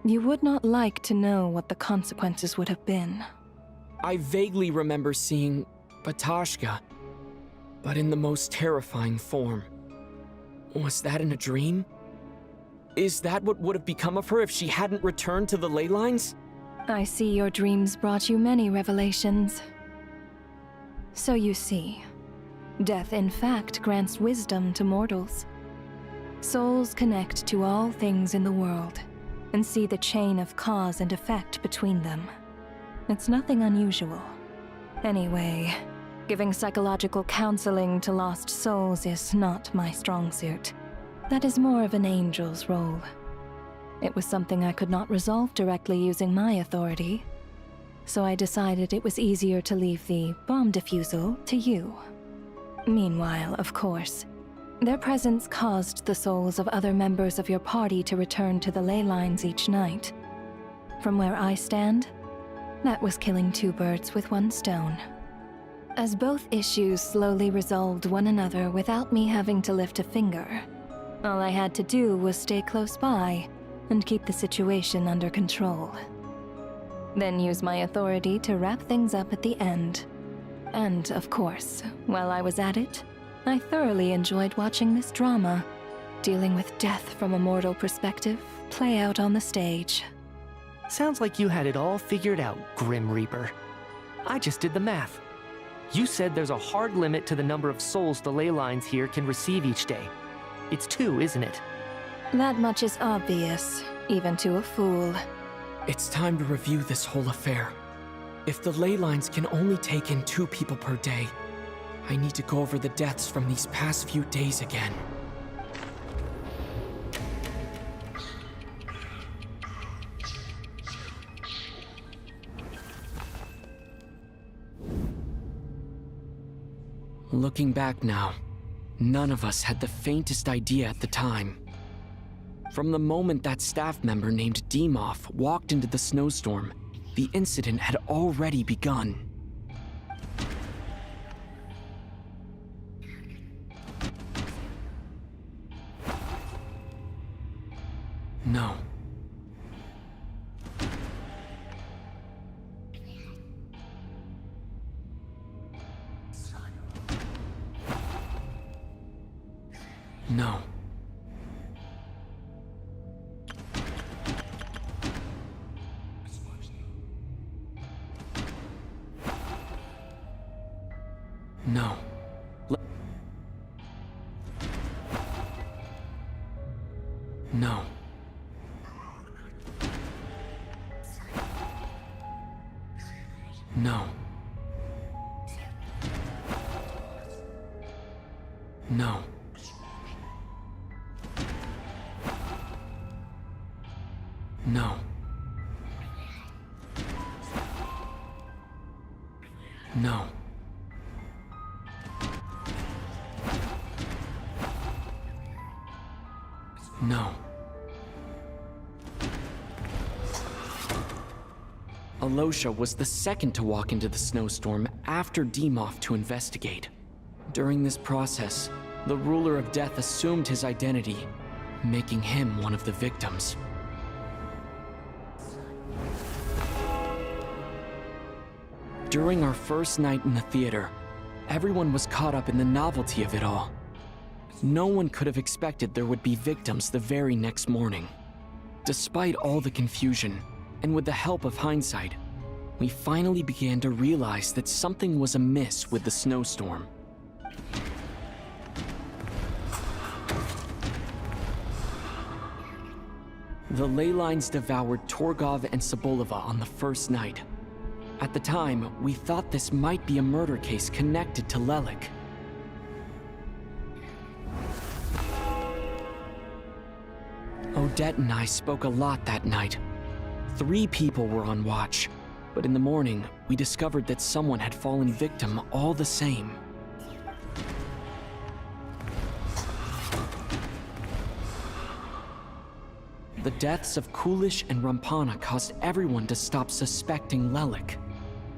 you would not like to know what the consequences would have been. I vaguely remember seeing Batashka, but in the most terrifying form. Was that in a dream? Is that what would have become of her if she hadn't returned to the ley lines? I see your dreams brought you many revelations. So you see, death in fact grants wisdom to mortals. Souls connect to all things in the world and see the chain of cause and effect between them. It's nothing unusual. Anyway, giving psychological counseling to lost souls is not my strong suit. That is more of an angel's role. It was something I could not resolve directly using my authority, so I decided it was easier to leave the bomb defusal to you. Meanwhile, of course, their presence caused the souls of other members of your party to return to the ley lines each night. From where I stand, that was killing 2 birds with 1 stone. As both issues slowly resolved one another without me having to lift a finger, all I had to do was stay close by and keep the situation under control. Then use my authority to wrap things up at the end. And, of course, while I was at it, I thoroughly enjoyed watching this drama, dealing with death from a mortal perspective, play out on the stage. Sounds like you had it all figured out, Grim Reaper. I just did the math. You said there's a hard limit to the number of souls the ley lines here can receive each day. It's 2, isn't it? That much is obvious, even to a fool. It's time to review this whole affair. If the ley lines can only take in 2 people per day, I need to go over the deaths from these past few days again. Looking back now, none of us had the faintest idea at the time. From the moment that staff member named Demoff walked into the snowstorm, the incident had already begun. No. No. No. No. No. No. No. No. No. Alosha was the second to walk into the snowstorm after Demoff to investigate. During this process, the ruler of death assumed his identity, making him one of the victims. During our first night in the theater, everyone was caught up in the novelty of it all. No one could have expected there would be victims the very next morning. Despite all the confusion, and with the help of hindsight, we finally began to realize that something was amiss with the snowstorm. The ley lines devoured Torgov and Sobolova on the first night. At the time, we thought this might be a murder case connected to Lelik. Odette and I spoke a lot that night. 3 people were on watch, but in the morning, we discovered that someone had fallen victim all the same. The deaths of Kulish and Rampana caused everyone to stop suspecting Lelik.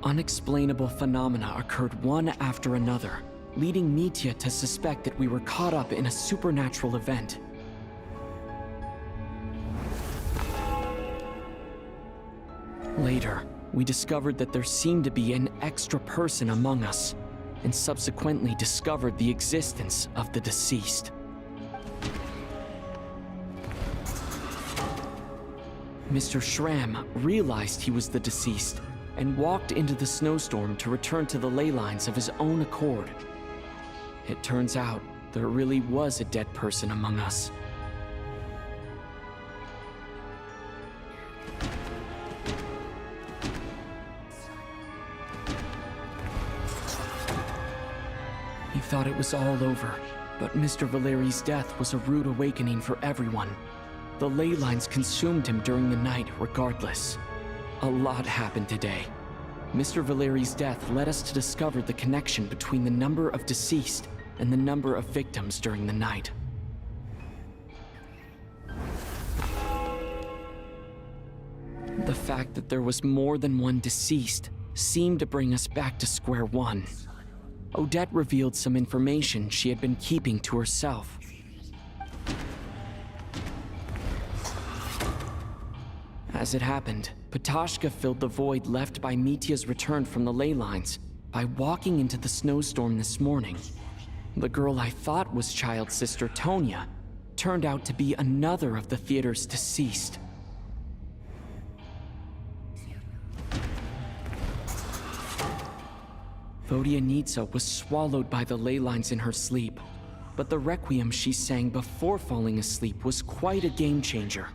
Unexplainable phenomena occurred one after another, leading Mitya to suspect that we were caught up in a supernatural event. Later, we discovered that there seemed to be an extra person among us, and subsequently discovered the existence of the deceased. Mr. Schramm realized he was the deceased and walked into the snowstorm to return to the ley lines of his own accord. It turns out there really was a dead person among us. We thought it was all over, but Mr. Valeri's death was a rude awakening for everyone. The ley lines consumed him during the night regardless. A lot happened today. Mr. Valeri's death led us to discover the connection between the number of deceased and the number of victims during the night. The fact that there was more than one deceased seemed to bring us back to square one. Odette revealed some information she had been keeping to herself. As it happened, Patashka filled the void left by Mitya's return from the ley lines by walking into the snowstorm this morning. The girl I thought was child sister Tonya turned out to be another of the theater's deceased. Vodyanitsa was swallowed by the ley lines in her sleep, but the requiem she sang before falling asleep was quite a game changer.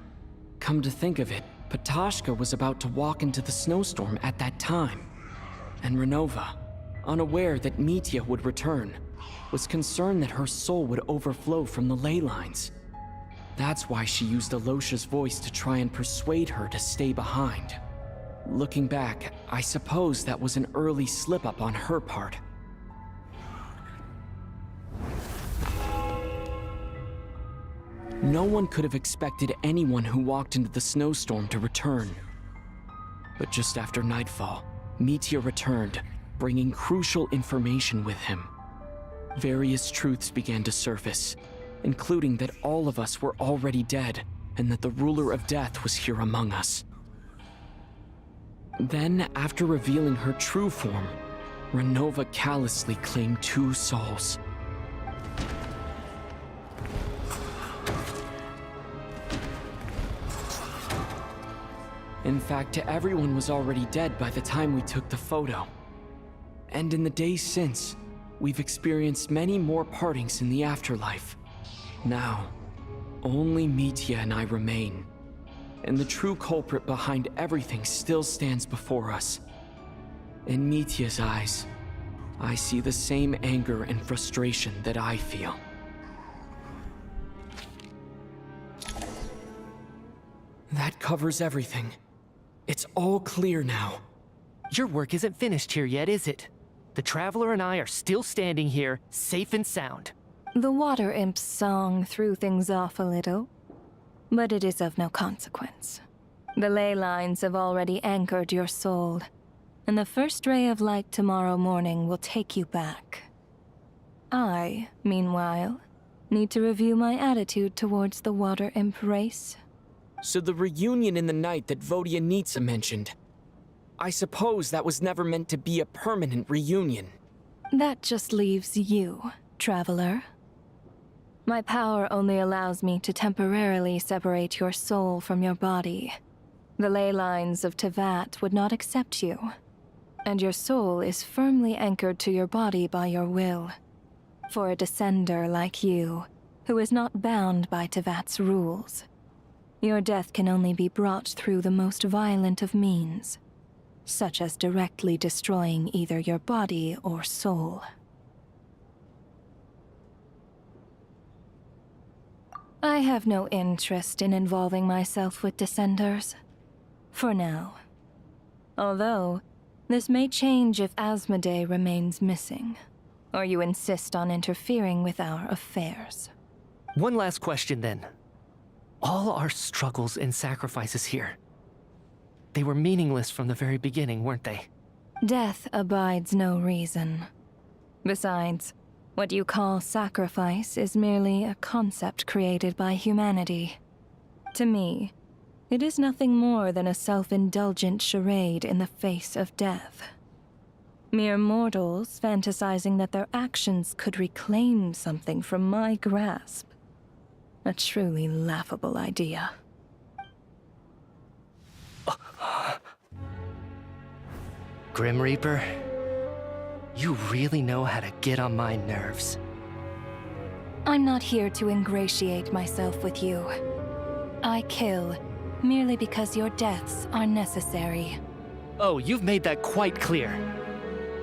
Come to think of it, Patashka was about to walk into the snowstorm at that time, and Renova, unaware that Mitya would return, was concerned that her soul would overflow from the ley lines. That's why she used Alosha's voice to try and persuade her to stay behind. Looking back, I suppose that was an early slip-up on her part. No one could have expected anyone who walked into the snowstorm to return. But just after nightfall, Mitya returned, bringing crucial information with him. Various truths began to surface, including that all of us were already dead, and that the ruler of death was here among us. Then, after revealing her true form, Renova callously claimed 2 souls. In fact, everyone was already dead by the time we took the photo. And in the days since, we've experienced many more partings in the afterlife. Now, only Mitya and I remain. And the true culprit behind everything still stands before us. In Mitya's eyes, I see the same anger and frustration that I feel. That covers everything. It's all clear now. Your work isn't finished here yet, is it? The Traveler and I are still standing here, safe and sound. The Water Imp's song threw things off a little, but it is of no consequence. The ley lines have already anchored your soul, and the first ray of light tomorrow morning will take you back. I, meanwhile, need to review my attitude towards the Water Imp race. So the reunion in the night that Vodyanitsa mentioned, I suppose that was never meant to be a permanent reunion. That just leaves you, Traveler. My power only allows me to temporarily separate your soul from your body. The ley lines of Tevat would not accept you, and your soul is firmly anchored to your body by your will. For a descender like you, who is not bound by Tevat's rules, your death can only be brought through the most violent of means, such as directly destroying either your body or soul. I have no interest in involving myself with Descenders, for now. Although, this may change if Asmodee remains missing, or you insist on interfering with our affairs. One last question then. All our struggles and sacrifices here, they were meaningless from the very beginning, weren't they? Death abides no reason. Besides, what you call sacrifice is merely a concept created by humanity. To me, it is nothing more than a self-indulgent charade in the face of death. Mere mortals fantasizing that their actions could reclaim something from my grasp. A truly laughable idea. Grim Reaper, you really know how to get on my nerves. I'm not here to ingratiate myself with you. I kill merely because your deaths are necessary. Oh, you've made that quite clear.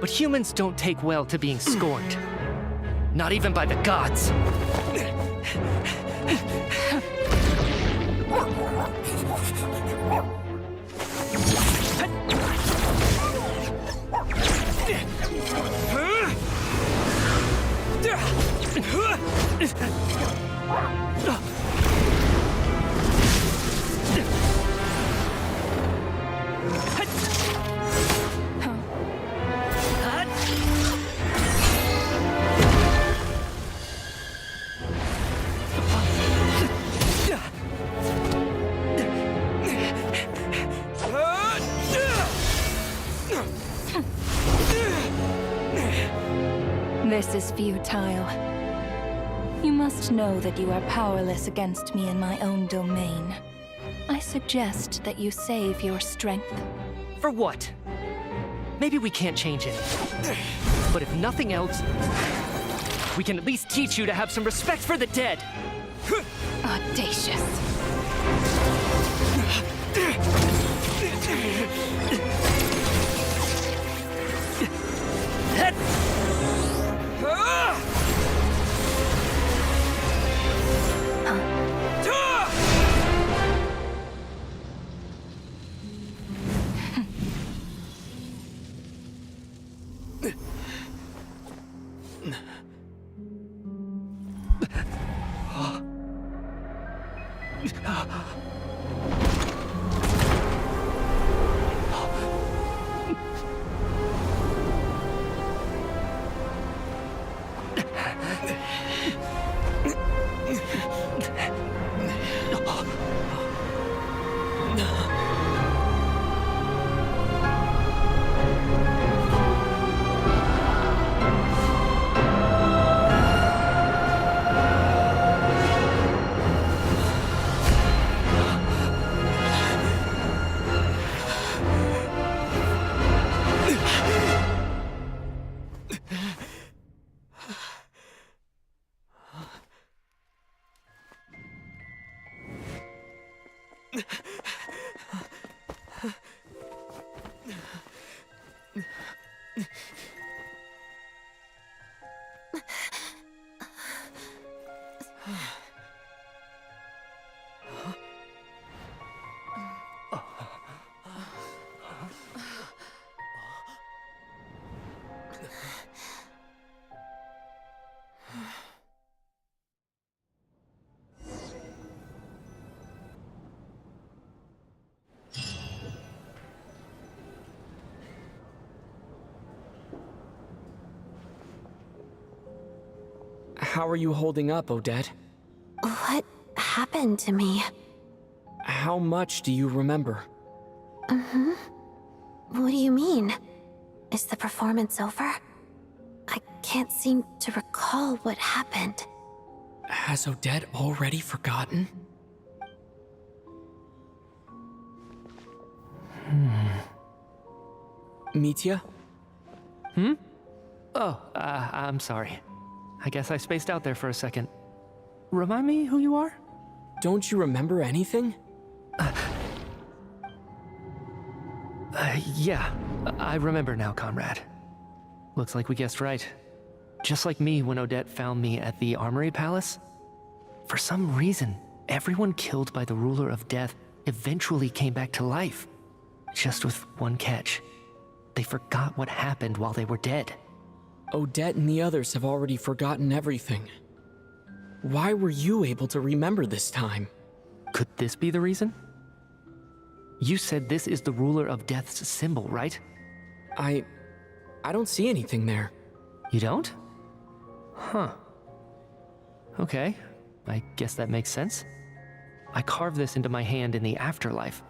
But humans don't take well to being scorned. Not even by the gods. This is futile. You must know that you are powerless against me in my own domain. I suggest that you save your strength. For what? Maybe we can't change it. But if nothing else, we can at least teach you to have some respect for the dead. Audacious. How are you holding up, Odette? What happened to me? How much do you remember? What do you mean? Is the performance over? I can't seem to recall what happened. Has Odette already forgotten? Mitya? Oh, I'm sorry. I guess I spaced out there for a second. Remind me who you are? Don't you remember anything? Yeah, I remember now, comrade. Looks like we guessed right. Just like me when Odette found me at the Armory Palace. For some reason, everyone killed by the Ruler of Death eventually came back to life. Just with one catch. They forgot what happened while they were dead. Odette and the others have already forgotten everything. Why were you able to remember this time? Could this be the reason? You said this is the Ruler of Death's symbol, right? I don't see anything there. You don't? Huh. Okay, I guess that makes sense. I carved this into my hand in the afterlife,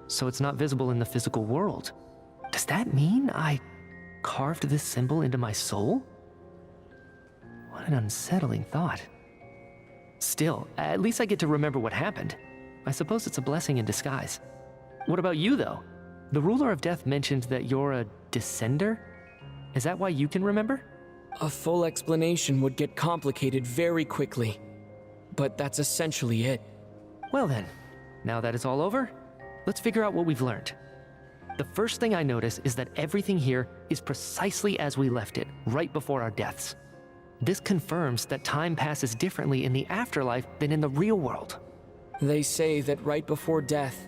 so it's not visible in the physical world. Does that mean I carved this symbol into my soul? What an unsettling thought. Still, at least I get to remember what happened. I suppose it's a blessing in disguise. What about you, though? The Ruler of Death mentioned that you're a descender? Is that why you can remember? A full explanation would get complicated very quickly. But that's essentially it. Well then, now that it's all over, let's figure out what we've learned. The first thing I notice is that everything here is precisely as we left it, right before our deaths. This confirms that time passes differently in the afterlife than in the real world. They say that right before death,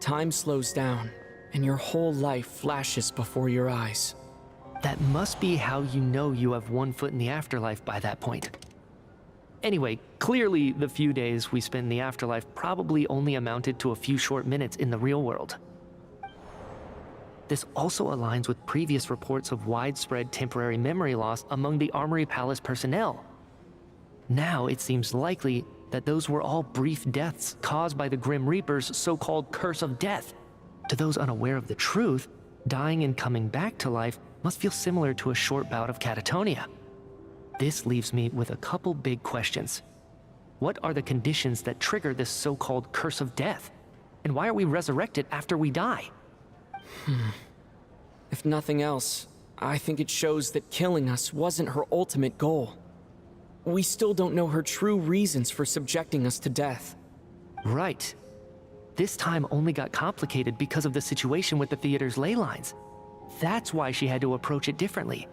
time slows down, and your whole life flashes before your eyes. That must be how you know you have one foot in the afterlife by that point. Anyway, clearly the few days we spend in the afterlife probably only amounted to a few short minutes in the real world. This also aligns with previous reports of widespread temporary memory loss among the Armory Palace personnel. Now it seems likely that those were all brief deaths caused by the Grim Reaper's so-called curse of death. To those unaware of the truth, dying and coming back to life must feel similar to a short bout of catatonia. This leaves me with a couple big questions. What are the conditions that trigger this so-called curse of death? And why are we resurrected after we die? If nothing else, I think it shows that killing us wasn't her ultimate goal. We still don't know her true reasons for subjecting us to death. Right. This time only got complicated because of the situation with the theater's ley lines. That's why she had to approach it differently.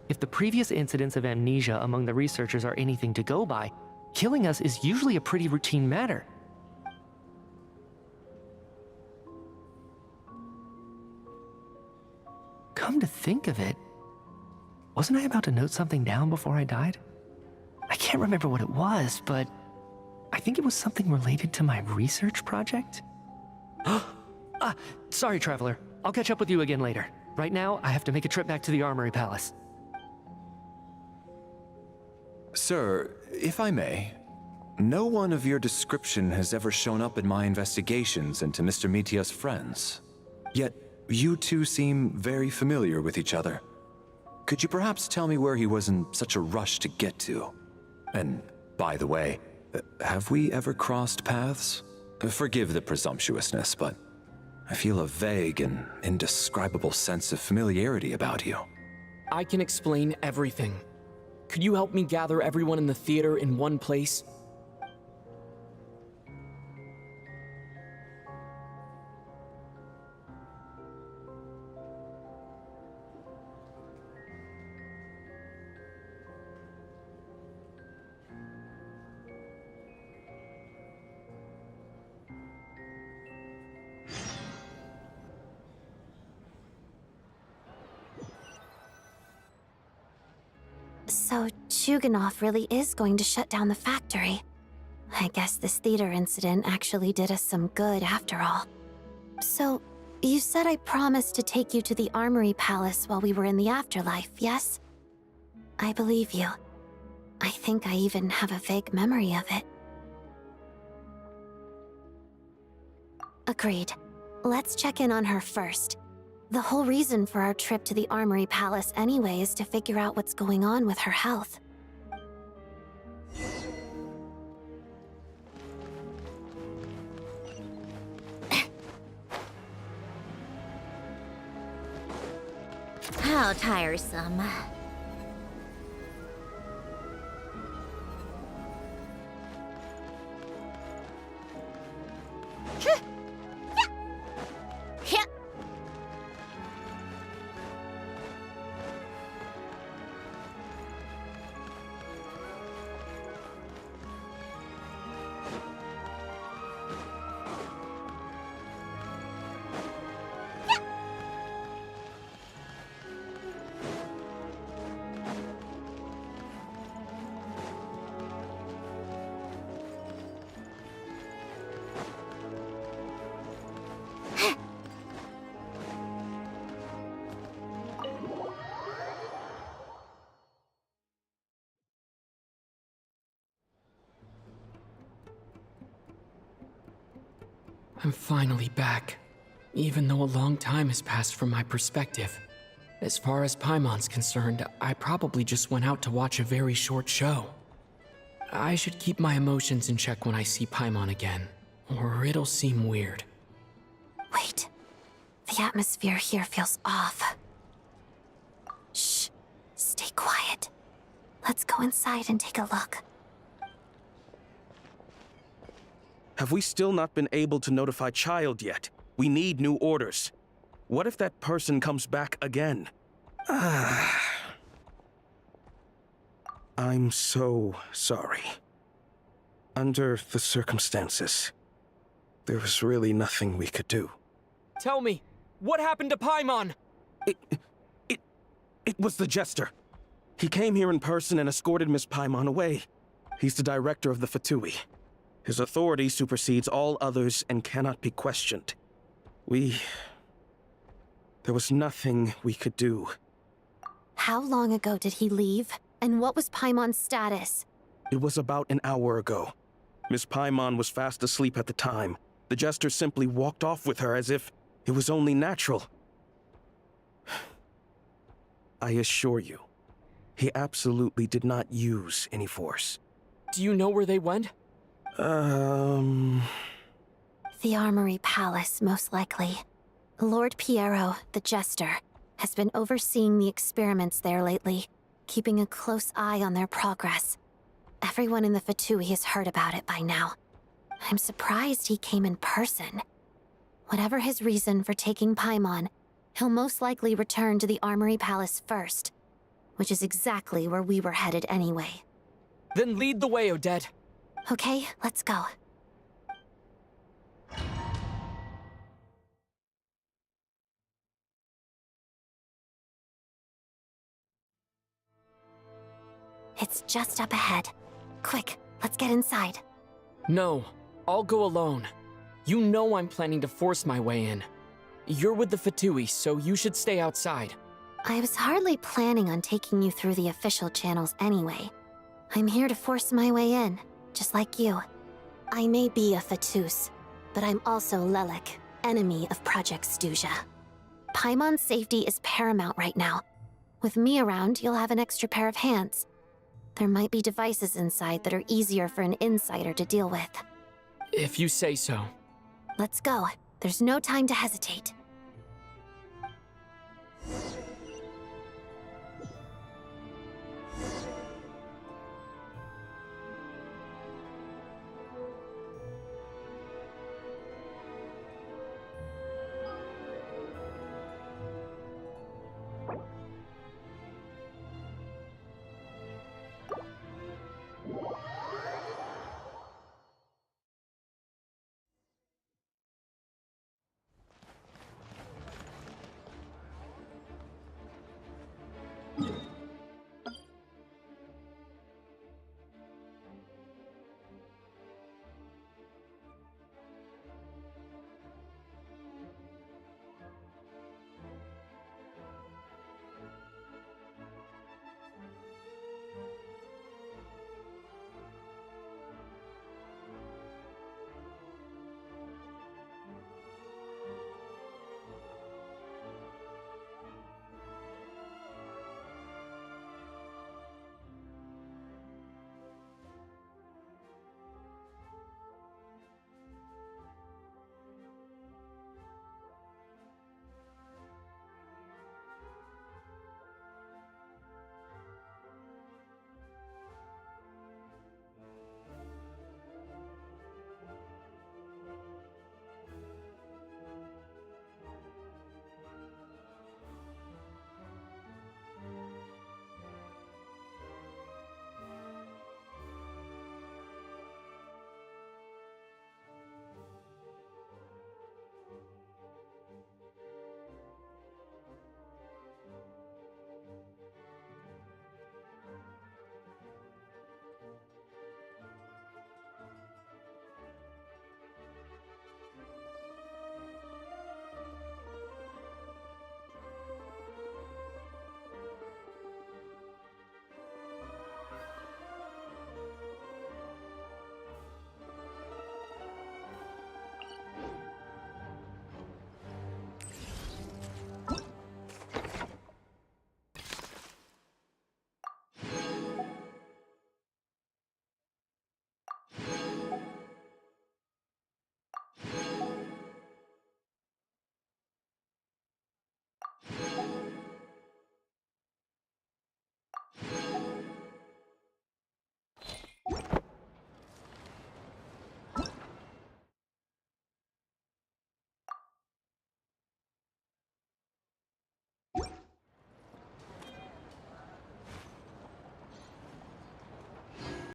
If the previous incidents of amnesia among the researchers are anything to go by, killing us is usually a pretty routine matter. Come to think of it, wasn't I about to note something down before I died? I can't remember what it was, but I think it was something related to my research project. Sorry, Traveler. I'll catch up with you again later. Right now, I have to make a trip back to the Armory Palace. Sir, if I may, no one of your description has ever shown up in my investigations into Mr. Mitya's friends. Yet, you two seem very familiar with each other. Could you perhaps tell me where he was in such a rush to get to? And, by the way, have we ever crossed paths? Forgive the presumptuousness, but I feel a vague and indescribable sense of familiarity about you. I can explain everything. Could you help me gather everyone in the theater in one place? So, Chuganov really is going to shut down the factory. I guess this theater incident actually did us some good after all. So, you said I promised to take you to the Armory Palace while we were in the afterlife, yes? I believe you. I think I even have a vague memory of it. Agreed. Let's check in on her first. The whole reason for our trip to the Armory Palace anyway is to figure out what's going on with her health. How tiresome. I'm finally back, even though a long time has passed from my perspective. As far as Paimon's concerned, I probably just went out to watch a very short show. I should keep my emotions in check when I see Paimon again, or it'll seem weird. Wait. The atmosphere here feels off. Shh. Stay quiet. Let's go inside and take a look. Have we still not been able to notify Child yet? We need new orders. What if that person comes back again? I'm so sorry. Under the circumstances, there was really nothing we could do. Tell me, what happened to Paimon? It was the Jester. He came here in person and escorted Miss Paimon away. He's the director of the Fatui. His authority supersedes all others and cannot be questioned. There was nothing we could do. How long ago did he leave? And what was Paimon's status? It was about an hour ago. Miss Paimon was fast asleep at the time. The Jester simply walked off with her as if it was only natural. I assure you, he absolutely did not use any force. Do you know where they went? The Armory Palace, most likely. Lord Piero, the Jester, has been overseeing the experiments there lately, keeping a close eye on their progress. Everyone in the Fatui has heard about it by now. I'm surprised he came in person. Whatever his reason for taking Paimon, he'll most likely return to the Armory Palace first, which is exactly where we were headed anyway. Then lead the way, Odette. Okay, let's go. It's just up ahead. Quick, let's get inside. No, I'll go alone. You know I'm planning to force my way in. You're with the Fatui, so you should stay outside. I was hardly planning on taking you through the official channels anyway. I'm here to force my way in, just like you. I may be a Fatus, but I'm also Lelik, enemy of Project Stuja. Paimon's safety is paramount right now. With me around, you'll have an extra pair of hands. There might be devices inside that are easier for an insider to deal with. If you say so. Let's go. There's no time to hesitate.